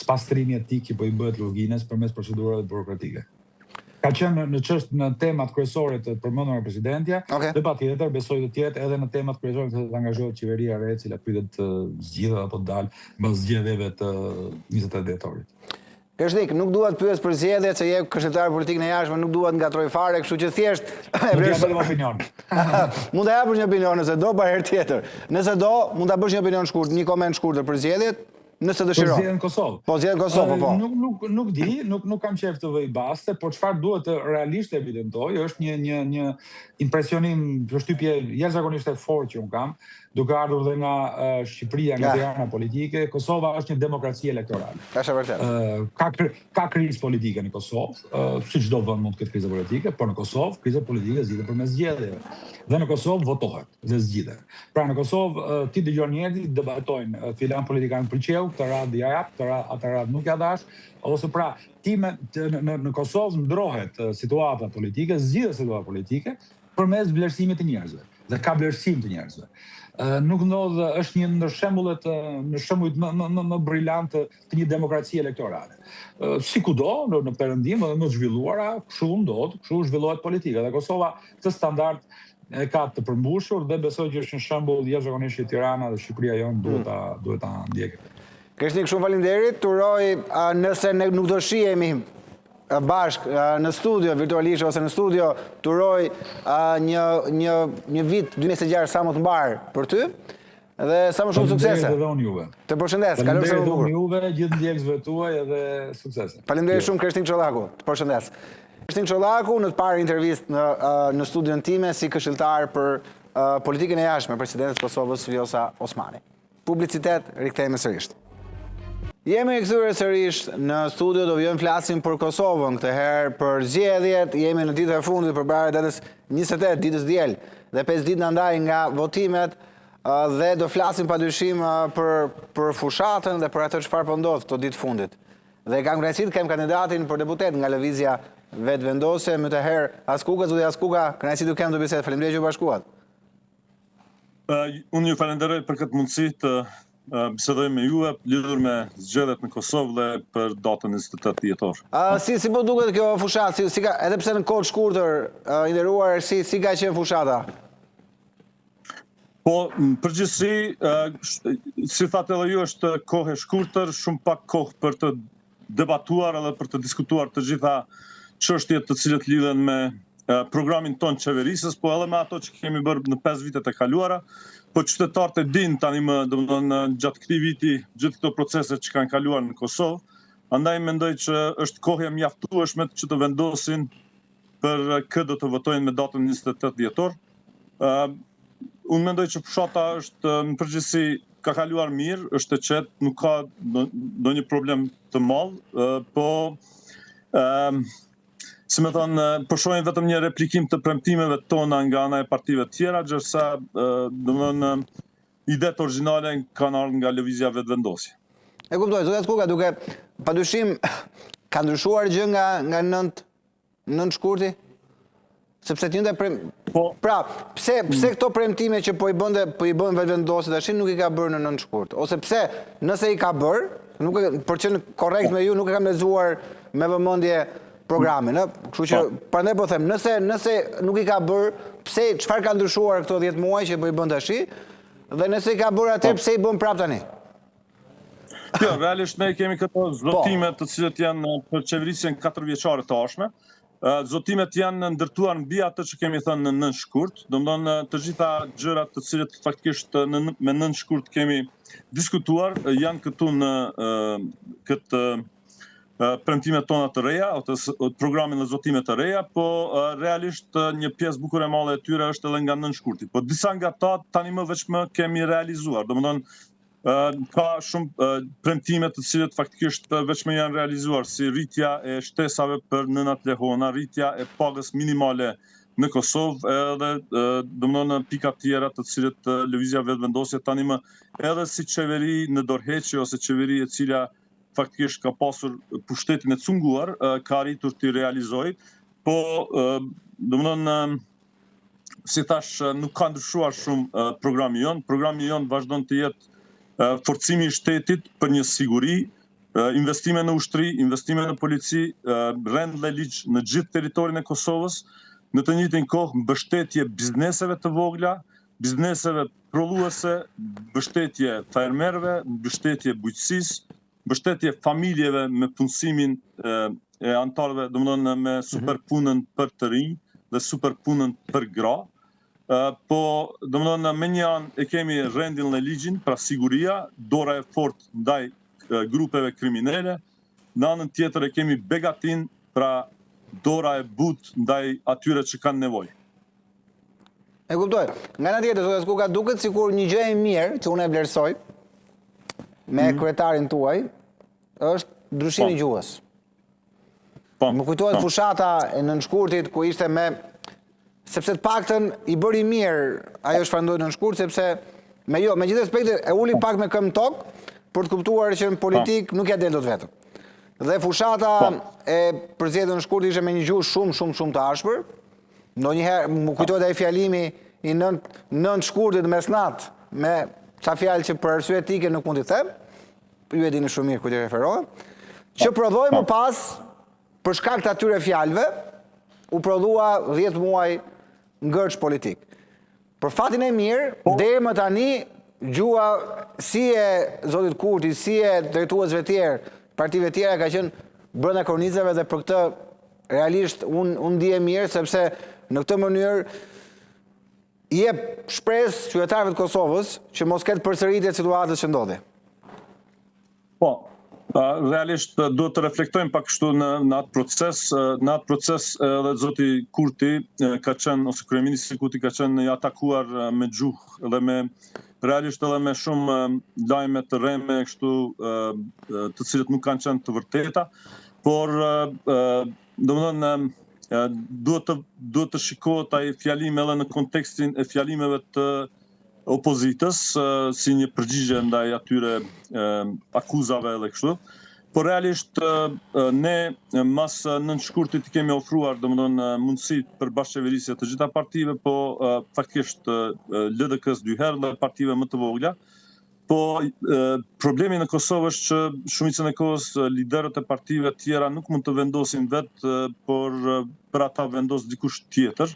pastrimi etik që po i bëhet luginës përmes procedurave burokratike. Ka qenë në temat kryesore të përmendur nga presidentja, dhe patjetër besoj të jetë edhe në temat kryesore të angazhohet qeveria e re, e cila pritet të zgjidhet apo të dalë mbas zgjedhjeve të 28 dhjetorit. Krishnik, nuk dua të pyes për zgjedhjet, se je këshilltar politik në jashtëm, nuk dua të ngatroj fare, kështu që thjesht Mund të japësh opinion. Mund të japësh një opinion nëse do, pa herë tjetër. Nëse do, mund ta bësh një opinion shkurt, një koment shkurtër për zgjedhjet. Nëse dëshiron. Po zgjedhjen Kosovë. Po zgjedhjen Kosovë, po. Nuk di, nuk kam qejf të vëj baste, por çfarë duhet të realisht evidentoj është një impresionim, përshtypje jashtëzakonisht e fortë që un kam, duke ardhur dhe nga Shqipëria, nga Tirana politike. Kosova është një demokraci elektorale. Është vërtet. Ka krizë politike në Kosovë, si çdo vend mund të ketë krizë politike, por në Kosovë kriza politike zgjidhet përmes zgjedhjeve. Dhe në Kosovë votohet dhe zgjidhet. Pra në Kosovë ti dëgjon njerëzit debatojnë, filan politikan pëlqeu, këtë radhë ja jap, atë radhë nuk ja dash, ose pra ti në Kosovë ndrohet situata politike, zgjidhet situata politike përmes vlerësimit të njerëzve. Dhe ka vlerësim të njerëzve. Nuk ndodh, është një ndër shembullet më brillantë të një demokracie elektorale. Si kudo në perëndim dhe më të zhvilluara, kështu zhvillohet politika. Dhe Kosova këtë standard e ka të përmbushur dhe besoj që është një shembull jashtëzakonisht i Tirana dhe Shqipëria jonë duhet ta ndjekë. Krishtik, shumë faleminderit, turoj nëse ne nuk do shihemi bashk në studio, virtualisht ose në studio, turoj një vit 2026 sa më të mbar për ty dhe sa më shumë suksese. Faleminderit edhe unë juve. Të përshëndes, kaloj së Faleminderit unë juve, gjithë ndjekësve tuaj edhe suksese. Faleminderit shumë Krishtik Çollaku. Të përshëndes. Krishtik Çollaku në të parë intervistë në studion time si këshilltar për politikën e jashtme presidentit të Kosovës Vjosa Osmani. Publicitet, rikthehemi sërish. Jemi kthyer sërish në studio, do vjojmë flasim për Kosovën, këtë herë për zgjedhjet, jemi në ditën e fundit përpara datës 28 ditës diel dhe 5 ditë na ndaj nga votimet dhe do flasim padyshim për fushatën dhe për atë çfarë po ndodh këto ditë fundit. Dhe kam kënaqësi të kem kandidatin për deputet nga lëvizja vetëvendose, më të herë Askuka, zoti Askuka, kënaqësi të kem të bisedë. Faleminderit që u bashkuat. Unë ju falenderoj për këtë mundësi të bisedoj me juve lidhur me zgjedhjet në Kosovë dhe për datën 28 dhjetor. Si po duket kjo fushatë, edhe pse në kohë të shkurtër, i nderuar, si ka qenë fushata? Po, në përgjithësi, si thatë edhe ju, është kohë e shkurtër, shumë pak kohë për të debatuar edhe për të diskutuar të gjitha çështjet të cilët lidhen me programin ton qeverisës, po edhe me ato që kemi bërë në 5 vitet e kaluara, po qytetarët e din tani më, domethënë gjatë këtij viti, gjithë këto procese që kanë kaluar në Kosovë, andaj mendoj që është kohë e mjaftueshme që të vendosin për kë do të votojnë me datën 28 dhjetor. Unë mendoj që fushata është në përgjithësi ka kaluar mirë, është e qetë, nuk ka ndonjë problem të madh, po si më thonë, po shohim vetëm një replikim të premtimeve tona nga ana e partive tjera, gjërsa domethënë idetë origjinale kanë ardhur nga lëvizja vetëvendosje. E kuptoj, zoti Askuka, duke padyshim ka ndryshuar gjë nga 9 shkurti? Sepse të njëjta pra, pse këto premtime që po i bën vetëvendosje tash nuk i ka bërë në 9 shkurt? Ose pse nëse i ka bërë, për që në korrekt me ju, nuk e kam lexuar me vëmendje programin, kështu që prandaj po them, nëse nuk i ka bërë, pse çfarë ka ndryshuar këto 10 muaj që po i bën tash? Dhe nëse i ka bërë atë, pse i bën prapë tani? Jo, realisht ne kemi këto zotime të cilët janë për qeverisjen 4 vjeçare të ardhshme. Zotimet janë ndërtuar mbi atë që kemi thënë në 9 shkurt, domethënë të gjitha gjërat të cilët faktikisht me 9 shkurt kemi diskutuar janë këtu në këtë premtimet tona të reja, ose programin në zotime të reja, po realisht një pjesë bukur e madhe e tyre është edhe nga 9 shkurti. Po disa nga ta tani më veçmë kemi realizuar, domethënë ka shumë premtime të cilët faktikisht veçmë janë realizuar, si rritja e shtesave për nënat lehona, rritja e pagës minimale në Kosovë, edhe domethënë pika tjera të cilët lëvizja vetëvendosje tani më edhe si qeveri në dorëheqje ose qeveri e cila faktikisht ka pasur pushtetin e cunguar, ka arritur të realizojë, po domethënë si thash nuk ka ndryshuar shumë programi jon. Programi jon vazhdon të jetë forcimi i shtetit për një siguri, investime në ushtri, investime në polici, rend dhe ligj në gjithë territorin e Kosovës, në të njëjtin kohë mbështetje bizneseve të vogla, bizneseve prodhuese, mbështetje fermerëve, mbështetje bujqësisë, mbështetje familjeve me punësimin e antarëve, domethënë me superpunën për të rinj dhe superpunën për gra. Po, domethënë me një anë e kemi rendin dhe ligjin, pra siguria, dora e fortë ndaj grupeve kriminale, në anën tjetër e kemi begatin, pra dora e butë ndaj atyre që kanë nevojë. E kuptoj. Nga ana tjetër, zoti Askuka, duket sikur një gjë e mirë që unë e vlerësoj me kryetarin tuaj është ndryshimi i gjuhës. Më kujtohet fushata e 9 shkurtit ku ishte sepse të paktën i bëri mirë ajo çfarë ndodhi në 9 shkurt, sepse me gjithë respektin e uli pak me këmbë tokë për të kuptuar që në politik nuk ja del dot vetëm. Dhe fushata e përzgjedhur në shkurt ishte me një gjuhë shumë të ashpër. Ndonjëherë më kujtohet ai fjalimi i 9 shkurtit mesnat me ca fjalë që për arsye etike nuk mund t'i them. Ju e dini shumë mirë kujt i referohem. Që prodhoi më pas për shkak të atyre fjalëve u prodhua 10 muaj ngërç politik. Për fatin e mirë, deri më tani gjua si e zotit Kurti, si e drejtuesve tjerë, partive tjera ka qenë brenda kornizave dhe për këtë realisht unë ndije mirë sepse në këtë mënyrë jep shpresë qytetarëve të Kosovës që mos ketë përsëritje situatës që ndodhi. Po, realisht duhet të reflektojmë pak kështu në atë proces edhe zoti Kurti ka qenë, ose kryeministri Kurti ka qenë i atakuar me gjuhë dhe me realisht edhe me shumë lajme të rreme kështu të cilët nuk kanë qenë të vërteta, por domethënë duhet të shikohet ai fjalim edhe në kontekstin e fjalimeve të opozitës si një përgjigje ndaj atyre akuzave edhe kështu. Por realisht ne mas nënshkurtit kemi ofruar domethënë mundësi për bashkëqeverisje të gjitha partive, po faktikisht LDK-s 2 herë dhe partive më të vogla. Po problemi në Kosovë është që shumicën e kohës liderët e partive tjera nuk mund të vendosin vetë, por për ata vendos dikush tjetër.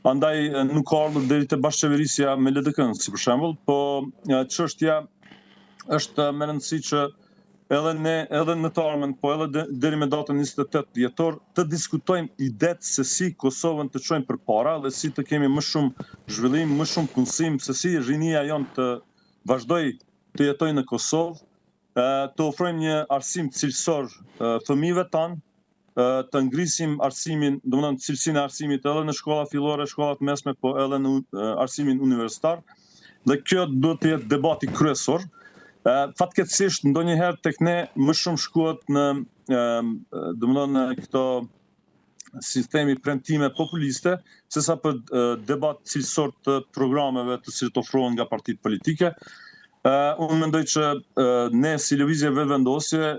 Andaj nuk ka ardhur deri te bashkëqeverisja me LDK-n, si për shembull, po çështja është me rëndësi që edhe në të ardhmen, po edhe deri me datën 28 dhjetor, të diskutojmë idetë se si Kosovën të çojmë përpara dhe si të kemi më shumë zhvillim, më shumë punësim, se si rinia jonë të vazhdoj të jetoj në Kosovë, të ofrojmë një arsim cilësor fëmijëve tanë, të ngrisim arsimin, domethënë cilësinë e arsimit edhe në shkolla fillore, shkollat mesme, po edhe në arsimin universitar. Dhe kjo duhet të jetë debati kryesor. Fatkeqësisht ndonjëherë tek ne më shumë shkohet në domethënë këto si themi premtime populiste, sesa për debat cilësor të programeve të cilët ofrohen nga partitë politike. Unë mendoj që ne si lëvizje vetëvendosje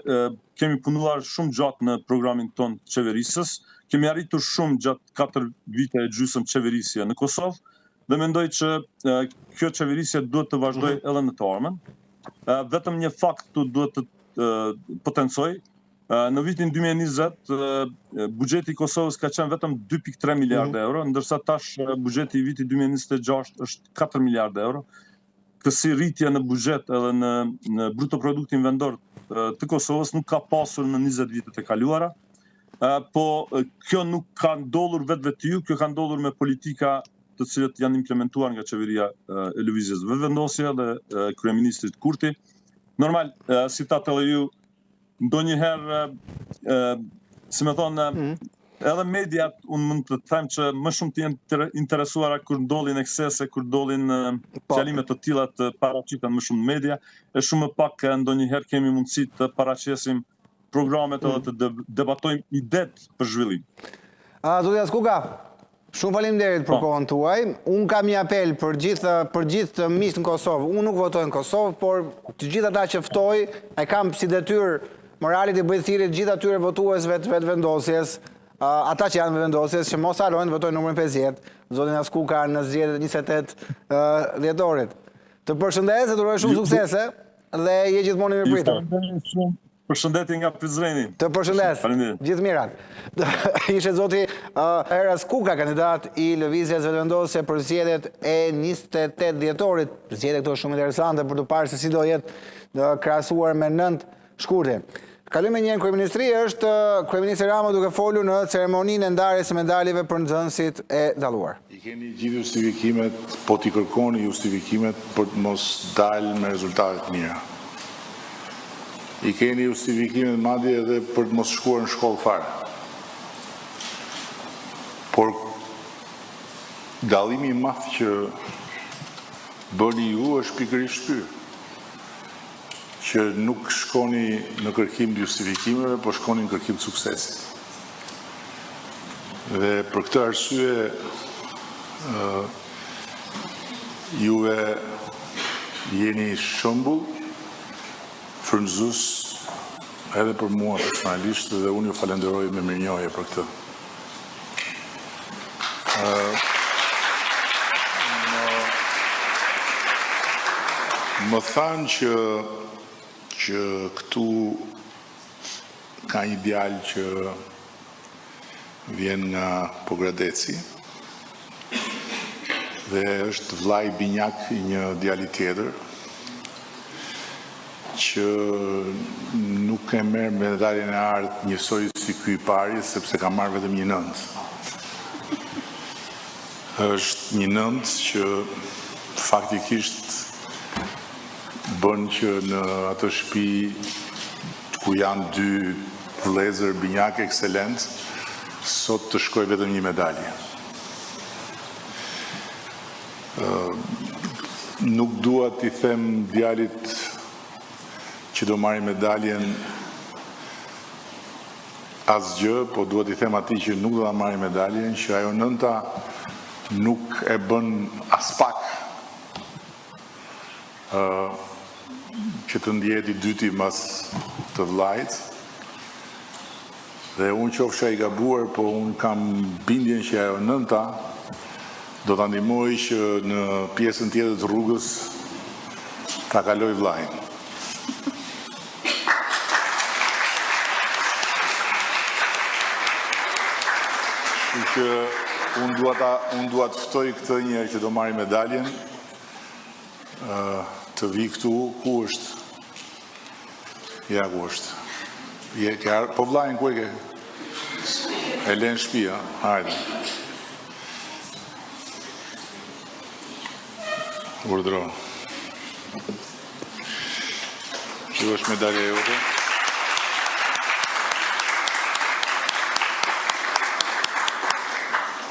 kemi punuar shumë gjatë në programin ton të qeverisës, kemi arritur shumë gjatë 4 vite e gjysmë qeverisje në Kosovë dhe mendoj që kjo qeverisje duhet të vazhdoj edhe në të ardhmen. Vetëm një fakt duhet të potencoj. Në vitin 2020 buxheti i Kosovës ka qenë vetëm 2.3 miliardë euro, ndërsa tash buxheti i vitit 2026 është 4 miliardë euro. Kësi rritje në buxhet edhe në bruto produktin vendor të Kosovës nuk ka pasur në 20 vitet e kaluara, po kjo nuk ka ndodhur vetvetiu, kjo ka ndodhur me politika të cilët janë implementuar nga qeveria e lëvizjes vetëvendosje dhe kryeministrit Kurti. Normal, si ta të dhe ju, ndonjëherë, si me thonë, edhe mediat, unë mund të them që më shumë të jenë interesuara kur ndodhin eksese, kur ndodhin fjalimet të tilla të paraqiten më shumë media, e shumë më pak ndonjëherë kemi mundësi të paraqesim programet edhe të debatojmë idetë për zhvillim. Zoti Askuka, shumë faleminderit për kohën tuaj. Unë kam një apel për gjithë miqtë në Kosovë. Unë nuk votoj në Kosovë, por të gjithë ata që ftoj e kam si detyrë moralit i bëj thirrje gjithë atyre votuesve të vetëvendosjes, ata që janë vetëvendosjes, që mos harrojnë të votojnë numrin 50, zotin Askuka në zgjedhjet 28 dhjetorit. Të përshëndes dhe të uroj shumë suksese dhe je gjithmonë i mirëpritur. Përshëndetje nga Prizreni. Të përshëndes. Gjithë mirat. Ishe zoti Ero Askuka, kandidat i lëvizjes vetëvendosje për zgjedhjet e 28 dhjetorit. Zgjedhje këto shumë interesante për të parë se si do jetë krahasuar me 9 shkurte. Kalojmë një kryeministri, është kryeministri Rama duke folur në ceremoninë e ndarjes së medaljeve për nxënësit e dalluar. I keni gjithë justifikimet, po t'i kërkoni justifikimet për të mos dalë me rezultate të mira. I keni justifikimet madje edhe për të mos shkuar në shkollë fare. Por dallimi i madh që bëni ju është pikërisht ky, që nuk shkoni në kërkim të justifikimeve, po shkoni në kërkim të suksesit. Dhe për këtë arsye, juve jeni shembull frymëzues edhe për mua personalisht dhe unë ju falenderoj me mirënjohje për këtë. Më thanë që këtu ka një djalë që vjen nga Pogradeci dhe është vllai binjak i një djali tjetër që nuk e merr medaljen e artë njësoj si ky i pari, sepse ka marrë vetëm një 9. Është një 9 që faktikisht bën që në atë shtëpi ku janë 2 vëllezër binjak ekselent, sot të shkoj vetëm një medalje. Nuk dua t'i them djalit që do marri medaljen asgjë, po dua t'i them atij që nuk do ta marri medaljen, që ajo 9-ta nuk e bën as pak që të ndihet i dyti mas të vllajt. Dhe unë qofsha i gabuar, po unë kam bindjen që ajo 9-ta do ta ndihmoj që në pjesën tjetër të rrugës ta kaloj vllajin. Që unë dua të ftoj këtë një që do marri medaljen, të vi këtu, ku është? Ja, ku është? Po vllajin ku e ke? E len shtëpia, hajde. Urdhro. Kjo është medalja jote.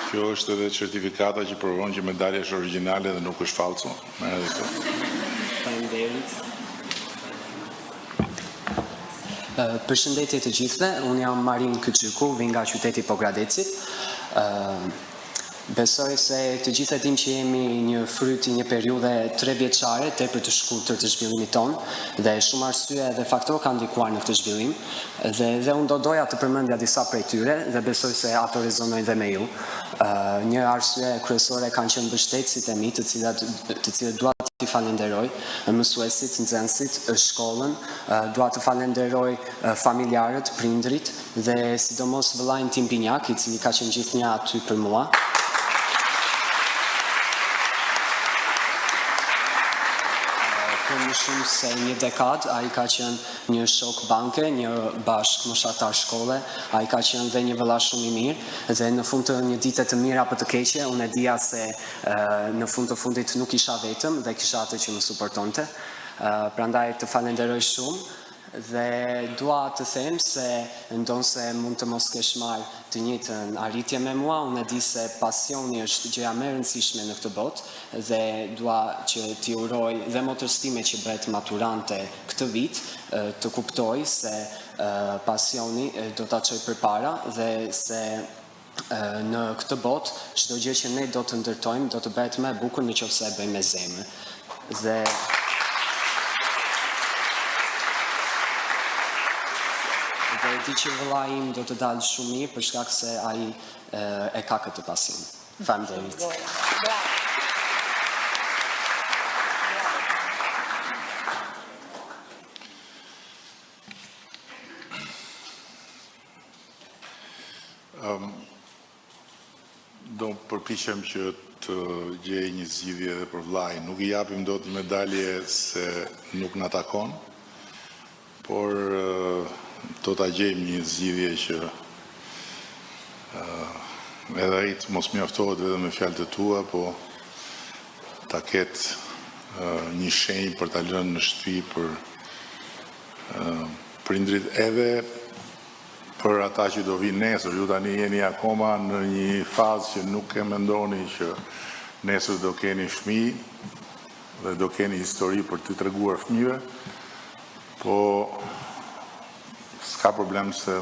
Kjo është edhe certifikata që provon që medalja është origjinale dhe nuk është falso. Merë edhe këtë. Faleminderit. Përshëndetje të gjithëve, unë jam Marin Kyçyku, vi nga qyteti Pogradecit. Besoj se të gjithë e dim që jemi një fryt i një periudhe 3 vjeçare tepër të shkurtër të zhvillimit tonë, dhe shumë arsye dhe faktorë kanë ndikuar në këtë zhvillim, dhe unë do doja të përmendja disa prej tyre dhe besoj se ato rezonojnë dhe me ju. Një arsye kryesore kanë qenë mbështetësit e mi, të cilët dua të falenderoj, mësuesit, nxënësit, shkollën, dua të falenderoj familjarët, prindrit dhe sidomos vëllain tim binjak, i cili ka qenë gjithnjë aty për mua. Për më shumë se një dekad, a i ka qenë një shok banke, një bashk moshatar shkolle, a i ka qenë dhe një vëlla shumë i mirë, dhe në fund të një dite të mirë apo të keqe, unë e dija se në fund të fundit nuk isha vetëm dhe kisha atë që më suportonte. Prandaj të falenderoj shumë, dhe dua të them se ndonse mund të mos kesh marrë të njëjtën arritje me mua, unë e di se pasioni është gjëja më e rëndësishme në këtë botë dhe dua që t'i uroj dhe motërës time që bëhet maturante këtë vit të kuptoj se pasioni do ta çoj përpara dhe se në këtë botë çdo gjë që ne do të ndërtojmë do të bëhet më e bukur nëse e bëjmë me zemër. Dhe e di që vëlla im do të dalë shumë mirë për shkak se ai e ka këtë pasion. Faleminderit. Do përpiqem që të gjej një zgjidhje edhe për vllajin. Nuk I japim dot medalje se nuk na takon, por do ta gjejmë një zgjidhje që edhe ai të mos mjaftohet edhe me fjalët e tua, po ta ketë një shenjë për ta lënë në shtëpi për prindrit edhe për ata që do vinë nesër. Ju tani jeni akoma në një fazë që nuk e mendoni që nesër do keni fëmijë dhe do keni histori për t'i treguar fëmijëve, po s'ka problem se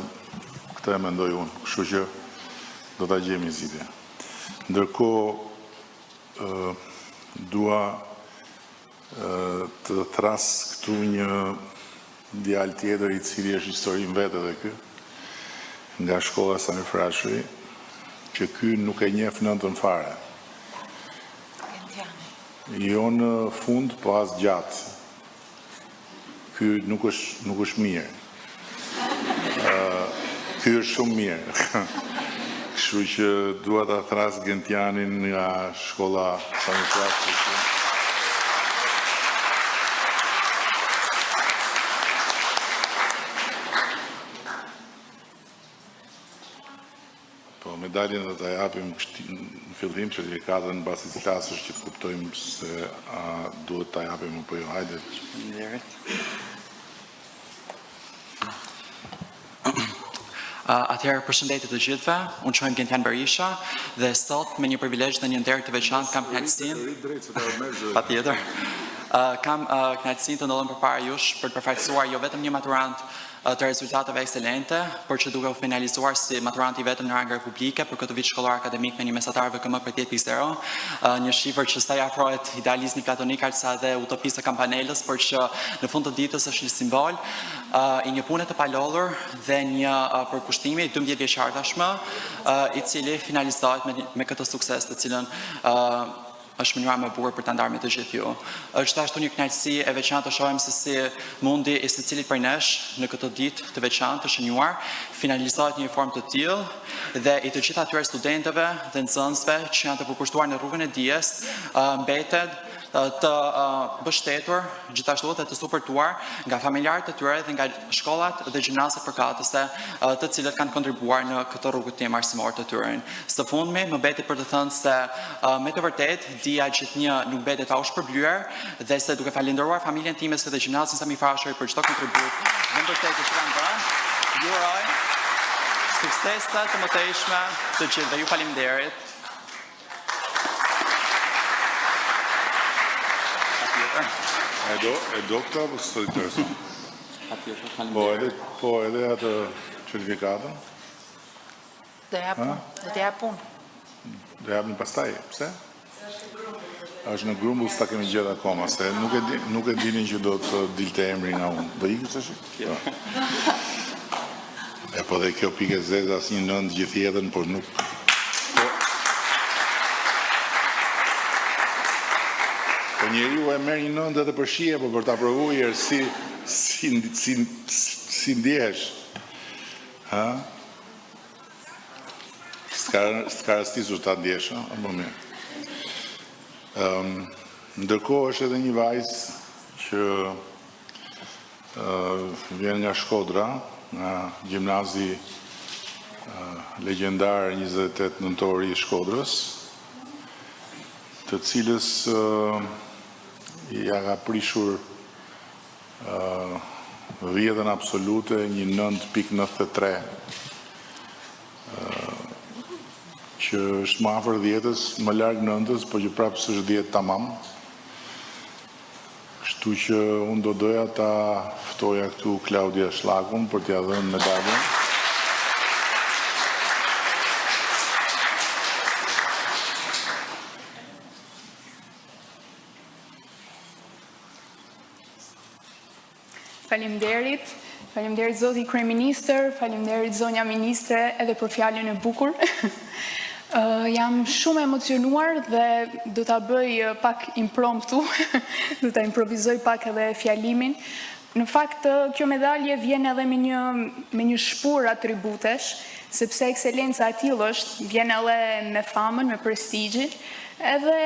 këtë e mendoj unë, kështu që do ta gjejmë një zgjidhje. Ndërkohë dua të thras këtu një djalë tjetër I cili është histori vetë edhe ky, nga shkolla Sami Frashëri, që ky nuk e njeh nëntën fare. Jo në fund, po as gjatë. Ky nuk është mirë. Ky është shumë mirë. Kështu që dua ta thras Gentianin nga shkolla Sami Frashëri. medaljen dhe ta japim në fillim certifikatën mbasi të klasësh që të kuptojmë se duhet ta japim apo jo. Hajde. Atëherë përshëndetje të gjithëve, unë quhem Gentian Berisha dhe sot me një privilegj dhe një nder të veçantë kam kënaqësinë. Patjetër. Kam kënaqësinë të ndodhem përpara jush për të përfaqësuar jo vetëm një maturant të rezultateve ekselente, por që duke u finalizuar si maturanti vetëm në rang republike për këtë vit shkollor akademik me një mesatar VKM për 10.0, një shifër që sa i afrohet idealizmi platonik aqsa dhe utopisë së kampanelës, por që në fund të ditës është një simbol i një pune të palodhur dhe një përkushtimi 12 vjeçar tashmë, i cili finalizohet me këtë sukses të cilën është mënyra më e bukur për ta ndarë me të gjithë ju. Është ashtu një kënaqësi e veçantë të shohim se si mundi i secilit prej nesh në këtë ditë të veçantë të shënjuar finalizohet në një formë të tillë dhe i të gjithë atyre studentëve dhe nxënësve që janë të përkushtuar në rrugën e dijes mbetet të mbështetur, gjithashtu dhe të suportuar nga familjarët e tyre dhe nga shkollat dhe gjimnazet përkatëse të cilët kanë kontribuar në këtë rrugëtim arsimor të tyre. Së fundmi, më mbeti për të thënë se me të vërtet dia gjithnjë nuk mbetet pa u shpërblyer dhe se duke falenderuar familjen time dhe gjimnazin Sami Frashëri për çdo kontribut dhe mbështetje që kanë dhënë, ju uroj suksese të mëtejshme të gjithë dhe ju faleminderit. E do këta për së të intereson? Po edhe atë certifikatën? Do të japun. Do japun pastaj, pse? Është në grumbull s'ta kemi gjetë akoma, se nuk e dinin që do të dilte emri nga unë. Do ikë që shi? E po dhe kjo pike zezë as një nëndë gjithë jetën, por nuk... Po njeri u e merë një nëndë edhe për shie, po për të aprovujer si ndjesh. S'ka rastisur të ndjesh, më mirë. Ndërkohë është edhe një vajzë që vjen nga Shkodra, nga gjimnazi legjendar 28 nëntori i Shkodrës, të cilës ja ka prishur vjedhën absolute një 9.93, që është më afër 10-ës, më larg 9-ës, por që prapë s'është 10 tamam. Kështu që unë do doja ta ftoja këtu Klaudia Shlakun për t'ia dhënë medaljen. Faleminderit zoti kryeministër, faleminderit zonja ministre edhe për fjalën e bukur. Jam shumë emocionuar dhe do ta bëj pak impromptu, do ta improvizoj pak edhe fjalimin. Në fakt, kjo medalje vjen edhe me një shpur atributesh, sepse ekscelenca e tillë është, vjen edhe me famën, me prestigjin, edhe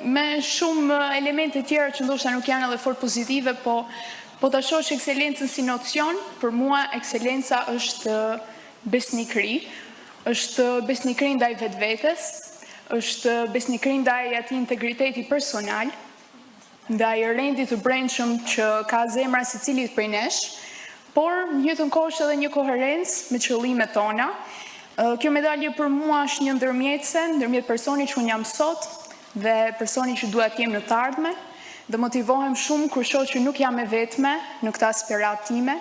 me shumë elemente tjera që ndoshta nuk janë edhe fort pozitive, po ta shohësh ekscelencën si nocion, për mua ekscelenca është besnikëri, është besnikëri ndaj vetvetes, është besnikëri ndaj atij integriteti personal, ndaj rendit të brendshëm që ka zemra secilit prej nesh, por në njëjtën kohë është edhe një koherencë me qëllimet tona. Kjo medalje për mua është një ndërmjetëse, ndërmjet personit që unë jam sot dhe personit që duhet jem në të ardhmen, dhe motivohem shumë kur shoh që nuk jam e vetme në këtë aspirat time.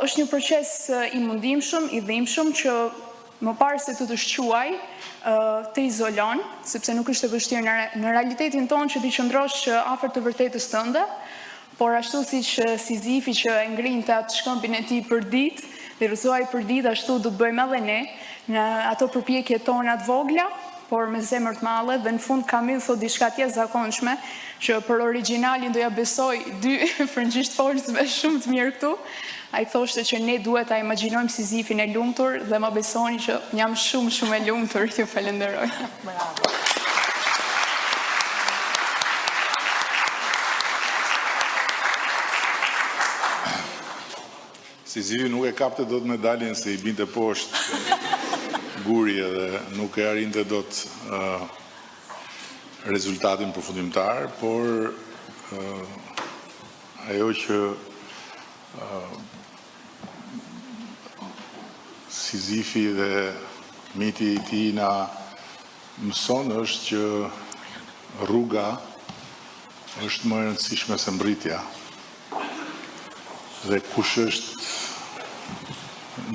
Është një proces i mundimshëm, i dhimbshëm që më parë se të shquaj, të izolon, sepse nuk është e vështirë në realitetin tonë që ti qëndrosh afër të vërtetës tënde, por ashtu siç Sizifi që e ngrinte atë shkëmbin e tij për ditë, dhe rrëzohej për ditë, ashtu do të bëjmë edhe ne në ato përpjekjet tona të vogla, por me zemër të madhe, dhe në fund Kamil thot diçka të jashtëzakonshme, që për origjinalin do ja besoj 2 frëngjisht forcëve shumë të mirë këtu. Ai thoshte që ne duhet ta imagjinojmë Sizifin e lumtur dhe më besoni që jam shumë e lumtur, ju falenderoj. Bravo. Sizifi nuk e kapte dot medaljen se i binte poshtë guri edhe nuk e arrinte dot rezultatin përfundimtar, por ajo që Sizifi dhe miti i tij na mëson është që rruga është më e rëndësishme se mbritja. Dhe kush është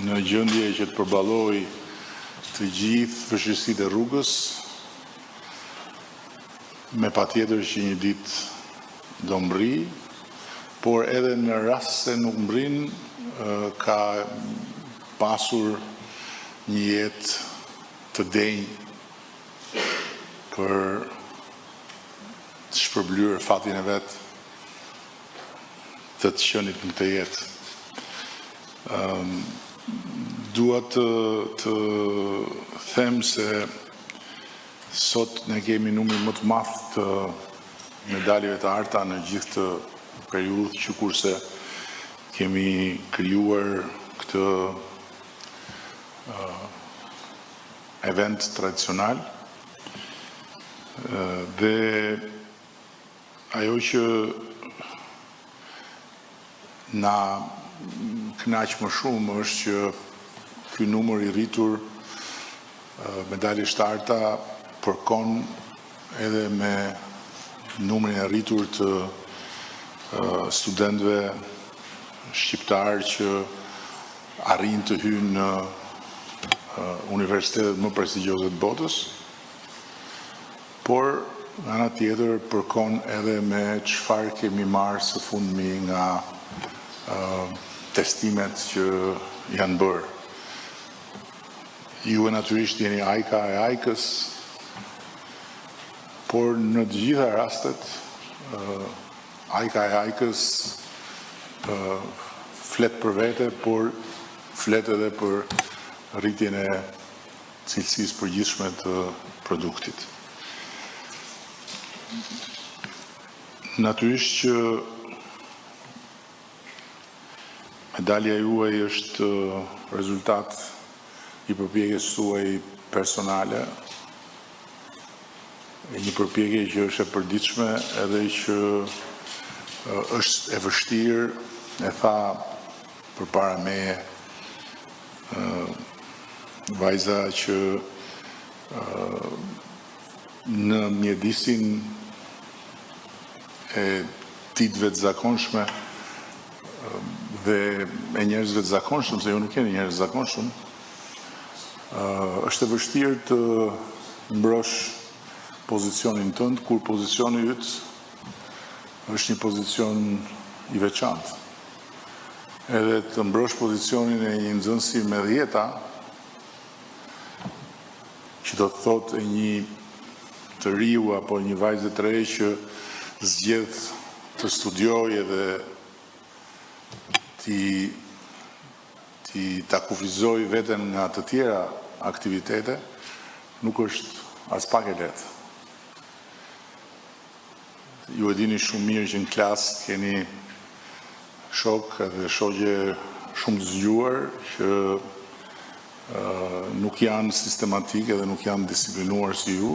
në gjendje që të përballojë të gjithë vështirësitë e rrugës, me patjetër që një ditë do mbri, por edhe në rast se nuk mbrin, ka pasur një jetë të denjë për të shpërblyer fatin e vet të qenit në të jetë. Dua të them se sot ne kemi numrin më të madh të medaljeve të arta në gjithë të periudhë, që kurse kemi krijuar këtë event tradicional, dhe ajo që na kënaq më shumë është që ky numër i rritur medaljesh të arta përkon edhe me numrin e rritur të studentëve shqiptarë që arrin të hyjnë në universitetet më prestigjioze të botës, por nga ana tjetër përkon edhe me çfarë kemi marrë së fundmi nga testimet që janë bërë. Ju natyrisht jeni ajka e ajkës, por në të gjitha rastet ajka e ajkës flet për vete, por flet edhe për rritjen e cilësisë përgjithshme të produktit. Natyrisht që medalja juaj është rezultat i përpjekjes suaj personale, një përpjekje që është e përditshme edhe që është e vështirë, e tha përpara meje vajza që në mjedisin e ditëve të zakonshme dhe e njerëzve të zakonshëm, se ju nuk jeni njerëz të zakonshëm, është e vështirë të mbrosh pozicionin tënd, kur pozicioni yt është një pozicion i veçantë. Edhe të mbrosh pozicionin e një nxënësi me 10, që do të thotë e një të riu apo një vajzë të re që zgjedh të studiojë dhe ti ta kufizoj veten nga të tjera aktivitete, nuk është as pak e lehtë. Ju e dini shumë mirë që në klasë keni shok edhe shoqe shumë të zgjuar që nuk janë sistematike dhe nuk janë disiplinuar si ju,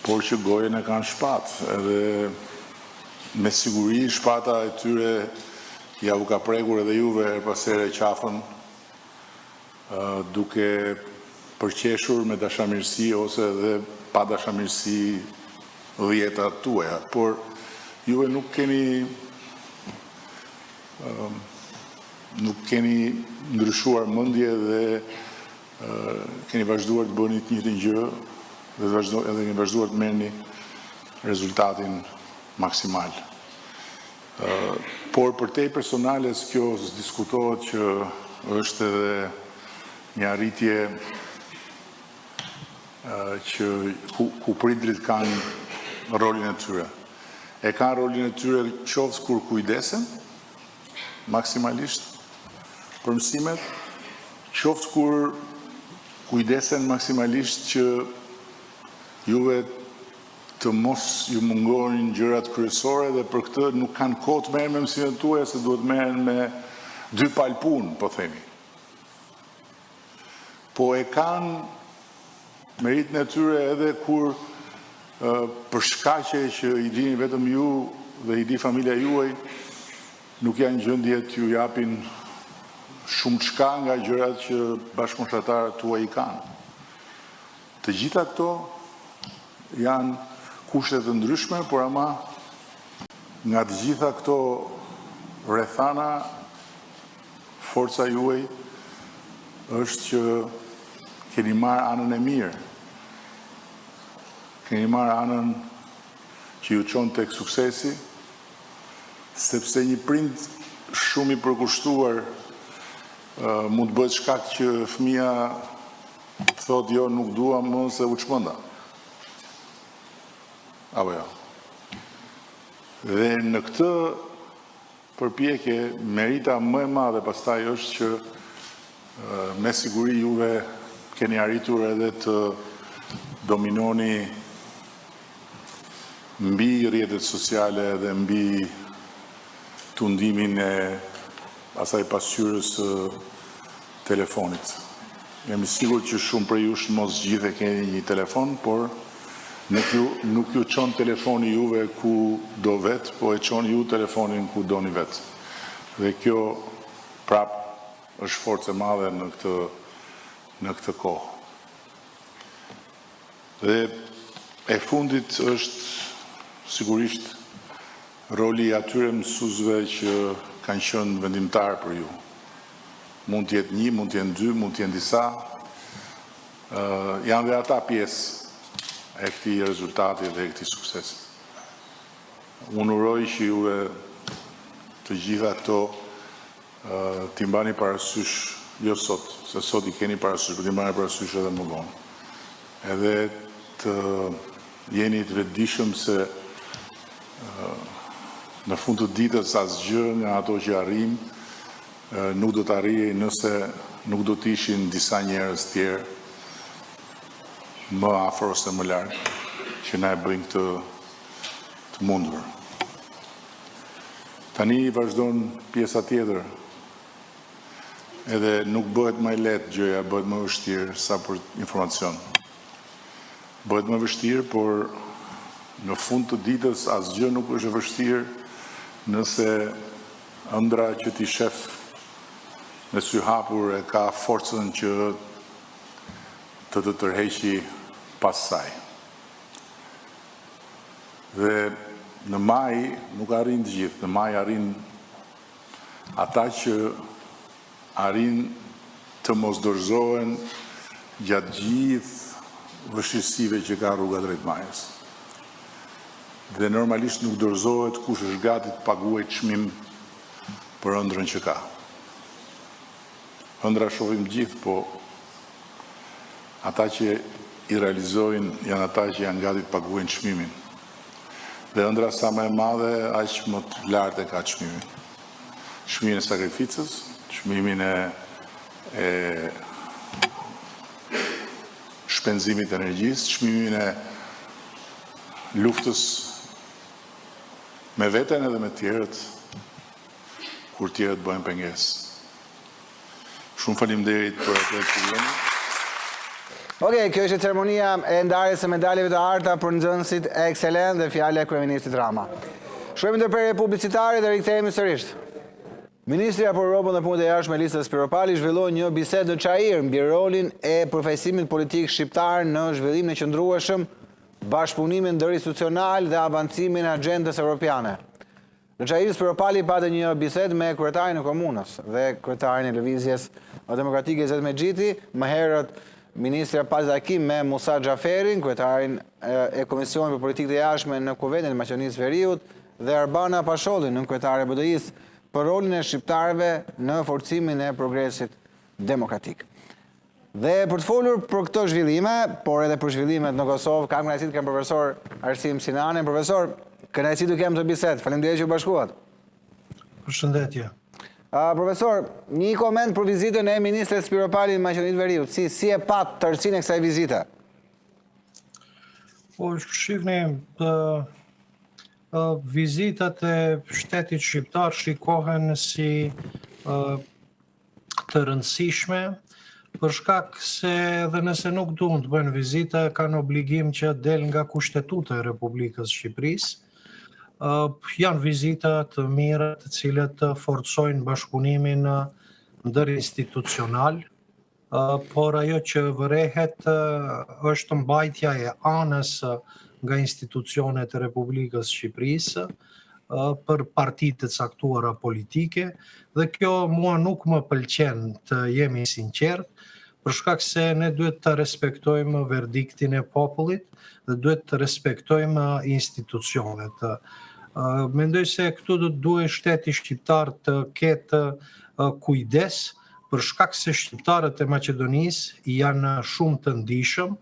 por që gojen e kanë shpatë, edhe me siguri shpata e tyre ja u ka prekur edhe juve her pas here qafën, duke përqeshur me dashamirësi ose edhe pa dashamirësi dhjetat tuaja, por juve nuk keni ndryshuar mendje dhe keni vazhduar të bëni të njëjtën gjë dhe keni vazhduar të merrni rezultatin maksimal. Por për te personale kjo diskutohet që është edhe një arritje që ku prindrit kanë rolin e tyre. E kanë rolin e tyre qoftë kur kujdesen maksimalisht për mësimet, qoftë kur kujdesen maksimalisht që juve të mos ju mungonin gjërat kryesore dhe për këtë nuk kanë kohë të merren me mësimet tuaja, se duhet merren me 2 palë punë, po themi. po e kanë meritën e tyre edhe kur për shkaqe që i dini vetëm ju dhe i di familja juaj, nuk janë gjendje t'ju japin shumë çka nga gjërat që bashkëpunëtarët tuaj i kanë. Të gjitha këto janë kushte të ndryshme, por ama nga të gjitha këto rrethana, forca juaj është që keni marrë anën e mirë. Keni marrë anën që ju çon tek suksesi, sepse një prind shumë i përkushtuar mund të bëhet shkak që fëmia thotë jo, nuk dua më se u çmenda. Apo jo. Dhe në këtë përpjekje, merita më e madhe pastaj është që me siguri juve keni arritur edhe të dominoni mbi rrjetet sociale dhe mbi tundimin e asaj pasqyrës telefonit. Jam i sigurt që shumë prej jush mos gjithë keni një telefon, por nuk ju çon telefoni juve ku do vet, po e çon ju telefonin ku doni vet. Dhe kjo prap është forcë e madhe në këtë kohë. Dhe e fundit është sigurisht roli i atyre mësuesve që kanë qenë vendimtar për ju. Mund të jetë 1, mund të jenë 2, mund të jenë disa. Janë dhe ata pjesë e këtij rezultati dhe e këtij suksesi. Unë uroj që juve të gjitha këto t'i mbani parasysh, jo sot, se sot i keni parasysh, për t'i mbani parasysh edhe më vonë. Edhe të jeni të vetëdijshëm se në fund të ditës asgjë nga ato që arrim nuk do të arrijej nëse nuk do të ishin disa njerëz tjerë më afër ose më larg që na e bëjnë këtë të mundur. Tani vazhdon pjesa tjetër. Edhe nuk bëhet më lehtë gjëja, bëhet më vështirë sa për informacion. Bëhet më vështirë, por në fund të ditës asgjë nuk është e vështirë nëse ëndra që ti shef në sy hapur e ka forcën që të tërheqi pas saj. Dhe në maj nuk arrin të gjithë, në maj arrin ata që arrin të mos dorëzohen gjatë gjithë vështirësive që ka rruga drejt majës. Dhe normalisht nuk dorëzohet kush është gati të paguajë çmim për ëndrrën që ka. Ëndra shohim gjithë, po ata që i realizojnë janë ata që janë gati të paguajnë çmimin. Dhe ëndra sa më e madhe, aq më të lartë e ka çmimin. Çmimin e sakrificës, çmimin e shpenzimit të energjisë, çmimin e luftës me veten edhe me tjerët, kur tjerët bëhen pengesë. Shumë faleminderit për atë që jeni. Okej, kjo është ceremonia e ndarjes së medaljeve të arta për nxënësit ekselent dhe fjala e kryeministit Rama. Shkojmë ndërprerje publicitare dhe rikthehemi sërish. Ministrja për Europën dhe Punët e Jashtme Elisa Spiropali zhvilloi një bisedë në Çajir mbi rolin e përfaqësimit politik shqiptar në zhvillimin e qëndrueshëm, bashkëpunimin ndërinstitucional dhe avancimin e agjendës europiane. Në Çajir Spiropali pati një bisedë me kryetarin e komunës dhe kryetarin e lëvizjes demokratike Zet Mexhiti, më herët ministrja Pazakim me Musa Xhaferin, kryetarin e Komisionit për Politikë të Jashtme në Kuventin e Maqedonisë Veriut dhe Arbana Pashollin, nën kryetare e BDI-s, për rolin e shqiptarëve në forcimin e progresit demokratik. Dhe për të folur për këto zhvillime, por edhe për zhvillimet në Kosovë, kam kënaqësi të kem profesor Arsim Sinani. Profesor, kënaqësi të kem të bisedë. Faleminderit që u bashkuat. Përshëndetje. Profesor, një koment për vizitën e ministres Spiropali në Maqedoninë Veriut. Si e pat tërësinë e kësaj vizite? Po, shihni vizitat e shtetit shqiptar shikohen si të rëndësishme për shkak se edhe nëse nuk duan të bëjnë vizita, kanë obligim që del nga kushtetuta e Republikës Shqipërisë. Janë vizita të mira të cilët forcojnë bashkëpunimin ndërinstitucional, por ajo që vërehet është mbajtja e anës nga institucionet e Republikës Shqipërisë për partitë të caktuara politike, dhe kjo mua nuk më pëlqen, të jemi sinqert, për shkak se ne duhet të respektojmë verdiktin e popullit dhe duhet të respektojmë institucionet. Mendoj se këtu do të duhet shteti shqiptar të ketë kujdes, për shkak se shqiptarët e Maqedonisë janë shumë të ndihshëm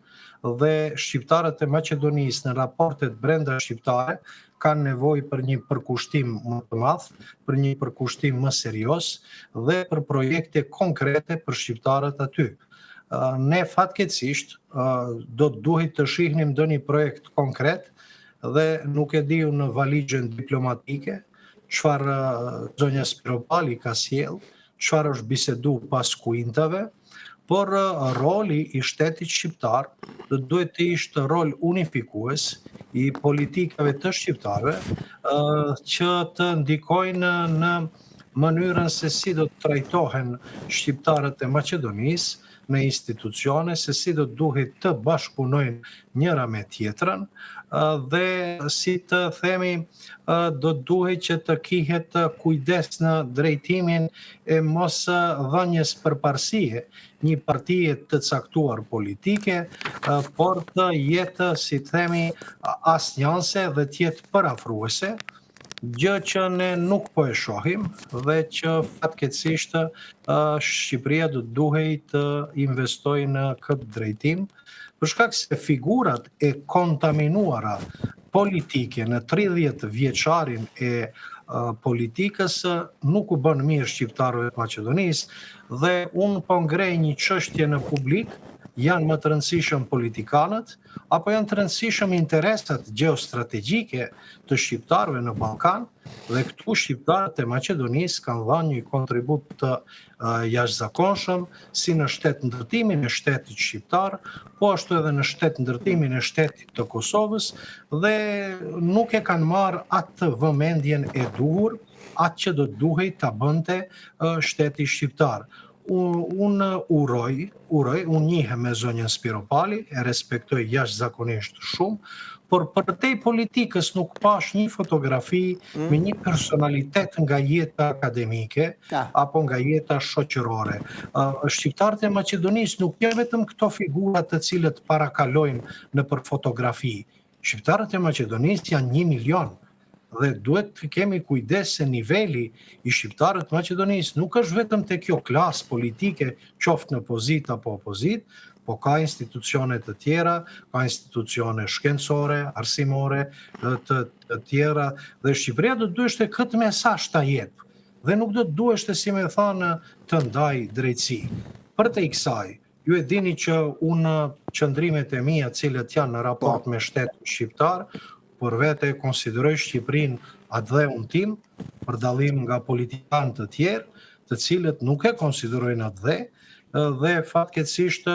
dhe shqiptarët e Maqedonisë në raportet brenda shqiptare kanë nevojë për një përkushtim më të madh, për një përkushtim më serioz dhe për projekte konkrete për shqiptarët aty. Ne fatkeqësisht do të duhet të shihnim ndonjë projekt konkret dhe nuk e diu në valixhen diplomatike çfarë zonja Spiropali ka sjell, çfarë është bisedu pas kuintave, por roli i shtetit shqiptar do duhet të ishte rol unifikues i politikave të shqiptarëve që të ndikojnë në mënyrën se si do të trajtohen shqiptarët e Maqedonisë në institucione, se si do duhet të bashkëpunojnë njëra me tjetrën dhe si të themi do duhet që të kihet kujdes në drejtimin e mos dhënies përparësie një partie të caktuar politike, por të jetë, si të themi, asnjanse dhe të jetë parafruese, gjë që ne nuk po e shohim dhe që fatkeqësisht Shqipëria do duhet të investojë në këtë drejtim, për shkak se figurat e kontaminuara politike në 30 vjeçarin e politikës nuk u bën mirë shqiptarëve të Maqedonisë dhe unë po ngrej një çështje në publik, janë më të rëndësishëm politikanët, apo janë të rëndësishëm interesat geostrategjike të shqiptarëve në Ballkan, dhe këtu shqiptarët e Maqedonisë kanë dhënë një kontribut të jashtëzakonshëm si në ndërtimin e shtetit shqiptar, po ashtu edhe në ndërtimin e shtetit të Kosovës, dhe nuk e kanë marrë atë vëmendjen e duhur, atë që do duhej ta bënte shteti shqiptar. Unë unë njihem me zonjën Spiropali, e respektoj jashtëzakonisht shumë, por për te politikës nuk pash një fotografi me një personalitet nga jeta akademike apo nga jeta shoqërore. Shqiptarët e Maqedonisë nuk janë vetëm këto figurat të cilët parakalojnë në për fotografi. Shqiptarët e Maqedonisë janë 1 milion. Dhe duhet të kemi kujdes se niveli i shqiptarët të Maqedonisë nuk është vetëm te kjo klasë politike, qoftë në pozitë apo opozitë, po ka institucione të tjera, ka institucione shkencore, arsimore, të tjera, dhe Shqipëria do të duhet këtë mesazh ta jep, dhe nuk do të duhet, si me thanë, të ndaj drejtësi. Për te i kësaj, ju e dini që unë qëndrimet e mia cilët janë në raport me shtetin shqiptar, por vete konsideroj Shqipërinë atë dhe unë tim, për dallim nga politikanë të tjerë, të cilët nuk e konsiderojnë atë dhe fatkeqësisht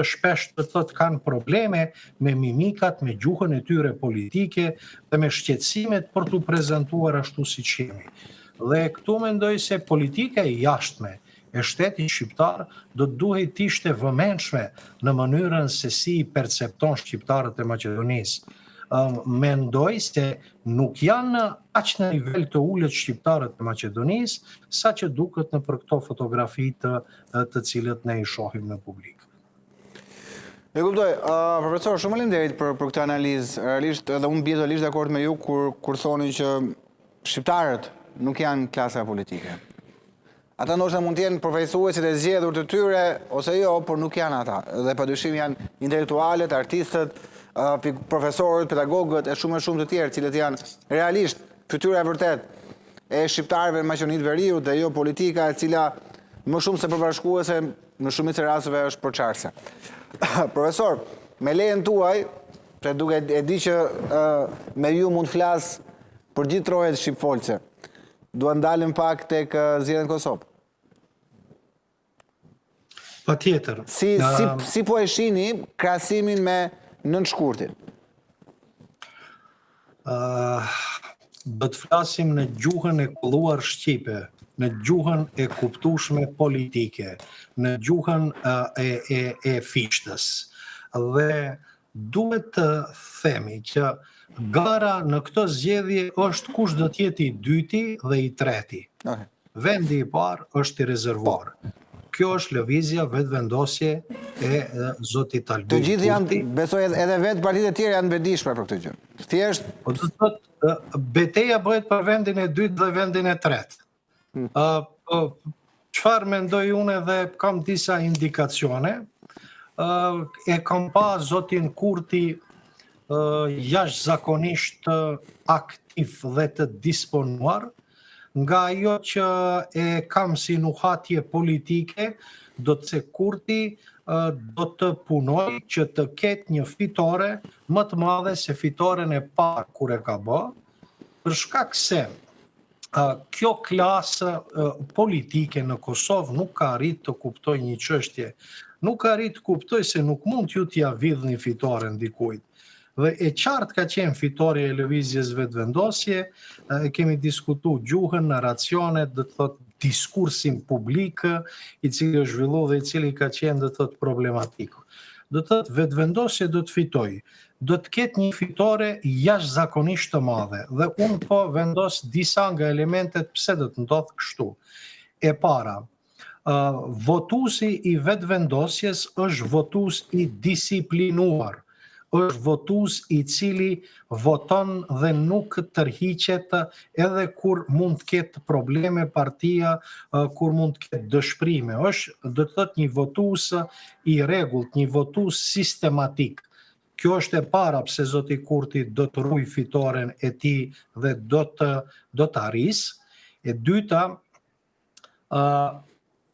shpesh të thotë kanë probleme me mimikat, me gjuhën e tyre politike dhe me shqetësimet për t'u prezantuar ashtu siç jemi. Dhe këtu mendoj se politika e jashtme e shtetit shqiptar do të duhet të ishte vëmendshme në mënyrën se si i percepton shqiptarët e Maqedonisë. Mendoj se nuk janë aq në nivel të ulët shqiptarët e Maqedonisë, sa që duket në për këto fotografi të cilët ne i shohim në publik. E kuptoj, profesor, shumë faleminderit për këtë analizë. Realisht edhe unë bie totalisht dakord me ju kur thoni që shqiptarët nuk janë klasa politike. Ata ndoshta mund të jenë përfaqësuesit e zgjedhur të tyre ose jo, por nuk janë ata. Dhe padyshim janë intelektualët, artistët, profesorët, pedagogët e shumë të tjerë, cilët janë realisht fytyra e vërtet e shqiptarëve në Maqedoninë Veriut dhe jo politika e cila më shumë se përbashkuese në shumicën e rasteve është përçarse. Profesor, me lejen tuaj, se duke e di që me ju mund flas për gjithë trojet shqipfolëse, dua ndalim pak tek zgjedhjet në Kosovë. Patjetër. Si po e shihni krahasimin me nënshkurtin? Do të flasim në gjuhën e kolluar shqipe, në gjuhën e kuptueshme politike, në gjuhën e fishtës. Dhe duhet të themi që gara në këtë zgjedhje është kush do të jetë i dyti dhe i treti. Vendi i parë është i rezervuar. Kjo është lëvizja vetëvendosje e zotit Albin. Të gjithë janë, besoj edhe vetë partitë e tjera janë bedishme për këtë gjë. Thjesht beteja bëhet për vendin e dytë dhe vendin e tretë. Çfarë mendoj unë dhe kam disa indikacione, e kam pa zotin Kurti jashtëzakonisht aktiv dhe të disponuar, nga ajo që e kam si nuhatje politike, do të se Kurti do të punoj që të ketë një fitore më të madhe se fitoren e parë kur e ka bë, për shkak se kjo klasë politike në Kosovë nuk ka arrit të kuptoj një çështje. Nuk ka arrit të kuptoj se nuk mund t'ju t'ja vidhni fitoren dikujt. Dhe e qartë ka qenë fitore e lëvizjes vetëvendosje, kemi diskutu gjuhën, narracionet, do të thotë diskursin publik, i cili është zhvillu dhe i cili ka qenë do të thotë problematik. Do të thotë vetëvendosje do të fitoj, do të ketë një fitore jashtëzakonisht të madhe, dhe unë po vendos disa nga elementet pse do të ndodhë kështu. E para, votuesi i vetëvendosjes është votues i disiplinuar, është votues i cili voton dhe nuk tërhiqet edhe kur mund të ketë probleme partia, kur mund të ketë dëshprime. Është, do të thotë, një votues i rregullt, një votues sistematik. Kjo është e para pse zoti Kurti do të ruaj fitoren e tij dhe do të arris. E dyta,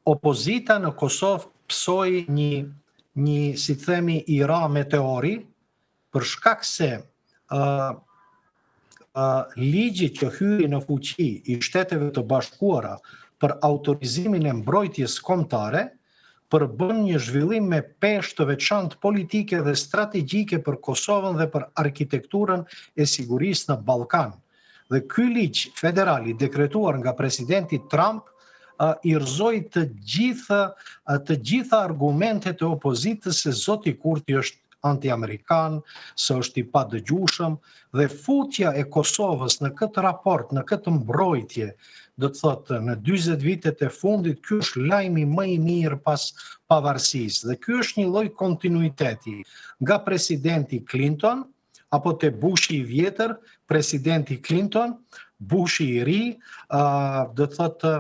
opozita në Kosovë psoi një si themi ira meteori, për shkak se ligji që hyri në fuqi i Shteteve të Bashkuara për autorizimin e mbrojtjes kombëtare përbën një zhvillim me peshë të veçantë politike dhe strategjike për Kosovën dhe për arkitekturën e sigurisë në Ballkan. Dhe ky ligj federal i dekretuar nga presidenti Trump i rrëzoi të gjitha argumentet e opozitës se zoti Kurti është anti-amerikan, se është i padëgjueshëm, dhe futja e Kosovës në këtë raport, në këtë mbrojtje, do të thotë në 40 vitet e fundit, ky është lajmi më i mirë pas pavarësisë. Dhe ky është një lloj kontinuiteti nga presidenti Clinton, apo te Bushi i vjetër, presidenti Clinton, Bushi i ri, do të thotë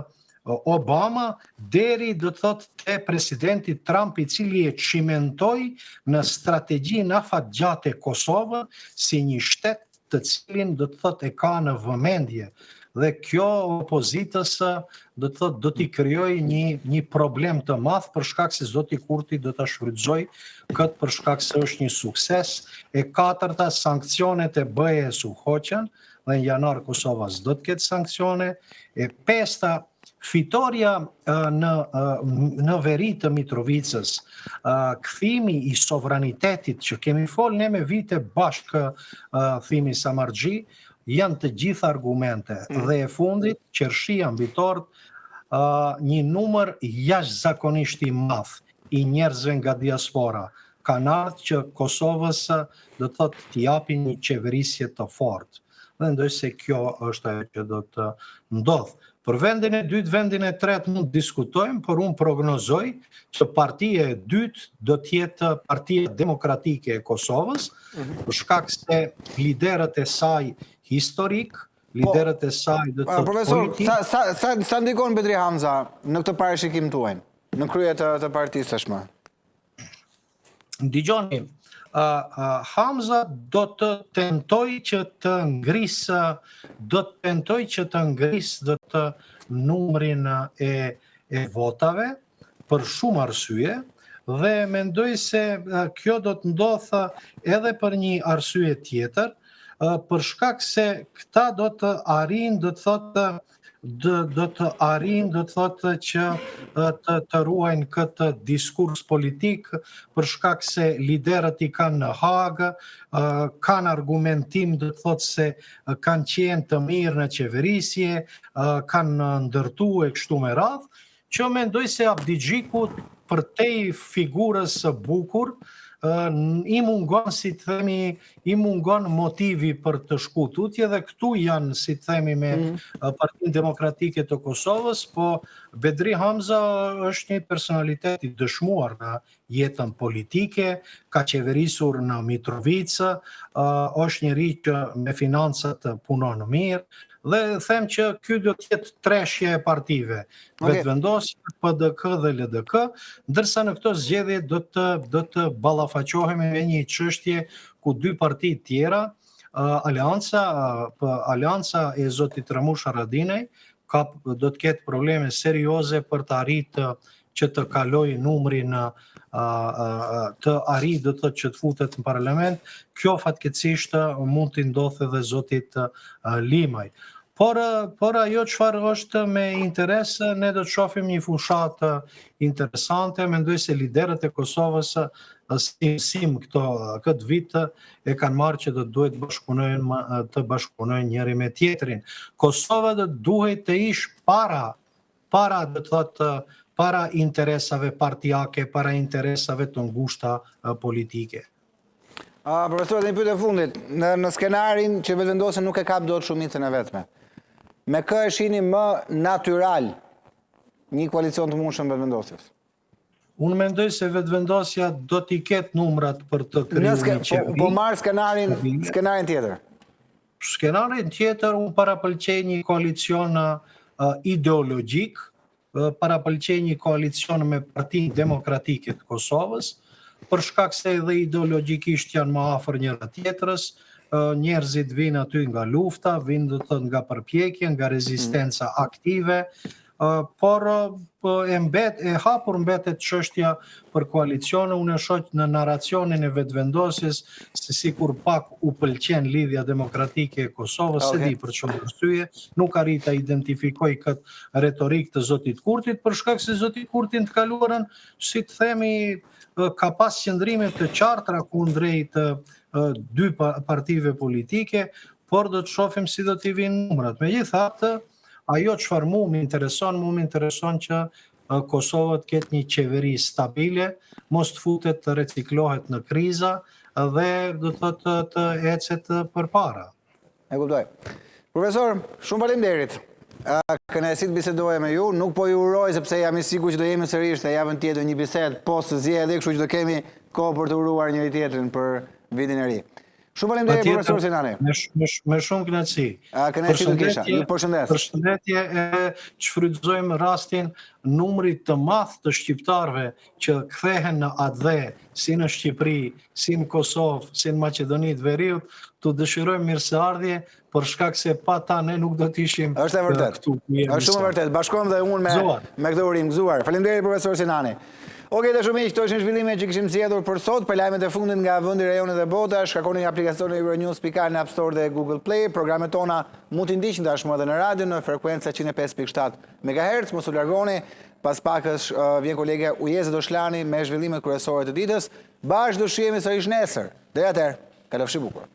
Obama, deri do të thotë te presidenti Trump, i cili e çimentoi në strategjinë afatgjatë e Kosovën si një shtet të cilin do të thotë e ka në vëmendje. Dhe kjo opozitës do të thotë do t'i krijojë një problem të madh për shkak se zoti Kurti do ta shfrytëzoj këtë për shkak se është një sukses. E katërta, sankcionet e BE-s u hoqën dhe në janar Kosova s'do të ketë sanksione. E pesta, fitoria në veri të Mitrovicës, kthimi i sovranitetit që kemi folë ne me vite bashkë, thimi Samargji, janë të gjitha argumente. Dhe e fundit, qershia mbitor, një numër jashtëzakonisht i madh i njerëzve nga diaspora kanë ardhur që Kosovës do të thotë t'i japin një qeverisje të fortë. Dhe ndoj se kjo është ajo që do të ndodhë. Për vendin e dytë, vendin e tretë mund të diskutojmë, por unë prognozoj që partia e dytë do të jetë Partia Demokratike e Kosovës, për shkak se liderët e saj historik, liderët e saj do të thotë politik. Profesor, sa ndikon Bedri Hamza në këtë parashikim tuaj, në krye të partisë tashmë? Dgjoni, Hamza do të tentoj që të ngrisë do të numrin e votave për shumë arsye, dhe mendoj se kjo do të ndodhë edhe për një arsye tjetër, për shkak se këta do të arrijnë, do të thotë, do të arrin, do të thotë që të ruajnë këtë diskurs politik për shkak se liderët i kanë në Hagë, kanë argumentim, do të thotë se kanë qenë të mirë në qeverisje, kanë ndërtuar kështu me radhë, që mendoj se Abdigjiku për te figurës së bukur i mungon, si të themi, i mungon motivi për të shku tutje dhe këtu janë, si të themi, me Partinë Demokratike të Kosovës, po Bedri Hamza është një personalitet i dëshmuar në jetën politike, ka qeverisur në Mitrovicë, është njëri që me financat punon mirë, dhe them që ky do të jetë treshje e partive, vetëvendosje, PDK dhe LDK, ndërsa në këto zgjedhje do të ballafaqohemi me një çështje ku dy parti tjera, Alianca e zotit Ramush Haradinaj, do të ketë probleme serioze për të arritë që të kalojë numrin të arrijë, do të thotë që të futet në parlament. Kjo fatkeqësisht mund të ndodhë edhe zotit Limaj. Por ajo çfarë është me interes, ne do të shohim një fushat interesante. Mendoj se liderët e Kosovës sim këtë vit e kanë marrë që do duhet të bashkëpunojnë njëri me tjetrin. Kosova do duhet të ish para do të thotë para interesave partijake, para interesave të ngushta politike. Profesor, dhe një pyetje e fundit, në skenarin që vetëvendosja nuk e kap dot shumicën e vetme, me kë e shihni më natyral një koalicion të mundshëm vetëvendosjes? Unë mendoj se vetëvendosja do t'i ketë numrat për të kryer një qeveri. Po marr skenarin tjetër. Skenarin tjetër unë parapëlqej një koalicion ideologjik, parapëlqej një koalicion me Partinë Demokratike të Kosovës, për shkak se edhe ideologjikisht janë më afër njëra tjetrës, njerëzit vinë aty nga lufta, vinë do të thotë nga përpjekje, nga rezistenca aktive, por e hapur mbetet çështja për koalicione. Unë e shoh në narracionin e vetëvendosjes se sikur pak u pëlqen lidhja demokratike e Kosovës, se di për çfarë arsye, nuk arrit ta identifikoj këtë retorik të zotit Kurtit, për shkak se zoti Kurti të kaluarën, si të themi, ka pas qëndrime të qarta kundrejt dy partive politike, por do të shohim si do t'i vinë numrat. Megjithatë, ajo çfarë mu më intereson që Kosova të ketë një qeveri stabile, mos të futet të reciklohet në kriza dhe do të ecet përpara. E kuptoj. Profesor, shumë faleminderit. Kënaqësi të bisedoja me ju, nuk po ju uroj sepse jam i sigurt që do jemi sërish të javën tjetër një bisedë post zgjedhje, kështu që do kemi kohë për të uruar njëri tjetrin për vitin e ri. Shumë faleminderit profesor Sinani. Me shumë kënaqësi. Kënaqësi të kisha. Ju përshëndes. Përshëndetje, e shfrytëzojmë rastin numrit të madh të shqiptarëve që kthehen në ADE, si në Shqipëri, si në Kosovë, si në Maqedoni të Veriut, tu dëshirojmë mirëseardhje, për shkak se pa ta ne nuk do të ishim këtu. Është e vërtet. Është shumë e vërtet. Bashkohem dhe unë me këtë urim gëzuar. Faleminderit profesor Sinani. Okej, të shumë këto ishin zhvillimet që kishim zgjedhur për sot. Për lajmet e fundit nga vendi, rajone dhe bota, shkarkoni aplikacionin Euronews.al në App Store dhe Google Play. Programet tona mund t'i ndiqni tashmë edhe në radio në frekuenca 105.7 MHz. Mos u largoni. Pas pakës vjen kolege Ujeze Doshlani me zhvillimet kryesore të ditës. Bashkë do shihemi sërish nesër. Deri atëherë, kalofshi bukur.